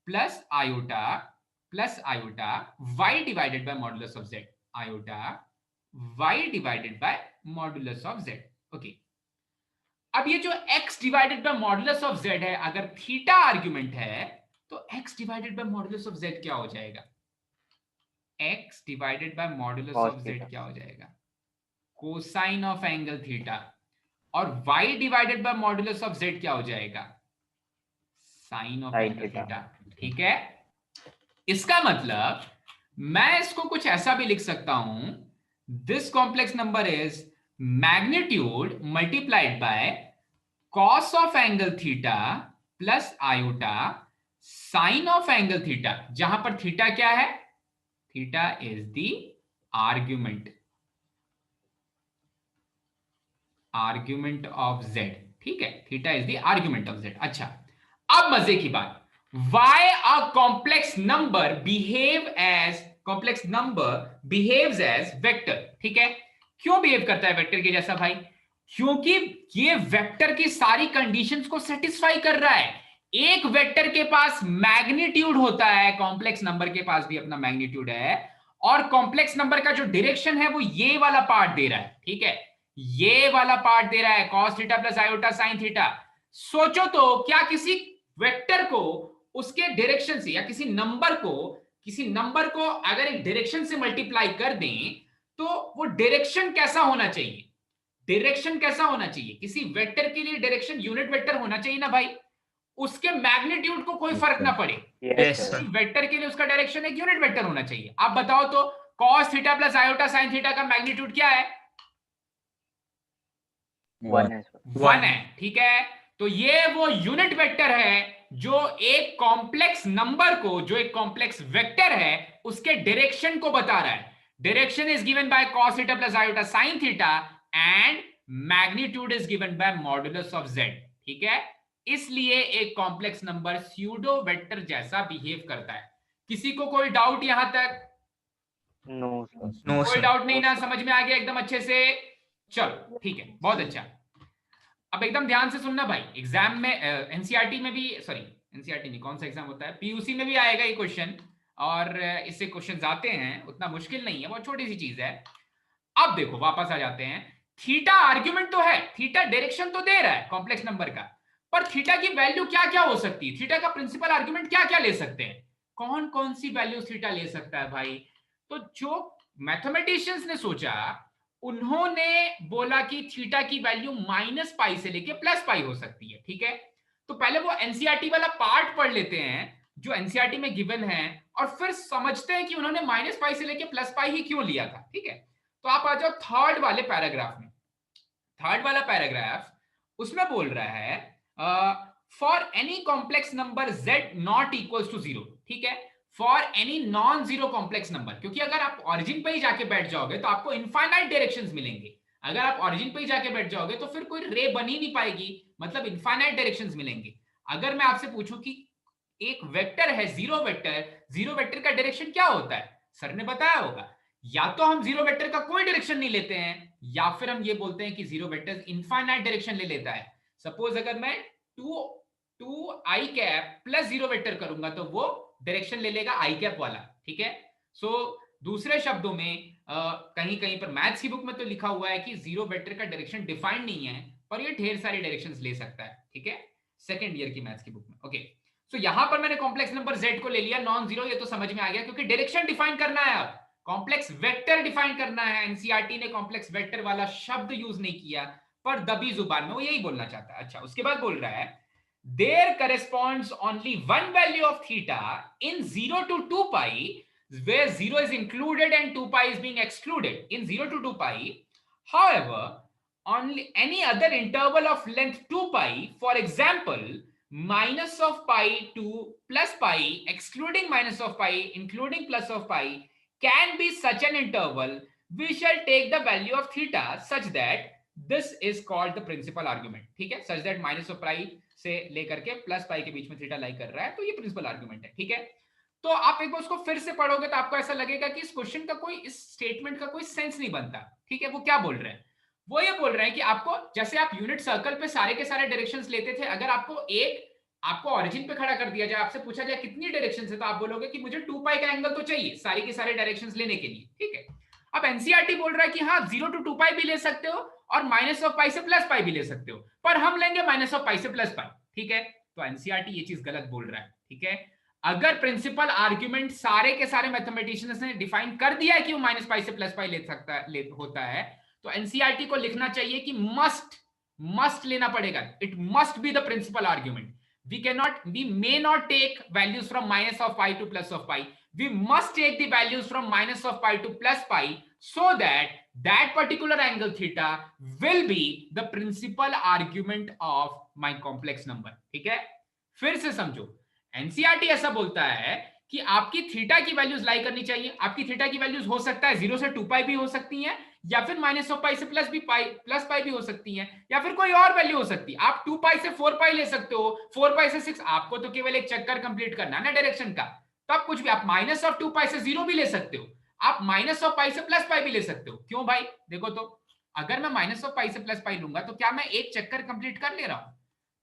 plus iota y divided by modulus of z, iota y divided by modulus of z। Okay, अब ये जो x divided by modulus of z है, अगर theta argument है तो x divided by modulus of z क्या हो जाएगा? x divided by modulus of z क्या हो जाएगा? Cosine of angle theta. और y divided by modulus of z क्या हो जाएगा? Sine of angle theta. ठीक है, इसका मतलब मैं इसको कुछ ऐसा भी लिख सकता हूं, this complex number is magnitude multiplied by cos of angle theta plus iota sine of angle theta, जहां पर थीटा क्या है? Theta is the argument of z। ठीक है, theta is the argument of z। अच्छा, अब मजे की बात, why a complex number behaves as vector। ठीक है, क्यों बिहेव करता है वेक्टर के जैसा भाई? क्योंकि ये वेक्टर की सारी कंडीशंस को सेटिस्फाई कर रहा है। एक वेक्टर के पास मैग्नीट्यूड होता है, कॉम्प्लेक्स नंबर के पास भी अपना मैग्नीट्यूड है, और कॉम्प्लेक्स नंबर का जो डायरेक्शन है वो ये वाला पार्ट दे रहा है। ठीक है, ये वाला पार्ट दे रहा है, cos theta plus iota sine theta. सोचो तो, क्या किसी वेक्टर को उसके डायरेक्शन से या किसी नंबर को अगर एक डायरेक्शन से मल्टीप्लाई कर दें तो वो डायरेक्शन कैसा होना चाहिए? किसी वेक्टर के लिए डायरेक्शन यूनिट वेक्टर होना चाहिए ना भाई, उसके मैग्नीट्यूड को कोई फर्क ना पड़े। वेक्टर के लिए उसका डायरेक्शन एक यूनिट वेक्टर होना चाहिए। आप बताओ तो, cos theta plus iota sine theta का मैग्नीट्यूड क्या है? 1 है। ठीक है, तो ये वो यूनिट वेक्टर है जो एक कॉम्प्लेक्स नंबर को, जो एक कॉम्प्लेक्स वेक्टर है, उसके डायरेक्शन को बता रहा है। Direction is given by cos theta plus iota sine theta and magnitude is given by modulus of z। ठीक है, इसलिए एक कॉम्प्लेक्स नंबर स्यूडो वेक्टर जैसा बिहेव करता है। किसी को कोई डाउट यहां तक? नो कोई डाउट नहीं ना? समझ में आ गया एकदम अच्छे से? चलो ठीक है, बहुत अच्छा। अब एकदम ध्यान से सुनना भाई, एग्जाम में एनसीईआरटी में भी, सॉरी एनसीईआरटी नहीं, कौन सा एग्जाम होता है, पीयूसी में भी आएगा ये क्वेश्चन, और इससे क्वेश्चंस आते हैं, उतना मुश्किल नहीं है, बहुत छोटी सी चीज है। अब देखो, वापस आ जाते हैं। थीटा आर्ग्यूमेंट तो है, थीटा डायरेक्शन तो दे रहा है कॉम्प्लेक्स नंबर का, पर थीटा की वैल्यू क्या क्या हो सकती है? थीटा का प्रिंसिपल आर्ग्यूमेंट क्या क्या ले सकते हैं? कौन कौन सी वैल्यू थीटा ले सकता है भाई? तो जो मैथमेटिशियंस ने सोचा, उन्होंने बोला कि थीटा की वैल्यू -π से लेके +π हो सकती है। ठीक है, तो पहले वो एनसीईआरटी वाला पार्ट पढ़ लेते हैं जो एनसीईआरटी में गिवन है, और फिर समझते हैं कि उन्होंने -π से लेके +π ही क्यों लिया था। ठीक है, तो आप आ जाओ थर्ड वाले पैराग्राफ में। थर्ड वाला पैराग्राफ, उसमें बोल रहा है for any complex number z not equals to 0। ठीक है, for any non zero complex number, क्योंकि अगर आप ऑरिजिन पे ही जाके बैठ जाओगे तो आपको इनफाइनाइट डायरेक्शंस मिलेंगे। अगर आप ऑरिजिन पे ही जाके बैठ जाओगे तो फिर कोई रे बन ही नहीं पाएगी, मतलब इनफाइनाइट डायरेक्शंस मिलेंगे। अगर मैं आपसे पूछूं कि एक वेक्टर है जीरो वेक्टर का डायरेक्शन क्या होता है, सर ने बताया होगा, या तो हम जीरो वेक्टर का कोई डायरेक्शन नहीं लेते हैं, या फिर हम ये बोलते हैं कि जीरो वेक्टर इनफाइनाइट डायरेक्शन ले लेता है। सपोज अगर मैं 2i cap plus zero vector करूंगा तो वो डायरेक्शन ले लेगा आई कैप वाला। ठीक है, सो दूसरे शब्दों में कहीं कहीं पर मैथ्स की बुक में तो लिखा हुआ है कि जीरो वेक्टर का डायरेक्शन डिफाइंड नहीं है, पर ये ढेर सारी डायरेक्शंस ले सकता है। ठीक है, सेकंड ईयर की मैथ्स की बुक में। ओके, सो यहां पर मैंने कॉम्प्लेक्स नंबर z को ले लिया नॉन जीरो, ये तो समझ में आ गया, क्योंकि डायरेक्शन डिफाइन करना है, अब कॉम्प्लेक्स वेक्टर डिफाइन करना है। एनसीईआरटी ने कॉम्प्लेक्स वेक्टर वाला शब्द यूज नहीं किया, पर दबी जुबान में वो यही बोलना चाहता है। अच्छा, उसके बाद बोल रहा है there corresponds only one value of theta in 0 to 2π, where 0 is included and 2π is being excluded. In 0 to 2π, however, only any other interval of length 2 pi, for example minus of pi to plus pi, excluding minus of pi, including plus of pi, can be such an interval, we shall take the value of theta such that this is called the principal argument. ठीक है, such that minus of pi से लेकर के plus pi के बीच में theta lie कर रहा है, तो ये प्रिंसिपल आर्गुमेंट है। ठीक है, तो आप एक बार उसको फिर से पढ़ोगे तो आपको ऐसा लगेगा कि इस क्वेश्चन का कोई, इस स्टेटमेंट का कोई सेंस नहीं बनता। ठीक है, वो क्या बोल रहे हैं, वो ये बोल रहे हैं कि आपको, जैसे आप यूनिट सर्कल पे सारे के सारे डायरेक्शंस लेते थे, अगर आपको ओरिजिन पे खड़ा कर दिया जाए, आपसे पूछा जाए कितनी डायरेक्शंस है, तो आप बोलोगे कि मुझे 2 पाई का एंगल तो चाहिए सारी के सारे डायरेक्शंस लेने के लिए। ठीक है, अब एनसीईआरटी बोल रहा है कि हाँ 0 to 2 पाई भी ले सकते हो और माइनस ऑफ पाई से प्लस पाई भी ले सकते हो, पर हम लेंगे माइनस ऑफ पाई से प्लस पाई। ठीक है, तो एनसीईआरटी ये चीज गलत बोल रहा है। ठीक है, अगर प्रिंसिपल आर्ग्यूमेंट सारे के सारे मैथमेटिशियंस ने डिफाइन कर दिया है कि वो माइनस पाई से प्लस पाई ले सकता है, होता है, तो एनसीईआरटी को लिखना चाहिए कि मस्ट लेना पड़ेगा, it must be the principal argument. we may not take values from minus of pi to plus of pi, we must take the values from minus of pi to plus pi, so that that particular angle theta will be the principal argument of my complex number। ठीक है, फिर से समझो, NCERT ऐसा बोलता है कि आपकी थीटा की वैल्यूज लाई करनी चाहिए। आपकी थीटा की वैल्यूज हो सकता है 0 से 2 पाई भी हो सकती हैं, या फिर माइनस ऑफ पाई से प्लस पाई भी हो सकती हैं, या फिर कोई और वैल्यू हो सकती है। आप 2 पाई से 4 पाई ले सकते हो, 4 पाई से 6, आपको तो केवल एक चक्कर कंप्लीट करना है ना डायरेक्शन का, तो आप कुछ भी, आप माइनस ऑफ 2 पाई से 0 भी ले सकते हो, आप माइनस ऑफ पाई से प्लस पाई भी ले सकते हो। क्यों भाई, देखो तो, अगर मैं माइनस ऑफ पाई से प्लस पाई लूंगा तो क्या मैं एक चक्कर कंप्लीट कर ले रहा हूं?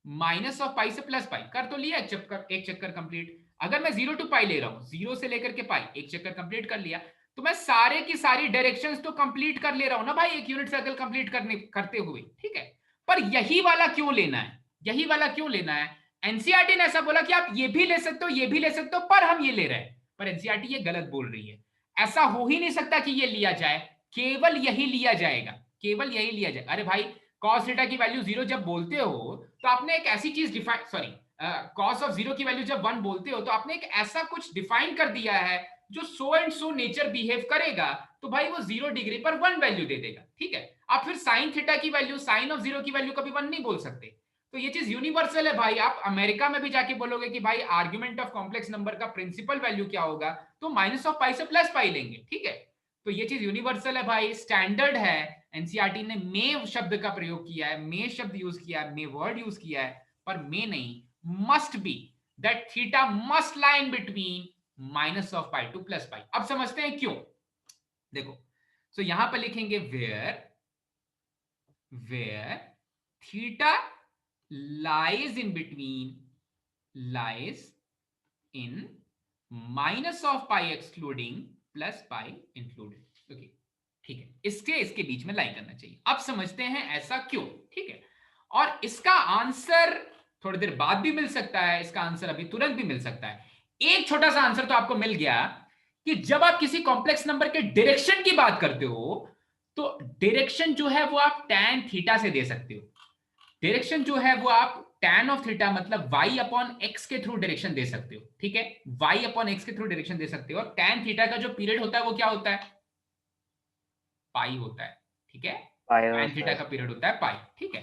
माइनस ऑफ पाई से प्लस पाई कर तो लिया एक चक्कर कंप्लीट। अगर मैं 0 to पाई ले रहा हूं, 0 से लेकर के पाई, एक चक्कर कंप्लीट कर लिया, तो मैं सारे की सारी डायरेक्शंस तो कंप्लीट कर ले रहा हूं ना भाई, एक यूनिट सर्कल कंप्लीट करते हुए। ठीक है, पर यही वाला क्यों लेना है, यही वाला क्यों लेना है? एनसीईआरटी ने ऐसा बोला कि आप ये भी ले सकते हो, ये भी ले सकते हो, पर हम ये ले रहे हैं, पर एनसीईआरटी ये गलत बोल रही है। ऐसा हो ही नहीं सकता कि ये लिया जाए, केवल यही लिया जाएगा, केवल यही लिया जाए। अरे भाई, cos थीटा की वैल्यू 0 जब बोलते हो तो आपने एक ऐसी चीज डिफाइन, सॉरी cos ऑफ 0 की वैल्यू जब 1 बोलते हो तो आपने एक ऐसा कुछ डिफाइन कर दिया है जो so and so nature behave करेगा, तो भाई वो 0 डिग्री पर 1 वैल्यू दे देगा। ठीक है, आप फिर साइन थीटा की वैल्यू, साइन ऑफ 0 की वैल्यू कभी 1 नहीं बोल सकते, तो ये चीज यूनिवर्सल है भाई। आप अमेरिका में भी जाके बोलोगे कि भाई आर्गुमेंट ऑफ कॉम्प्लेक्स नंबर का प्रिंसिपल वैल्यू क्या होगा, तो माइनस ऑफ पाई से प्लस पाई लेंगे। ठीक है, तो ये चीज यूनिवर्सल है भाई, स्टैंडर्ड है। एनसीईआरटी ने मे शब्द का प्रयोग किया है, मे शब्द यूज किया है, मे वर्ड यूज किया है, पर मे नहीं, must be that theta must lie in between minus of pi to plus pi. अब समझते हैं क्यों, देखो, सो यहां पर लिखेंगे where theta lies in minus of pi excluding plus pi included. Okay, ठीक है, इसके बीच में लाई करना चाहिए। अब समझते हैं ऐसा क्यों। ठीक है, और इसका आंसर थोड़ी देर बाद भी मिल सकता है, इसका आंसर अभी तुरंत भी मिल सकता है। एक छोटा सा आंसर तो आपको मिल गया कि जब आप किसी कॉम्प्लेक्स नंबर के डायरेक्शन की बात करते हो तो डायरेक्शन जो है वो आप tan थीटा से दे सकते हो। डायरेक्शन जो है वो आप tan ऑफ थीटा मतलब y अपॉन x के थ्रू डायरेक्शन दे सकते हो। ठीक है, y अपॉन x के थ्रू डायरेक्शन दे सकते हो, और tan थीटा का जो पीरियड होता है वो क्या होता है, पाई होता है। ठीक है, tan थीटा का पीरियड होता है पाई। ठीक है,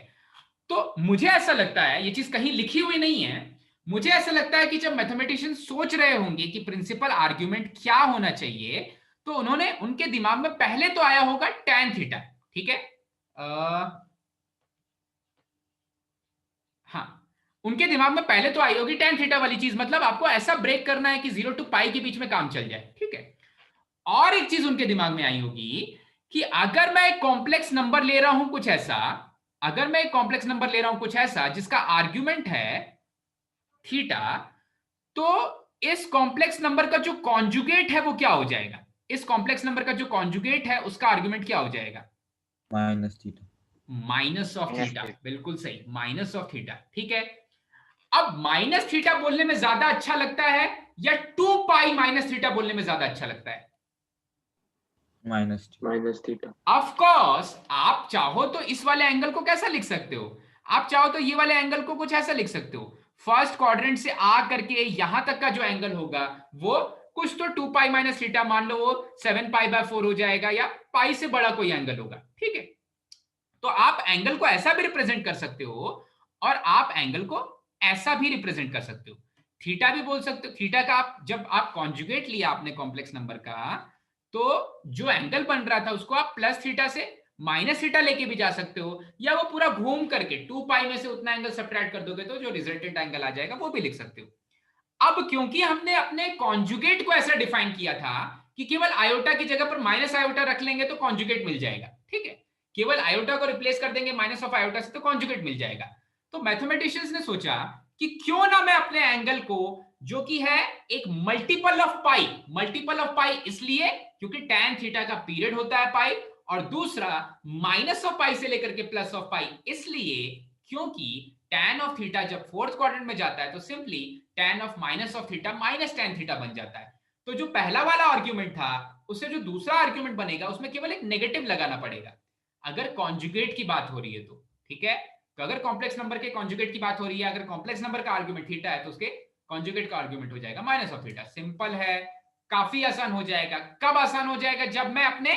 तो मुझे ऐसा लगता है, ये चीज कहीं लिखी हुई नहीं है, मुझे ऐसा लगता है कि जब मैथमेटिशियन सोच रहे होंगे कि प्रिंसिपल आर्ग्यूमेंट क्या होना चाहिए, तो उन्होंने, उनके दिमाग में पहले तो आया होगा tan थीटा। ठीक है, हाँ, उनके दिमाग में पहले तो आई होगी tan थीटा वाली चीज, मतलब आपको ऐसा ब्रेक करना है कि 0 to पाई के बीच में काम चल जाए। ठीक है, और एक चीज उनके दिमाग में आई होगी कि अगर मैं एक कॉम्प्लेक्स नंबर ले रहा हूं कुछ ऐसा, अगर मैं एक कॉम्प्लेक्स नंबर ले रहा हूं कुछ ऐसा जिसका आर्ग्यूमेंट है थीटा, तो इस कॉम्प्लेक्स नंबर का जो कॉन्जुगेट है वो क्या हो जाएगा, इस कॉम्प्लेक्स नंबर का जो कॉन्जुगेट है उसका आर्ग्यूमेंट क्या हो जाएगा, minus theta, minus of theta. बिल्कुल सही, माइनस ऑफ थीटा। ठीक है, अब माइनस थीटा बोलने में ज्यादा अच्छा लगता है या 2 पाई माइनस थीटा बोलने में ज्यादा अच्छा लगता है? Minus theta. ऑफ कोर्स, आप चाहो तो इस वाले एंगल को कैसा लिख सकते हो, आप चाहो तो ये वाले एंगल को कुछ ऐसा लिख सकते हो, फर्स्ट क्वाड्रेंट से आ करके यहां तक का जो एंगल होगा वो कुछ तो 2 पाई माइनस थीटा मान लो वो 7 पाई बाय 4 हो जाएगा, या पाई से बड़ा कोई एंगल होगा। ठीक है, तो आप एंगल को ऐसा भी रिप्रेजेंट कर सकते हो और आप एंगल को ऐसा भी रिप्रेजेंट कर सकते हो। थीटा भी बोल सकते हो। थीटा का आप जब आप कॉन्जुगेट लिया आपने कॉम्प्लेक्स नंबर का, तो जो एंगल बन रहा था उसको आप प्लस थीटा से माइनस थीटा लेके भी जा सकते हो, या वो पूरा घूम करके 2 पाई में से उतना एंगल सब्ट्रैक्ट कर दोगे तो जो रिजल्टेंट एंगल आ जाएगा वो भी लिख सकते हो। अब क्योंकि हमने अपने कॉन्जुगेट को ऐसा डिफाइन किया था कि केवल आयोटा की जगह पर माइनस आयोटा रख लेंगे तो कॉन्जुगेट मिल जाएगा, ठीक है, केवल आयोटा को रिप्लेस कर देंगे माइनस ऑफ आयोटा से तो कॉन्जुगेट मिल जाएगा। तो मैथमेटिशियंस ने सोचा कि क्यों ना मैं अपने एंगल को, जो कि है एक मल्टीपल ऑफ पाई इसलिए क्योंकि tan थीटा का पीरियड होता है पाई, और दूसरा माइनस ऑफ पाई से लेकर के प्लस ऑफ पाई इसलिए क्योंकि tan ऑफ थीटा जब फोर्थ क्वाड्रेंट में जाता है तो simply tan of minus of theta minus tan theta बन जाता है। तो जो पहला वाला आर्ग्यूमेंट था उससे जो दूसरा आर्ग्यूमेंट बनेगा उसमें केवल एक नेगेटिव लगाना पड़ेगा अगर कॉन्जुगेट की बात हो रही है तो, ठीक है। तो अगर कॉम्प्लेक्स नंबर के कॉन्जुगेट की बात हो रही है, अगर कॉम्प्लेक्स नंबर का आर्ग्यूमेंट थीटा है तो उसके कॉन्जुगेट का आर्ग्यूमेंट हो जाएगा माइनस ऑफ थीटा। सिंपल है, काफी आसान हो जाएगा। कब आसान हो जाएगा? जब मैं अपने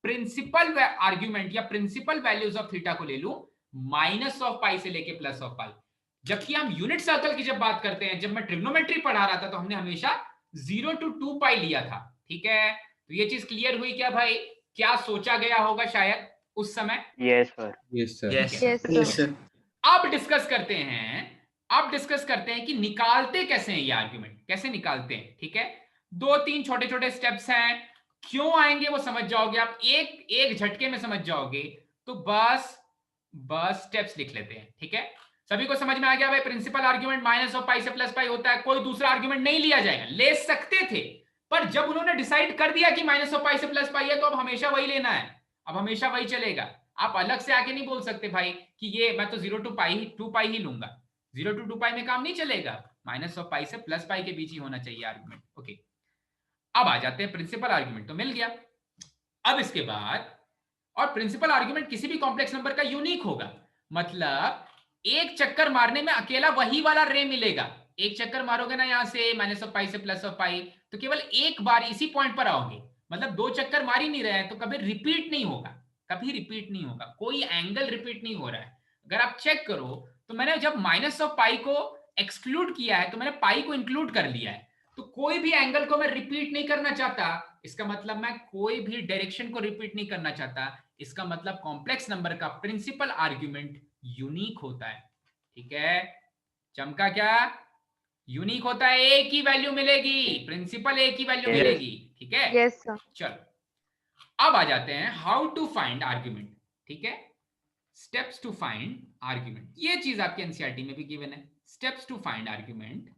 प्रिंसिपल आर्ग्यूमेंट या प्रिंसिपल वैल्यूज ऑफ थीटा को ले लूं माइनस ऑफ पाई से लेके प्लस ऑफ पाई। जबकि हम यूनिट सर्कल की जब बात करते हैं, जब मैं ट्रिग्नोमेट्री पढ़ा रहा था तो हमने हमेशा 0 to 2 पाई लिया था, ठीक है। तो ये चीज क्लियर हुई क्या भाई? क्या सोचा गया होगा शायद उस समय? Yes sir. Yes sir. Yes. Yes, Yes, sir. sir. अब डिस्कस करते हैं कि निकालते कैसे हैं, ये आर्ग्यूमेंट कैसे निकालते हैं, ठीक है। 2-3 छोटे छोटे स्टेप्स हैं, क्यों आएंगे वो समझ जाओगे आप, एक झटके में समझ जाओगे। तो बस स्टेप्स लिख लेते हैं, ठीक है। सभी को समझ में आ गया भाई? प्रिंसिपल आर्ग्यूमेंट माइनस ऑफ पाई से प्लस पाई होता है, कोई दूसरा आर्ग्यूमेंट नहीं लिया जाएगा। ले सकते थे पर जब उन्होंने डिसाइड कर दिया कि माइनस ऑफ पाई से प्लस पाई है तो अब हमेशा वही लेना है, अब हमेशा वही चलेगा। आप अलग से आके नहीं बोल सकते भाई कि ये मैं तो 0 to पाई 2 पाई ही लूंगा। 0 to 2 पाई में काम नहीं चलेगा, माइनस ऑफ पाई से प्लस पाई के बीच ही होना चाहिए आर्ग्यूमेंट। ओके, अब आ जाते हैं प्रिंसिपल आर्ग्यूमेंट, तो मिल गया। अब इसके बाद, और प्रिंसिपल आर्ग्यूमेंट किसी भी कॉम्प्लेक्स नंबर का यूनिक होगा, मतलब एक चक्कर मारने में अकेला वही वाला रे मिलेगा। एक चक्कर मारोगे ना यहां से माइनस ऑफ पाई से प्लस ऑफ पाई, तो केवल एक बार इसी पॉइंट पर आओगे, मतलब 2 चक्कर मार ही नहीं रहे हैं, तो कभी रिपीट नहीं होगा, कभी रिपीट नहीं होगा, कोई एंगल रिपीट नहीं हो रहा है। अगर आप चेक करो तो मैंने जब माइनस ऑफ पाई को एक्सक्लूड किया है तो मैंने पाई को इंक्लूड कर लिया है, तो कोई भी एंगल को मैं रिपीट नहीं करना चाहता। इसका मतलब मैं कोई भी डायरेक्शन को रिपीट नहीं करना चाहता। इसका मतलब कॉम्प्लेक्स नंबर का प्रिंसिपल आर्ग्यूमेंट यूनिक होता है, ठीक है। चमका क्या? यूनिक होता है, एक ही वैल्यू मिलेगी, प्रिंसिपल एक ही वैल्यू Yes. मिलेगी, ठीक है। Yes, sir. चलो अब आ जाते हैं हाउ टू फाइंड आर्ग्यूमेंट, ठीक है। स्टेप्स टू फाइंड आर्ग्यूमेंट, ये चीज आपके एनसीईआरटी में भी गिवन है। Steps to find argument,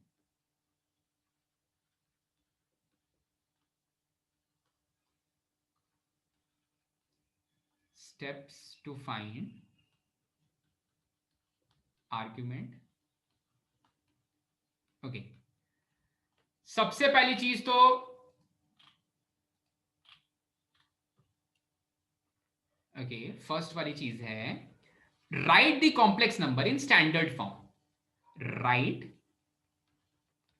steps to find argument। Okay, सबसे पहली चीज तो फर्स्ट वाली चीज है write the complex number in standard form.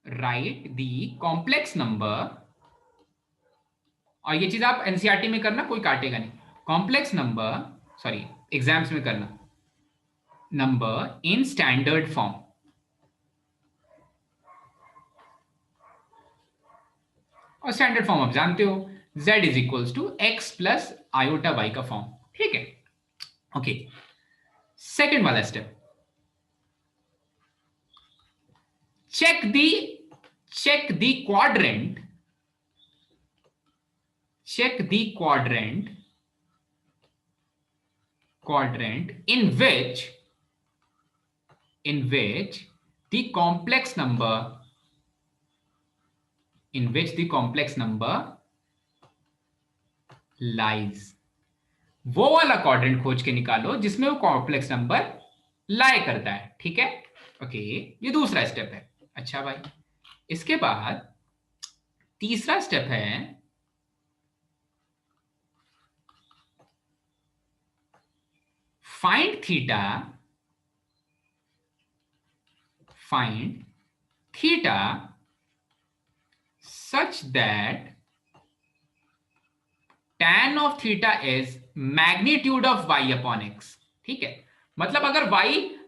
Write the complex number, और ये चीज आप एनसीईआरटी में करना, कोई काटेगा नहीं। कॉम्प्लेक्स नंबर, सॉरी एग्जाम्स में करना, नंबर इन स्टैंडर्ड फॉर्म। और स्टैंडर्ड फॉर्म आप जानते हो, z is equals to x plus iota y का फॉर्म, ठीक है। ओके, सेकेंड वाला step, check the quadrant in which the complex number lies। वो वाला क्वाड्रेंट खोज के निकालो जिसमें वो कॉम्प्लेक्स नंबर लाई करता है, ठीक है। ओके, ये दूसरा स्टेप है। अच्छा भाई, इसके बाद तीसरा स्टेप है find theta such that tan of theta is magnitude of y upon x। ठीक है, मतलब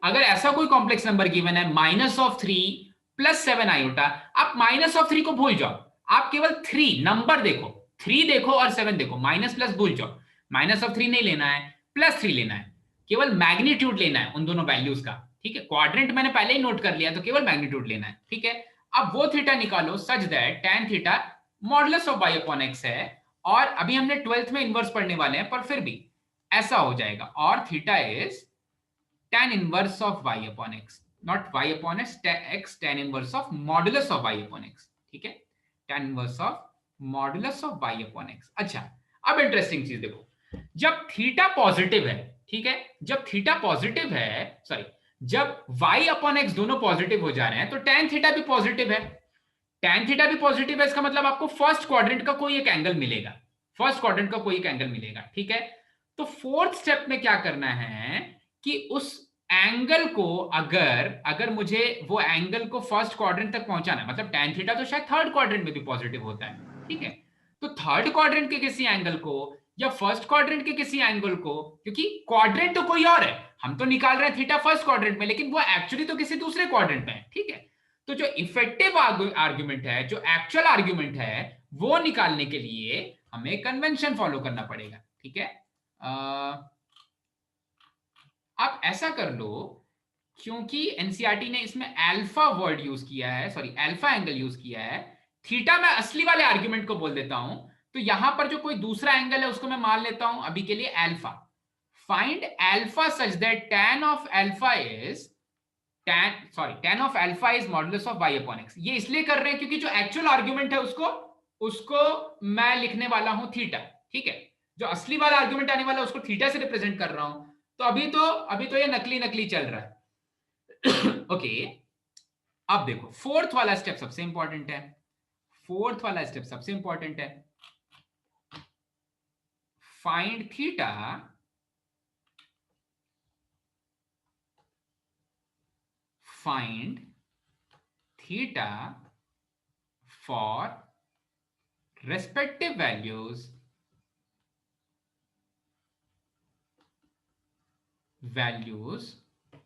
अगर ऐसा कोई कॉम्प्लेक्स नंबर गिवन है -3 + 7 आयोटा, आप -3 को भूल जाओ, आप केवल 3 नंबर देखो, 3 देखो और 7 देखो, माइनस प्लस भूल जाओ, -3 नहीं लेना है, +3 लेना है, केवल मैग्नीट्यूड लेना है उन दोनों वैल्यूज का। ठीक है, क्वाड्रेंट मैंने पहले ही नोट कर लिया, तो केवल मैग्नीट्यूड लेना है। ठीक है, अब वो थीटा निकालो such that tan theta modulus of y upon x है, और अभी हमने 12th में इनवर्स पढ़ने वाले हैं, पर फिर भी ऐसा हो जाएगा, और theta is tan inverse of y upon x, not y upon x, tan inverse of modulus of y upon x। ठीक है, tan inverse of modulus of y upon x। अच्छा, अब इंटरेस्टिंग चीज देखो, जब थीटा पॉजिटिव है, ठीक है, जब थीटा पॉजिटिव है, सॉरी, जब y अपॉन x दोनों पॉजिटिव हो जा रहे हैं, तो tan थीटा भी पॉजिटिव है। tan थीटा भी पॉजिटिव है, इसका मतलब आपको फर्स्ट क्वाड्रेंट का कोई एक एंगल मिलेगा, फर्स्ट क्वाड्रेंट का कोई एक एंगल मिलेगा। ठीक है, तो फोर्थ स्टेप में क्या करना है कि उस एंगल को अगर मुझे वो एंगल को फर्स्ट क्वाड्रेंट तक पहुंचाना है, मतलब tan थीटा तो शायद थर्ड क्वाड्रेंट में भी पॉजिटिव होता है। ठीक है, तो थर्ड क्वाड्रेंट के किसी एंगल को या फर्स्ट क्वाड्रेंट के किसी एंगल को, क्योंकि क्वाड्रेंट तो कोई और है, हम तो निकाल रहे हैं थीटा फर्स्ट क्वाड्रेंट में, लेकिन वो एक्चुअली तो किसी दूसरे क्वाड्रेंट में है। ठीक है, तो जो इफेक्टिव आर्गुमेंट है, जो एक्चुअल आर्गुमेंट है, वो निकालने के लिए हमें कन्वेंशन फॉलो करना पड़ेगा। ठीक है, आप ऐसा कर लो, क्योंकि एनसीईआरटी ने इसमें अल्फा वर्ड यूज किया है, सॉरी अल्फा एंगल यूज किया है, थीटा मैं असली वाले आर्गुमेंट को बोल देता हूं, तो यहां पर जो कोई दूसरा एंगल है उसको मैं मान लेता हूं अभी के लिए alpha. Find alpha such that tan of alpha is modulus of y upon x। ये इसलिए कर रहे हैं क्योंकि जो एक्चुअल आर्गुमेंट है उसको मैं लिखने वाला हूं थीटा। ठीक है, जो असली वाला आर्गुमेंट आने वाला है उसको थीटा से रिप्रेजेंट कर रहा हूं, तो अभी तो ये नकली चल रहा है। ओके, अब देखो फोर्थ वाला स्टेप सबसे इंपॉर्टेंट है, फोर्थ वाला स्टेप सबसे इंपॉर्टेंट है, find theta for respective values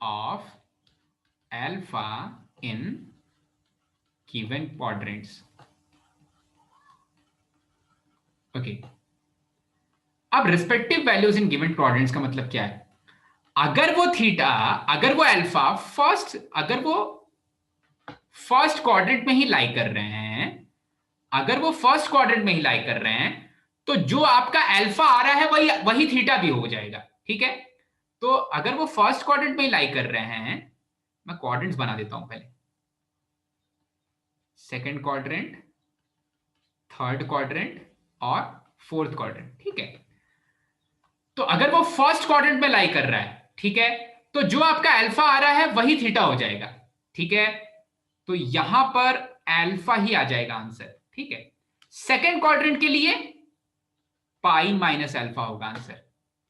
of alpha in given quadrants। Okay, अब respective values in given quadrants का मतलब क्या है? अगर वो अल्फा फर्स्ट क्वाड्रेंट में ही लाई कर रहे हैं, अगर वो फर्स्ट क्वाड्रेंट में ही लाई कर रहे हैं, तो जो आपका अल्फा आ रहा है वही थीटा भी हो जाएगा। ठीक है, तो अगर वो फर्स्ट क्वाड्रेंट में ही लाई कर रहे हैं, मैं क्वाड्रेंट्स बना देता हूं पहले, सेकंड क्वाड्रेंट, थर्ड क्वाड्रेंट और फोर्थ क्वाड्रेंट। ठीक है, तो अगर वो फर्स्ट क्वाड्रेंट में लाई कर रहा है, ठीक है, तो जो आपका अल्फा आ रहा है वही थीटा हो जाएगा। ठीक है, तो यहां पर अल्फा ही आ जाएगा आंसर। ठीक है, सेकंड क्वाड्रेंट के लिए पाई माइनस अल्फा होगा आंसर,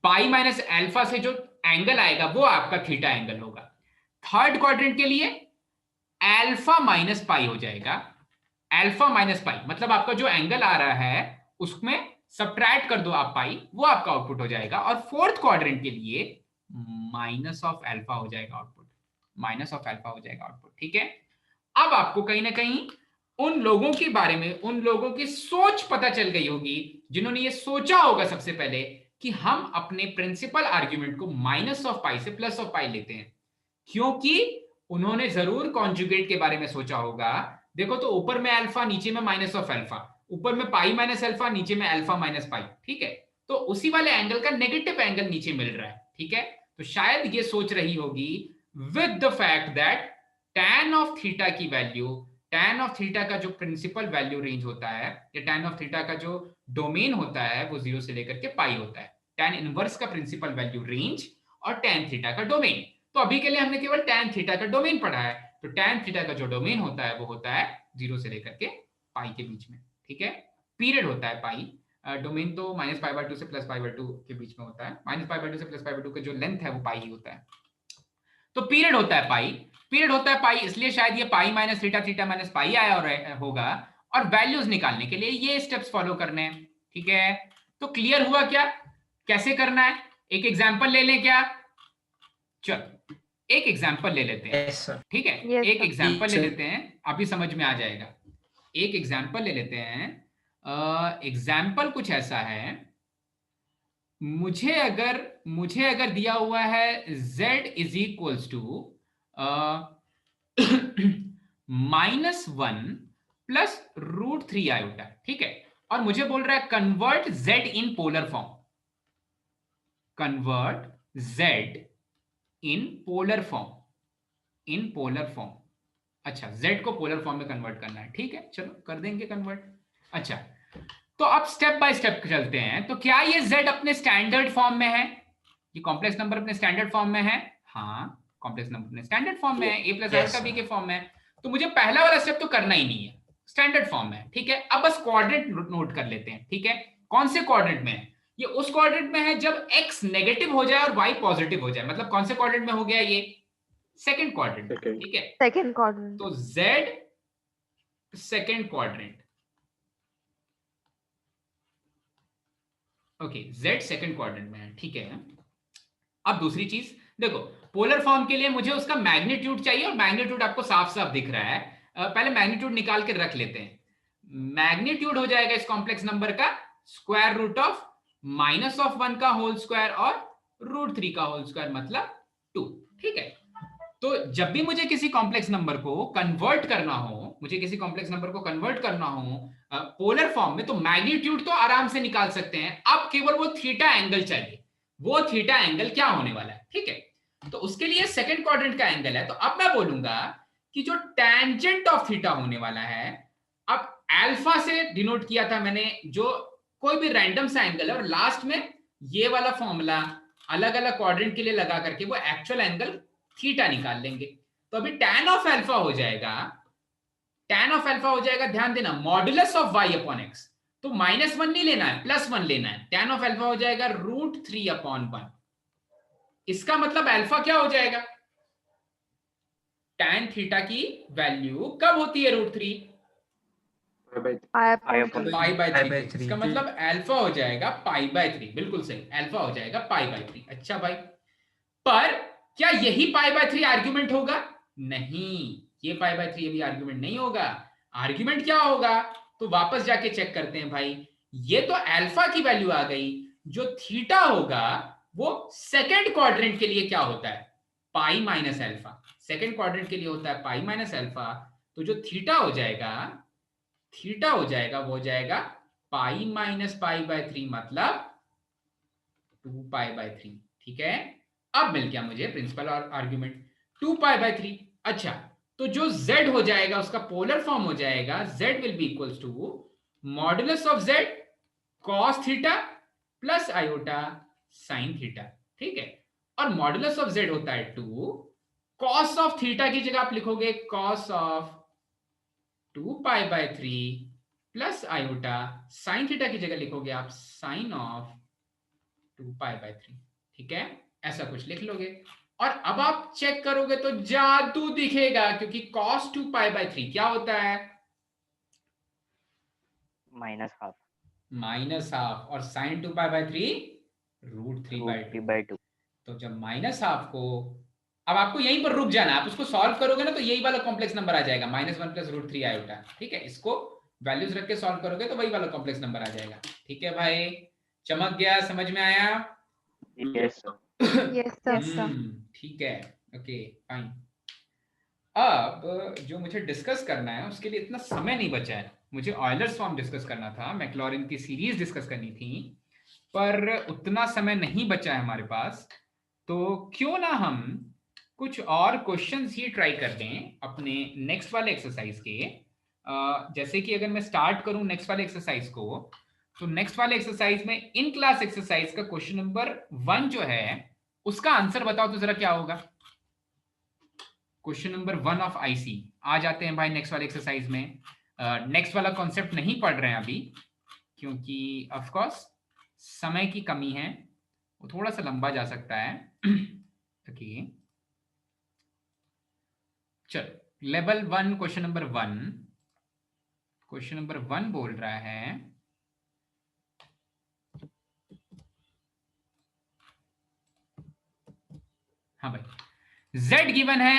पाई माइनस अल्फा से जो एंगल आएगा वो आपका थीटा एंगल होगा। थर्ड क्वाड्रेंट के लिए अल्फा माइनस पाई हो जाएगा, अल्फा माइनस पाई मतलब आपका जो एंगल आ रहा है उसमें सब्ट्रैक्ट कर दो आप पाई, वो आपका आउटपुट हो जाएगा। और फोर्थ क्वाड्रेंट के लिए माइनस ऑफ अल्फा हो जाएगा आउटपुट, माइनस ऑफ अल्फा हो जाएगा आउटपुट। ठीक है, अब आपको कहीं ना कहीं उन लोगों के बारे में, उन लोगों की सोच पता चल गई होगी जिन्होंने ये सोचा होगा सबसे पहले कि हम अपने प्रिंसिपल आर्ग्यूमेंट को माइनस ऑफ पाई से प्लस ऑफ पाई लेते हैं, क्योंकि उन्होंने जरूर कॉन्जुगेट के बारे में सोचा होगा। देखो, तो ऊपर में अल्फा, नीचे में माइनस ऑफ अल्फा, ऊपर में पाई माइनस अल्फा, नीचे में अल्फा माइनस पाई। ठीक है, तो उसी वाले एंगल का नेगेटिव एंगल नीचे मिल रहा है। ठीक है, तो शायद ये सोच रही होगी with the fact that tan of theta की वैल्यू, tan ऑफ थीटा का जो प्रिंसिपल वैल्यू रेंज होता है, या tan ऑफ थीटा का जो डोमेन होता है वो 0 से लेकर के पाई होता है। tan इनवर्स का प्रिंसिपल वैल्यू रेंज और tan थीटा का डोमेन। तो अभी के लिए हमने केवल tan थीटा का डोमेन पढ़ा है, तो tan थीटा का जो डोमेन होता है वो होता है 0 से लेकर के पाई के बीच में। ठीक है, पीरियड होता है पाई, डोमेन तो -π/2 से +π/2 के बीच में होता है, -π/2 से +π/2 का जो लेंथ है वो पाई ही होता है। तो पीरियड होता है पाई, पीरियड होता है पाई, इसलिए शायद ये pi minus theta, theta minus pi आया होगा। और वैल्यूज निकालने के लिए ये स्टेप्स फॉलो करने हैं। ठीक है, तो क्लियर हुआ क्या कैसे करना है? एक एग्जांपल ले लें क्या? चलो एक एग्जांपल ले लेते हैं, Yes, sir. ठीक है? Yes, एक sir. एग्जांपल ले Sir. लेते हैं, अभी समझ में आ जाएगा। एक एग्जांपल ले लेते हैं। एग्जांपल कुछ ऐसा है, मुझे अगर दिया हुआ है z is equals to -1 plus √3 iota, ठीक है? और मुझे बोल रहा है convert z in polar form, convert z in polar form, in polar form. अच्छा, z को पोलर फॉर्म में कन्वर्ट करना है, ठीक है, चलो कर देंगे कन्वर्ट। अच्छा, तो अब स्टेप बाय स्टेप चलते हैं। तो क्या ये z अपने स्टैंडर्ड फॉर्म में है? ये कॉम्प्लेक्स नंबर अपने स्टैंडर्ड फॉर्म में है? हाँ, कॉम्प्लेक्स नंबर अपने स्टैंडर्ड फॉर्म में है, a plus Yes, iota b के फॉर्म में है। तो मुझे पहला वाला स्टेप तो करना ही नहीं है, स्टैंडर्ड फॉर्म में है, ठीक है? अब बस कोऑर्डिनेट नोट कर लेते हैं, ठीक है? कौन से कोऑर्डिनेट में है? ये उस कोऑर्डिनेट में है जब x नेगेटिव हो जाए और y पॉजिटिव हो जाए। मतलब कौन से कोऑर्डिनेट में हो गया ये? Second quadrant, Second. ठीक है? Second quadrant. तो z second quadrant, okay, z second quadrant में है, ठीक है? अब दूसरी चीज देखो, पोलर फॉर्म के लिए मुझे उसका मैग्नीट्यूड चाहिए, और मैग्नीट्यूड आपको साफ साफ दिख रहा है। पहले मैग्नीट्यूड निकाल के रख लेते हैं। मैग्नीट्यूड हो जाएगा इस कॉम्प्लेक्स नंबर का स्क्वायर रूट ऑफ -1 का होल स्क्वायर और √3 का होल स्क्वायर, मतलब 2, ठीक है? तो जब भी मुझे किसी कॉम्प्लेक्स नंबर को कन्वर्ट करना हो, पोलर फॉर्म में, तो मैग्नीट्यूड तो आराम से निकाल सकते हैं। अब केवल वो थीटा एंगल चाहिए, वो थीटा एंगल क्या होने वाला है, ठीक है? तो उसके लिए सेकंड क्वाड्रेंट का एंगल है। तो अब मैं बोलूंगा कि जो टेंजेंट ऑफ थीटा होने वाला है, अब अल्फा से डिनोट किया था मैंने, जो कोई भी रैंडम सा एंगल है, और लास्ट में ये वाला फॉर्मूला अलग अलग क्वाड्रेंट के लिए लगा करके वो एक्चुअल एंगल थीटा निकाल लेंगे। तो अभी tan ऑफ अल्फा हो जाएगा, ध्यान देना, modulus of y upon x। तो -1 नहीं लेना है, +1 लेना है। tan ऑफ अल्फा हो जाएगा √3/1। इसका मतलब अल्फा क्या हो जाएगा? tan थीटा की वैल्यू कब होती है √3? π/3। इसका मतलब अल्फा हो जाएगा π/3, बिल्कुल सही, अल्फा हो जाएगा π/3। अच्छा भाई, पर क्या यही π/3 आर्ग्यूमेंट होगा? नहीं, ये π/3 अभी आर्ग्यूमेंट नहीं होगा। आर्ग्यूमेंट क्या होगा? तो वापस जाके चेक करते हैं भाई। ये तो अल्फा की वैल्यू आ गई, जो थीटा होगा वो सेकंड क्वाड्रेंट के लिए क्या होता है? Pi minus alpha. Second quadrant के लिए होता है पाई माइनस अल्फा। तो जो थीटा हो जाएगा वो हो जाएगा पाई माइनस π/3, मतलब 2π/3, ठीक है? अब मिल गया मुझे प्रिंसिपल और आर्ग्यूमेंट, 2π/3। अच्छा, तो जो z हो जाएगा उसका पोलर फॉर्म हो जाएगा, z will be equals to modulus of z cos theta plus iota sin theta, ठीक है? और मॉडुलस ऑफ z होता है 2, cos ऑफ थीटा की जगह आप लिखोगे cos of 2π/3 plus iota, sin theta की जगह लिखोगे आप sin ऑफ 2π/3, ठीक है? ऐसा कुछ लिख लोगे, और अब आप चेक करोगे तो जादू दिखेगा, क्योंकि cos 2π/3 क्या होता है? -हाफ, और sin 2π/3 √3/2। तो जब -हाफ को, अब आपको यहीं पर रुक जाना, आप उसको सॉल्व करोगे ना तो यही वाला कॉम्प्लेक्स नंबर आ जाएगा, -1 प्लस √3 आयोटा, ठीक है? इसको वैल्यूज रख के सॉल्व करोगे तो वही वाला कॉम्प्लेक्स नंबर आ जाएगा, ठीक है भाई? चमक गया, समझ में आया? Yes, sir. Yes, sir. ठीक है, ओके फाइन। अब जो मुझे डिस्कस करना है उसके लिए इतना समय नहीं बचा है। मुझे ऑयलर्स फॉर्म डिस्कस करना था, मैक्लॉरिन की सीरीज डिस्कस करनी थी, पर उतना समय नहीं बचा है हमारे पास। तो क्यों ना हम कुछ और क्वेश्चंस ही ट्राई कर दें अपने नेक्स्ट वाले एक्सरसाइज के। जैसे कि अगर मैं स्टार्ट करूं नेक्स्ट वाले एक्सरसाइज को, तो नेक्स्ट वाले एक्सरसाइज में इन क्लास एक्सरसाइज का क्वेश्चन नंबर 1 जो है उसका आंसर बताओ तो जरा क्या होगा? Question number 1 of IC. आ जाते हैं भाई नेक्स्ट वाले एक्सरसाइज में। नेक्स्ट वाला कॉन्सेप्ट नहीं पढ़ रहे हैं अभी, क्योंकि ऑफ कोर्स समय की कमी है, वो थोड़ा सा लंबा जा सकता है। ओके, चलो level 1 question number 1। Question number 1 बोल रहा है हाँ भाई, z गिवन है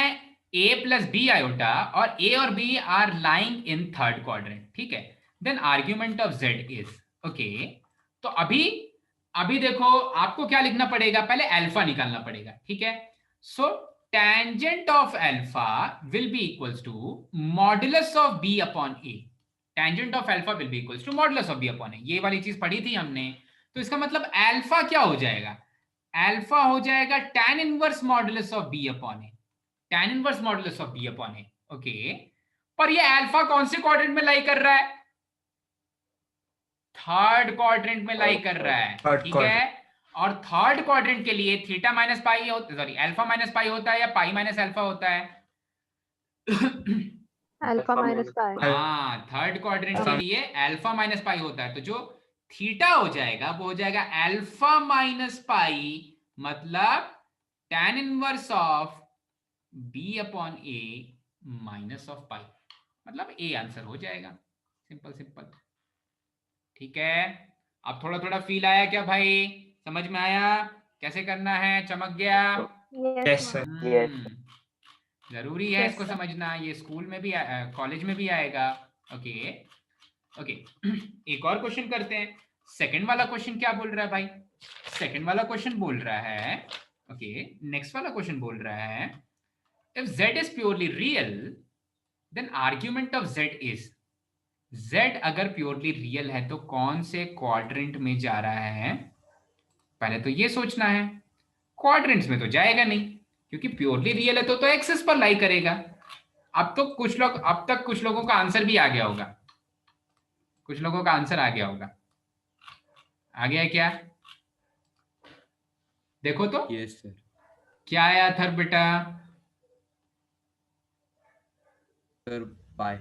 a प्लस बी आयोटा और a और b are lying in third quadrant, ठीक है। Then argument of z is, okay. तो अभी देखो आपको क्या लिखना पड़ेगा, पहले अल्फा निकालना पड़ेगा, ठीक है। So tangent of alpha will be equals to modulus of b upon a। Tangent of alpha will be equals to modulus of b upon a, ये वाली चीज पढ़ी थी हमने। तो इसका मतलब अल्फा क्या हो जाएगा, अल्फा हो जाएगा tan inverse modulus of b upon a, tan inverse modulus of b upon a, okay. पर ये अल्फा कौन से क्वाड्रेंट में लाई कर रहा है, थर्ड क्वाड्रेंट में लाई कर रहा है, ठीक है। और थर्ड क्वाड्रेंट के लिए theta minus pi, sorry alpha minus pi होता है या पाई माइनस अल्फा होता है? Alpha minus pi. हाँ, थर्ड क्वाड्रेंट के लिए अल्फा माइनस पाई होता है। तो जो थीटा हो जाएगा वो हो जाएगा अल्फा माइनस पाई, मतलब tan inverse of b upon a minus of pi, मतलब a आंसर हो जाएगा। सिंपल सिंपल, ठीक है। अब थोड़ा थोड़ा फील आया क्या भाई, समझ में आया कैसे करना है, चमक गया? Yes, sir. जरूरी है Yes, इसको sir. समझना, ये स्कूल में भी कॉलेज में भी आएगा, ओके ओके। एक और क्वेश्चन करते हैं। सेकंड वाला क्वेश्चन क्या बोल रहा है भाई, सेकंड वाला क्वेश्चन बोल रहा है, ओके, नेक्स्ट वाला क्वेश्चन बोल रहा है if z is purely real then argument of z is, z अगर प्योरली रियल है तो कौन से क्वाड्रेंट में जा रहा है, पहले तो ये सोचना है। क्वाड्रेंट्स में तो जाएगा नहीं क्योंकि प्योरली रियल है तो एक्सिस पर लाई करेगा। अब तक कुछ लोगों का आंसर भी आ गया होगा, कुछ लोगों का आंसर आ गया होगा, आ गया है क्या? देखो तो यस सर। क्या आया था बेटा? सर पाई।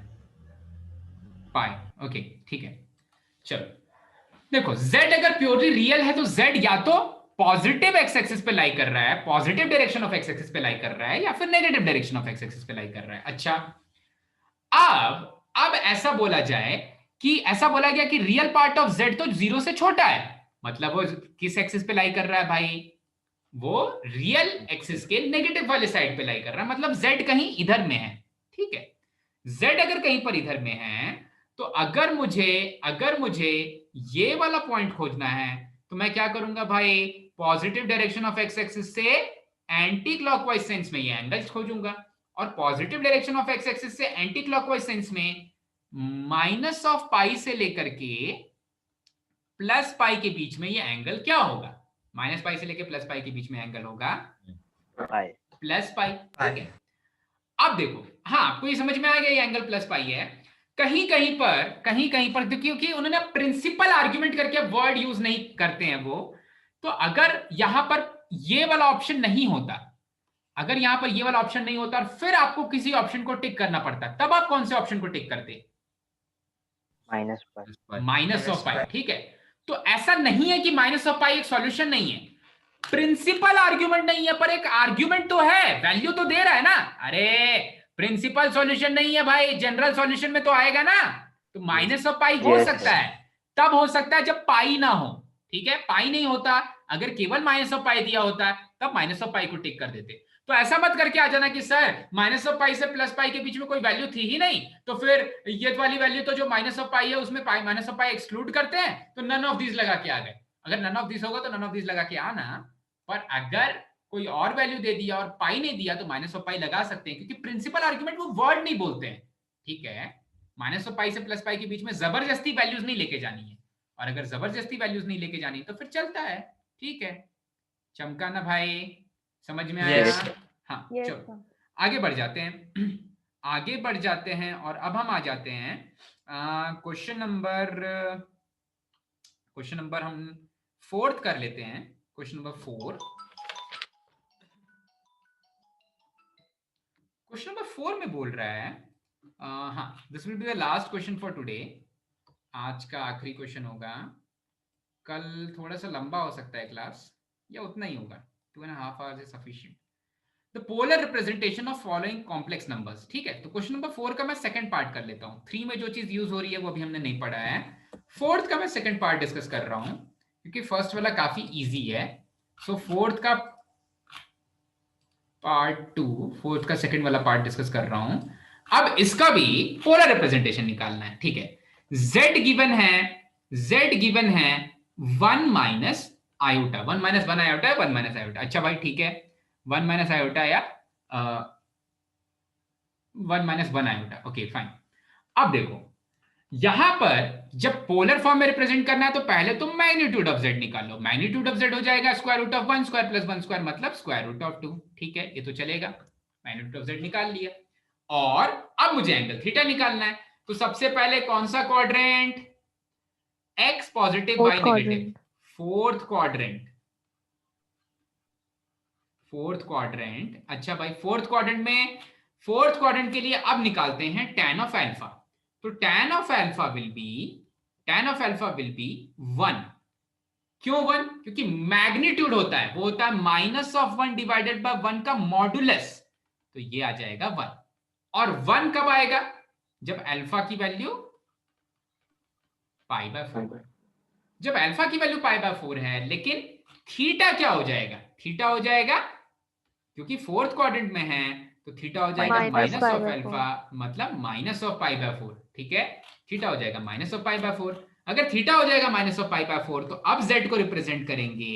पाई, ओके ठीक है। चलो देखो, z अगर प्योरली रियल है तो z या तो पॉजिटिव एक्स एक्सिस पे लाई कर रहा है, positive direction of x axis पे लाई कर रहा है, या फिर negative direction of x axis पे लाई कर रहा है। अच्छा, अब ऐसा बोला जाए कि ऐसा बोला गया कि रियल पार्ट ऑफ z तो 0 से छोटा है, मतलब वो किस एक्सिस पे लाई कर रहा है भाई, वो रियल एक्सिस के नेगेटिव वाले साइड पे लाई कर रहा है, मतलब z कहीं इधर में है, ठीक है। z अगर कहीं पर इधर में है तो अगर मुझे ये वाला पॉइंट खोजना है तो मैं क्या करूंगा भाई, positive direction of x axis से एंटी क्लॉकवाइज सेंस में ये एंगल्स खोजूंगा, और positive direction of x axis से एंटी क्लॉकवाइज सेंस में माइनस ऑफ पाई से लेकर के प्लस पाई के बीच में ये एंगल क्या होगा, माइनस पाई से लेकर प्लस पाई के बीच में एंगल होगा प्लस पाई, ठीक है। अब देखो, हाँ आपको ये समझ में आ गया ये एंगल प्लस पाई है। कहीं कहीं पर क्योंकि उन्होंने प्रिंसिपल आर्ग्यूमेंट करके वर्ड यूज नहीं करते हैं वो, तो अगर यहां पर ये वाला ऑप्शन नहीं होता, अगर यहां पर ये वाला ऑप्शन नहीं होता और फिर आपको किसी ऑप्शन को टिक करना पड़ता, तब आप कौन से ऑप्शन को टिक करते? माइनस ऑफ पाई, ठीक है। तो ऐसा नहीं है कि माइनस ऑफ पाई एक सॉल्यूशन नहीं है, प्रिंसिपल आर्ग्यूमेंट नहीं है, पर एक आर्ग्यूमेंट तो है, वैल्यू तो दे रहा है ना। अरे प्रिंसिपल सॉल्यूशन नहीं है भाई, जनरल सॉल्यूशन में तो आएगा ना। तो माइनस ऑफ पाई हो सकता है, तब हो सकता है जब पाई ना हो, ठीक है। पाई नहीं होता, अगर केवल माइनस ऑफ पाई दिया होता तब माइनस ऑफ पाई को टिक कर देते। तो ऐसा मत करके आ जाना कि सर माइनस ऑफ पाई से प्लस पाई के बीच में कोई वैल्यू थी ही नहीं, तो फिर ये वाली वैल्यू तो जो माइनस ऑफ पाई है उसमें pi minus of pi exclude करते हैं, तो नन ऑफ दिस लगा के आ गए। अगर नन ऑफ दिस होगा तो नन ऑफ दिस लगा के आना, पर अगर कोई और वैल्यू दे दिया और पाई नहीं दिया तो माइनस ऑफ पाई लगा सकते हैं, क्योंकि प्रिंसिपल आर्गुमेंट वो वर्ड नहीं बोलते हैं, ठीक है। माइनस ऑफ पाई से प्लस पाई के बीच में जबरदस्ती वैल्यूज नहीं लेके जानी है, और अगर जबरदस्ती वैल्यूज नहीं लेके जानी तो फिर चलता है, ठीक है। चमका ना भाई, समझ में आया? हाँ चलो आगे बढ़ जाते हैं, आगे बढ़ जाते हैं, और अब हम आ जाते हैं क्वेश्चन नंबर हम 4th कर लेते हैं। क्वेश्चन नंबर 4, क्वेश्चन नंबर 4 में बोल रहा है, हाँ this will be the last question for today, आज का आखिरी क्वेश्चन होगा। कल थोड़ा सा लंबा हो सकता है क्लास, या उतना ही होगा, 2.5 hours is sufficient. The polar representation of following complex numbers, ठीक है। तो क्वेश्चन नंबर 4 का मैं सेकंड पार्ट कर लेता हूँ। 3 में जो चीज यूज हो रही है वो अभी हमने नहीं पढ़ा है, 4th का मैं सेकंड पार्ट डिस्कस कर रहा हूँ, क्योंकि फर्स्ट वाला काफी इजी है। सो 4th का पार्ट 2 फोर्थ का सेकंड वाला पार्ट डिस्कस कर रहा हूं। अब इसका भी पोलर रिप्रेजेंटेशन निकालना है, ठीक है। z गिवन है 1 माइनस आयोटा, 1 माइनस 1 आयोटा है 1 माइनस आयोटा। अच्छा भाई ठीक है, 1 माइनस आयोटा या 1 माइनस 1 आयोटा, ओके फाइन। अब देखो यहां पर जब पोलर फॉर्म में रिप्रेजेंट करना है तो पहले तो मैग्नीट्यूड ऑफ z निकालो। मैग्नीट्यूड ऑफ z हो जाएगा square root of 1 square plus 1 square मतलब स्क्वायर रूट ऑफ 2, ठीक है, ये तो चलेगा। मैग्नीट्यूड ऑफ z निकाल लिया और अब मुझे एंगल थीटा निकालना है। तो सबसे पहले कौन सा quadrant, x positive y negative, fourth quadrant. अच्छा भाई फोर्थ क्वाड्रेंट के लिए अब निकालते हैं tan ऑफ अल्फा। तो tan of alpha will B 1। क्यों 1? क्योंकि मैग्नीट्यूड होता है, वो होता है माइनस ऑफ 1 डिवाइडेड बाय 1 का मॉडुलस, तो ये आ जाएगा 1। और 1 कब आएगा? जब अल्फा की वैल्यू पाई बाय 4। जब अल्फा की वैल्यू पाई बाय 4 है, लेकिन थीटा क्या हो जाएगा? थीटा हो जाएगा, क्योंकि फोर्थ क्वाड्रेंट में है तो थीटा हो जाएगा माइनस ऑफ अल्फा मतलब माइनस ऑफ पाई बाय 4, ठीक है। थीटा हो जाएगा माइनस ऑफ पाई बाय 4। अगर थीटा हो जाएगा माइनस ऑफ पाई बाय 4 तो अब z को रिप्रेजेंट करेंगे,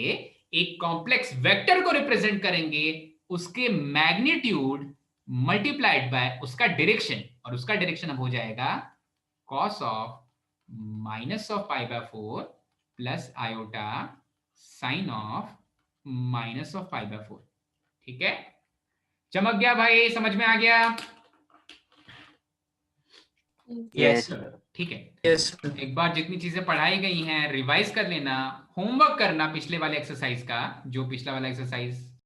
एक कॉम्प्लेक्स वेक्टर को रिप्रेजेंट करेंगे, उसके मैग्नीट्यूड मल्टीप्लाइड बाय उसका डायरेक्शन, और उसका डायरेक्शन अब हो जाएगा cos of minus of pi by 4 plus iota sine of minus of pi by 4, ठीक है। चमक गया भाई, समझ में आ गया? Yes, ठीक है। yes, एक बार जितनी चीजें पढ़ाई गई हैं रिवाइज कर लेना, होमवर्क करना पिछले वाले एक्सरसाइज का, जो पिछला वाला एक्सरसाइज